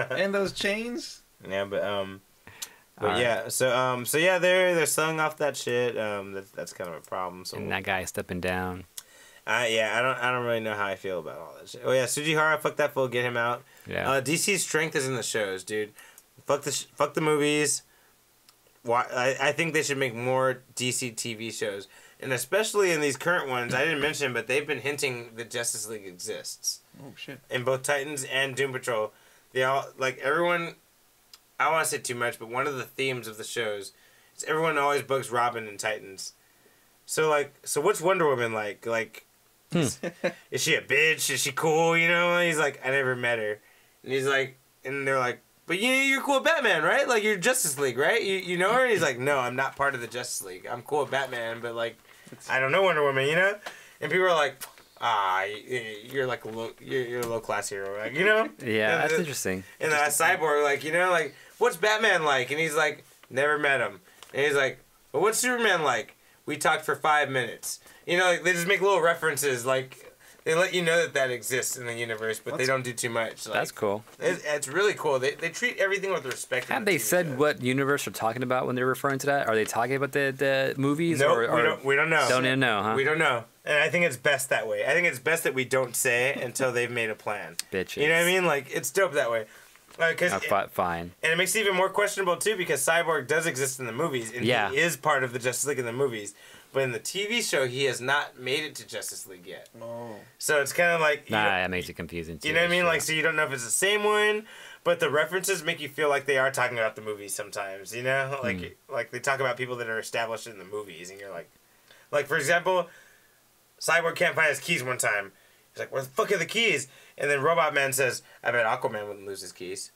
do too. And those chains. Yeah, but Alright. yeah, so yeah, they're selling off that shit. That's kind of a problem. So and that guy is stepping down. yeah, I don't really know how I feel about all that shit. Oh yeah, Sujihara, fuck that fool, get him out. Yeah. DC's strength is in the shows, dude. Fuck the movies. Why? I think they should make more DC TV shows, and especially in these current ones. I didn't mention, but they've been hinting that Justice League exists. Oh shit. In both Titans and Doom Patrol, they all like everyone. I don't want to say too much, but one of the themes of the shows is everyone always bugs Robin in Titans. So what's Wonder Woman like? Like, is she a bitch? Is she cool? You know? And he's like, I never met her, and he's like, and they're like, but you're cool with Batman, right? Like, you're Justice League, right? You know her? And he's like, no, I'm not part of the Justice League. I'm cool with Batman, but like, I don't know Wonder Woman, you know? And people are like, you're like you're a low class hero, like, you know? Yeah, And that's the- interesting. And Cyborg, like, you know, like, what's Batman like? And he's like, never met him. And he's like, well, what's Superman like? We talked for 5 minutes. You know, like, they just make little references, like, they let you know that exists in the universe, but they don't do too much. Like, That's cool. It's really cool. They treat everything with respect. in Have the they TV said show. what universe they're talking about when they're referring to that? Are they talking about the movies? Nope, or we don't know. Don't even know, huh? We don't know. And I think it's best that way. I think it's best that we don't say until they've made a plan. Bitches. You know what I mean? Like, it's dope that way. Cause Fine. And it makes it even more questionable, too, because Cyborg does exist in the movies, and Yeah. he is part of the Justice League in the movies. But in the TV show, he has not made it to Justice League yet. Oh. So it's kind of like... Nah, that makes it confusing, too. You know what I mean? sure. Like, so you don't know if it's the same one, but the references make you feel like they are talking about the movies sometimes, you know? Like they talk about people that are established in the movies, and you're like, for example, Cyborg can't find his keys one time. He's like, where the fuck are the keys? And then Robot Man says, I bet Aquaman wouldn't lose his keys.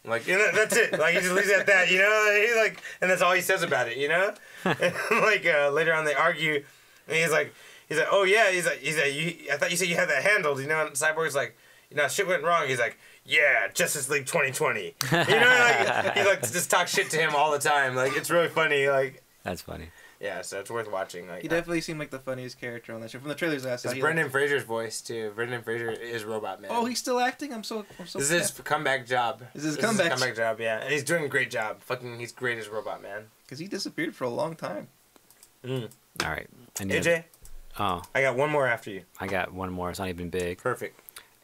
Like, you know, that's it. Like, he just leaves it at that, you know? He's like, and that's all he says about it, you know? And, like, later on they argue, and he's like, oh, yeah, he's like, I thought you said you had that handled, you know? And Cyborg's like, you know, shit went wrong. He's like, yeah, Justice League 2020. You know, like, he like just talks shit to him all the time. Like, it's really funny. Like, That's funny. yeah, so it's worth watching. Like, He definitely seemed like the funniest character on that show. From the trailers I saw. it's Brendan Fraser's voice too. Brendan Fraser is Robot Man. Oh, he's still acting? I'm so This is his comeback job. This is his comeback. job, yeah. And he's doing a great job. Fucking, he's great as Robot Man. Because he disappeared for a long time. All right. I need AJ, Oh, I got one more after you. I got one more. It's not even big. Perfect.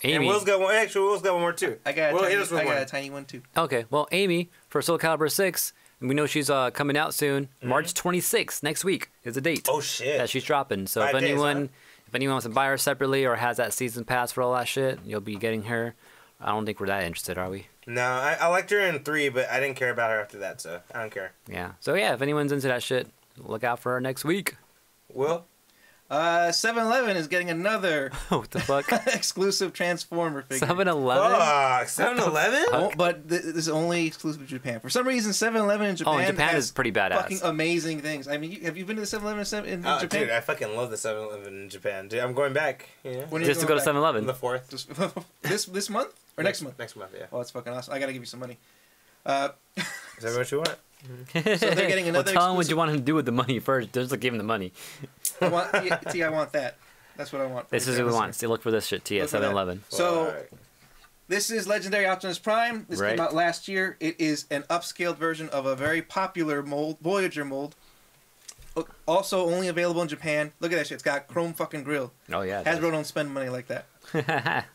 Amy. And Will's got one. Actually, Will's got one more too. I got Will, a hit us with tiny, I one. got a tiny one too. Okay, well, Amy for Soul Calibur 6, we know she's coming out soon. March 26th, next week is the date Oh shit. that she's dropping. So 5 if days, anyone, huh? if anyone wants to buy her separately or has that season pass for all that shit, you'll be getting her. I don't think we're that interested, are we? No, I liked her in 3, but I didn't care about her after that, so I don't care. Yeah. So yeah, if anyone's into that shit, look out for her next week. Will? 7-Eleven is getting another What the fuck? exclusive Transformer figure. 7-Eleven? Fuck, 7-Eleven? Oh, but this is only exclusive to Japan. For some reason, 7-Eleven in Japan, Oh, in Japan has is pretty badass. fucking amazing things. I mean, have you been to the 7-Eleven in Oh, Japan? dude, I fucking love the 7-Eleven in Japan. Dude, I'm going back. Yeah. When are you Just to go going to back? 7-Eleven. The 4th. this month or next month? Next month, yeah. Oh, that's fucking awesome. I gotta give you some money. Is that what you want? So they're getting Well, another. tell them what exclusive- you want him to do with the money first. Just like give him the money. I want, I want that. That's what I want. This is what we want. See, look for this shit, T, at Look for that. 7-Eleven. So Alright. this is Legendary Optimus Prime. This Right. came out last year. It is an upscaled version of a very popular mold, Voyager mold. Also only available in Japan. Look at that shit. It's got chrome fucking grill. Oh, yeah. Hasbro don't spend money like that.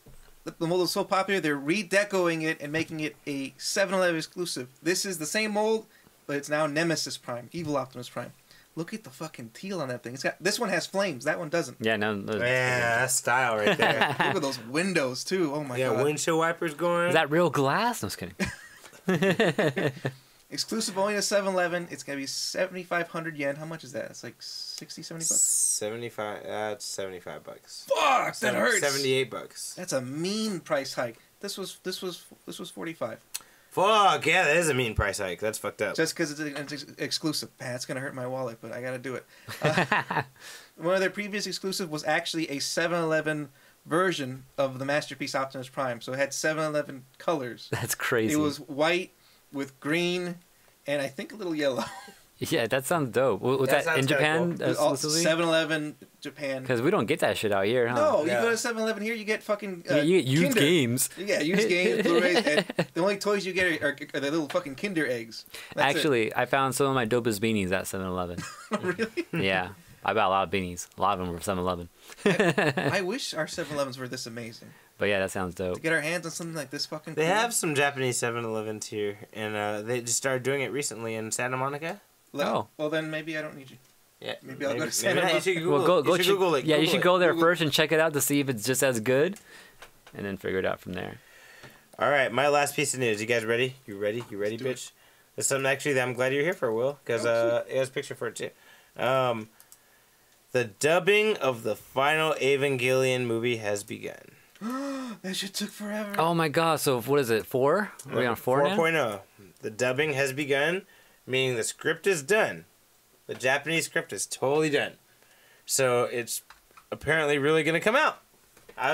The mold is so popular, they're redecoing it and making it a 7-Eleven exclusive. This is the same mold, but it's now Nemesis Prime, Evil Optimus Prime. Look at the fucking teal on that thing. It's got this one has flames. That one doesn't. Yeah, no. Man, that's style right there. Look at those windows too. Oh my yeah, god. windshield wipers going. Is that real glass? No, I was kidding. Exclusive only to 7-Eleven. It's gonna be 7,500 yen. How much is that? It's like 60, 70 bucks. 75. That's $75. Fuck, that hurts. $78. That's a mean price hike. This was 45. Fuck yeah, that is a mean price hike. That's fucked up. Just because it's exclusive. Man, it's gonna hurt my wallet, but I gotta do it. One of their previous exclusive was actually a 7-Eleven version of the Masterpiece Optimus Prime. So it had 7-Eleven colors. That's crazy. It was white with green and I think a little yellow. Yeah, that sounds dope. Was That that in sounds kinda Japan cool. It was all exclusively? 7-Eleven Japan. Because we don't get that shit out here, huh? No, Yeah. you go to 7-Eleven here, you get fucking You get used Kinder. games. Yeah, used games, Blu-rays, and the only toys you get are the little fucking Kinder eggs. That's it. Actually, I found some of my dopest beanies at 7-Eleven. Really? Yeah, I bought a lot of beanies. A lot of them were 7-Eleven. I wish our 7-Elevens were this amazing. But yeah, that sounds To dope. get our hands on something like this fucking They cool. have some Japanese 7-Elevens here, and they just started doing it recently in Santa Monica. Oh. Well, then maybe I don't need you. Yeah, Maybe I'll go to Santa maybe not. You Monica. should Google, Well, go you should check- Google it. Yeah, you Google should it. go there Google first and check it out to see if it's just as good, and then figure it out from there. All right, my last piece of news. You guys ready? You ready? You ready, do it. bitch? It's something actually that I'm glad you're here for, Will, because it has a picture for it too. The dubbing of the final Evangelion movie has begun. That shit took forever. Oh my god! So what is it? 4? Are we on 4 now? 4.0. The dubbing has begun, meaning the script is done. The Japanese script is totally done. So it's apparently really gonna come out. I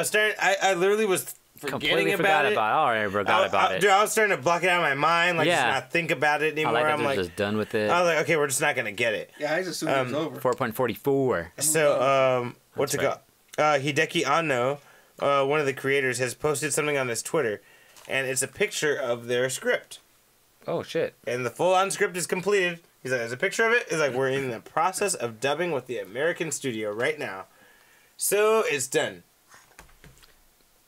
literally was forgetting Completely about forgot it. about it. All right, forgot about it. Dude, I was starting to block it out of my mind, like Yeah. just not think about it I anymore. like that I'm they're like, just done with it. I was like, okay, we're just not gonna get it. Yeah, I just assumed it was over. 4.44. So, what's it That's called? Hideki Anno, one of the creators, has posted something on his Twitter, and it's a picture of their script. Oh shit! And the full-on script is completed. He's like, there's a picture of it. He's like, we're in the process of dubbing with the American studio right now. So, it's done.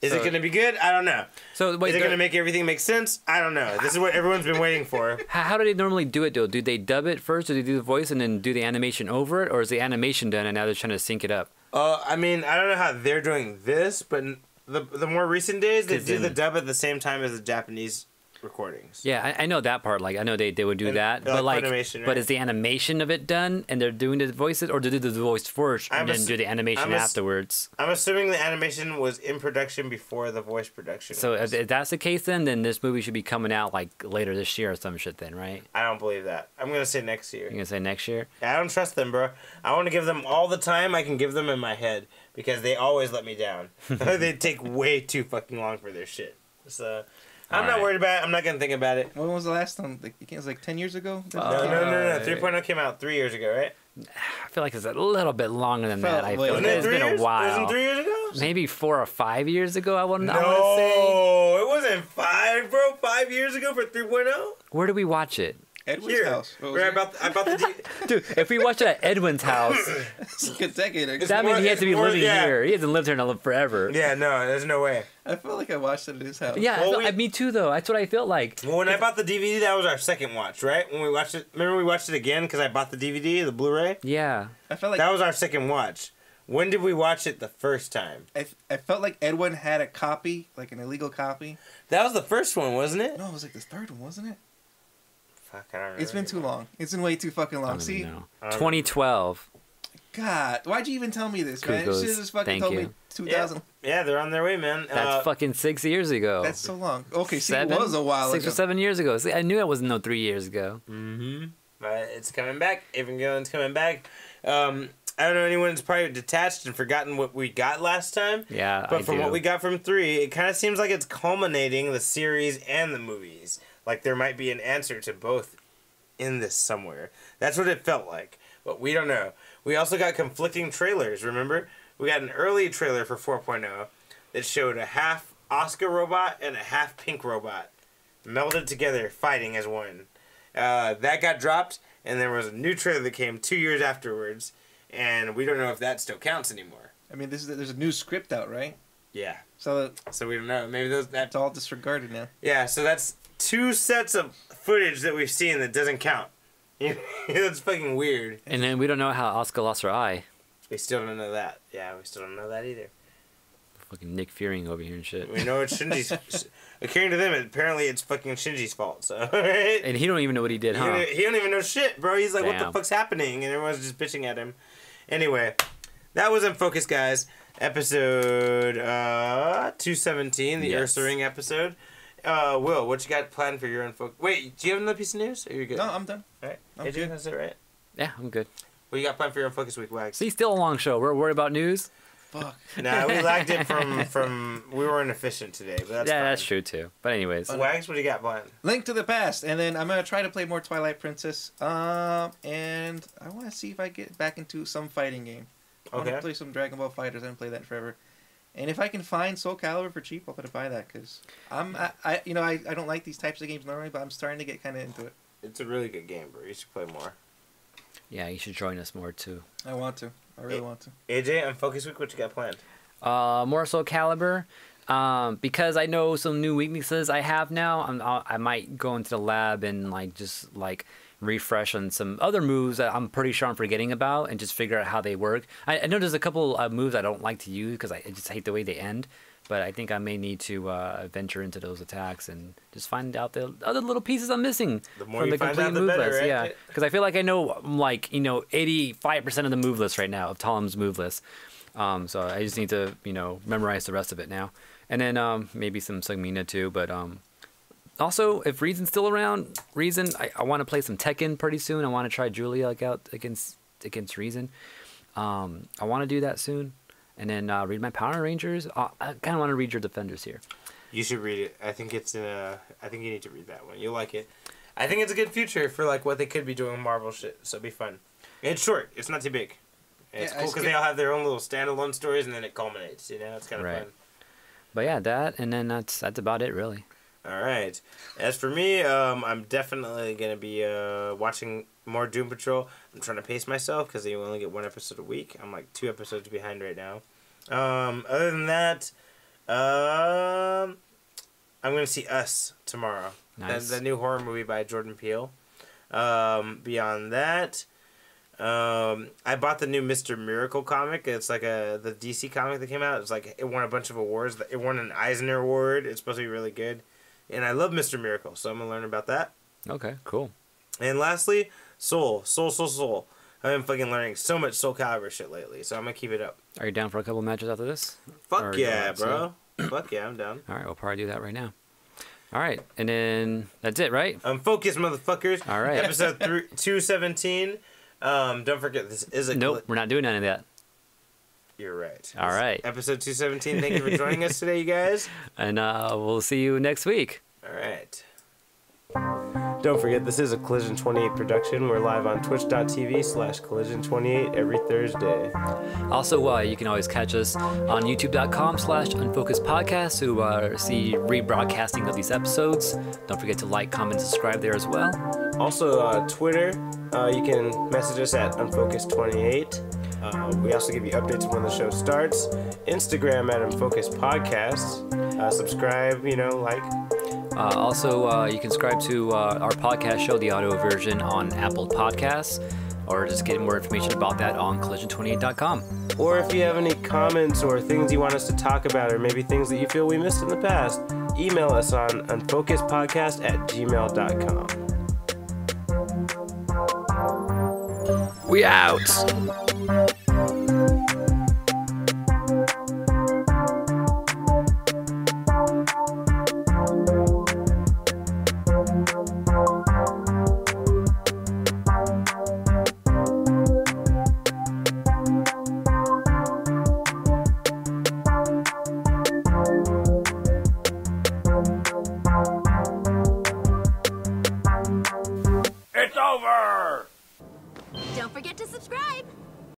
Is it So- going to be good? I don't know. So wait, Is it going to make everything make sense? I don't know. This is what everyone's been waiting for. how do they normally do it though? Do they dub it first? Do they do the voice and then do the animation over it, or is the animation done and now they're trying to sync it up? I mean, I don't know how they're doing this, but the more recent days, they 'Cause do the in- dub at the same time as the Japanese recordings. Yeah, I know that part. Like, I know they would do And, that, like, but like, animation, but right? is the animation of it done, and they're doing the voices, or do they do the voice first and then do the animation afterwards? I'm assuming the animation was in production before the voice production. So if that's the case, then this movie should be coming out like later this year or some shit. Then, right? I don't believe that. I'm gonna say next year. You're gonna say next year? I don't trust them, bro. I want to give them all the time I can give them in my head because they always let me down. They take way too fucking long for their shit. So I'm not worried about it. I'm not gonna think about it. When was the last one? Like, it was like 10 years ago? No. 3.0 came out 3 years ago, right? I feel like it's a little bit longer than that. I feel Wait, like Wasn't it it's 3 been years? a while. Wasn't 3 years ago? Maybe 4 or 5 years ago. I want to say. No, it wasn't 5, bro. 5 years ago for 3.0. Where did we watch it? Edward's Here, house. What was where I it? bought the Dude, if we watched it at Edwin's house, It's like a decade ago. that means he has to be more- living yeah. here. He hasn't lived here forever. Yeah, no, there's no way. I feel like I watched it at his house. Yeah, Well, me too though. That's what I felt like. Well, when I bought the DVD, that was our second watch, right? When we watched it, remember we watched it again because I bought the DVD, the Blu-ray. Yeah. I felt like That was our second watch. When did we watch it the first time? I felt like Edwin had a copy, like an illegal copy. That was the first one, wasn't it? No, it was like the third one, wasn't it? Fuck, I don't remember. It's been too long. It's been way too fucking I long. don't See, even know. 2012. God, why'd you even tell me this, man? You Kudos. should have just fucking Thank told you. me 2000. Yeah, they're on their way, man. That's fucking 6 years ago. That's so long. Okay, see, Seven? it was a while 6 ago. or 7 years ago. See, I knew it wasn't 3 years ago. Mm-hmm. But it's coming back. Evangelion's coming back. I don't know anyone's probably detached and forgotten what we got last time. Yeah, But I from do. what we got from 3, it kind of seems like it's culminating the series and the movies. Like there might be an answer to both in this somewhere. That's what it felt like. But we don't know. We also got conflicting trailers, remember? We got an early trailer for 4.0 that showed a half Oscar robot and a half pink robot melded together fighting as one. That got dropped, and there was a new trailer that came 2 years afterwards, and we don't know if that still counts anymore. I mean, there's a new script out, right? Yeah. So So we don't know. Maybe that's it's all disregarded now. yeah. So that's 2 sets of footage that we've seen that doesn't count. That's fucking weird. And then we don't know how Oscar lost her eye. We still don't know that. Yeah, we still don't know that either. Fucking Nick Fury over here and shit. We know it's Shinji's. According to them, apparently it's fucking Shinji's fault. So, right? And he don't even know what he did, huh? He don't even know shit, bro. He's like, what the Damn. fuck's happening? And everyone's just bitching at him. Anyway, that was Unfocused, guys. Episode 217, the Yes. Ursa Ring episode. Will, what you got planned for your Unfocused? Wait, do you have another piece of news? Or are you good? No, I'm done. All right. I'm Adrian, good. that's it, right? Yeah, I'm good. What you got planned for your Unfocused week, Wags? See, still a long show. We're worried about news. Fuck. Nah, we lagged it from we were inefficient today, but that's yeah, fine. that's true too. But anyways, Wags, what do you got planned? Link to the Past, and then I'm gonna try to play more Twilight Princess. And I want to see if I get back into some fighting game. I want to Okay. play some Dragon Ball Fighters. I haven't played that in forever. And if I can find Soul Calibur for cheap, I'll better buy that because I don't like these types of games normally, but I'm starting to get kind of into it. It's a really good game, bro. You should play more. yeah, you should join us more too. I want to. I really want to. AJ, Unfocused week, what you got planned? More Soul Calibur. Because I know some new weaknesses I have now, I might go into the lab and just refresh on some other moves that I'm pretty sure I'm forgetting about and just figure out how they work. I know there's a couple moves I don't like to use because I just hate the way they end. But I think I may need to venture into those attacks and just find out the other little pieces I'm missing The more from you the find complete out, the move better, list. right? Yeah, because I feel like I know 85% of the move list right now of Talam's move list. So I just need to memorize the rest of it now, and then maybe some Sugmina too. But also, if Reason's still around, I want to play some Tekken pretty soon. I want to try Julia out against Reason. I want to do that soon. And then read my Power Rangers. I kind of want to read your Defenders here. You should read it. I think it's I think you need to read that one. You'll like it. I think it's a good future for what they could be doing with Marvel shit. So it'll be fun. It's short. It's not too big. It's Yeah, I cool because skip- they all have their own little standalone stories and then it culminates. It's kind of Right. fun. But yeah, that, and then that's about it really. All right. As for me, I'm definitely gonna be watching more Doom Patrol. I'm trying to pace myself because you only get 1 episode a week. I'm 2 episodes behind right now. Other than that, I'm gonna see Us tomorrow. Nice. The new horror movie by Jordan Peele. Beyond that, I bought the new Mr. Miracle comic. It's the DC comic that came out. It's it won a bunch of awards. It won an Eisner Award. It's supposed to be really good. And I love Mr. Miracle, so I'm going to learn about that. Okay, cool. And lastly, Soul. I've been fucking learning so much Soul Calibur shit lately, so I'm going to keep it up. Are you down for a couple matches after this? Fuck yeah, bro. Fuck yeah, I'm down. All right, we'll probably do that right now. All right, and then that's it, right? Unfocused, motherfuckers. All right. Episode 217. Don't forget, this is a... Nope, we're not doing any of that. You're right. All right. Episode 217. Thank you for joining us today, you guys. And we'll see you next week. All right. Don't forget, this is a Collision 28 production. We're live on twitch.tv/collision28 every Thursday. Also, you can always catch us on youtube.com/Unfocused Podcast to see rebroadcasting of these episodes. Don't forget to like, comment, subscribe there as well. Also, Twitter, you can message us at Unfocused28. We also give you updates when the show starts. Instagram at Unfocused Podcast. Subscribe, like. Also, you can subscribe to our podcast show, the audio version, on Apple Podcasts, or just get more information about that on collision28.com. Or if you have any comments or things you want us to talk about, or maybe things that you feel we missed in the past, email us on unfocusedpodcast@gmail.com. We out! It's over! Don't forget to subscribe.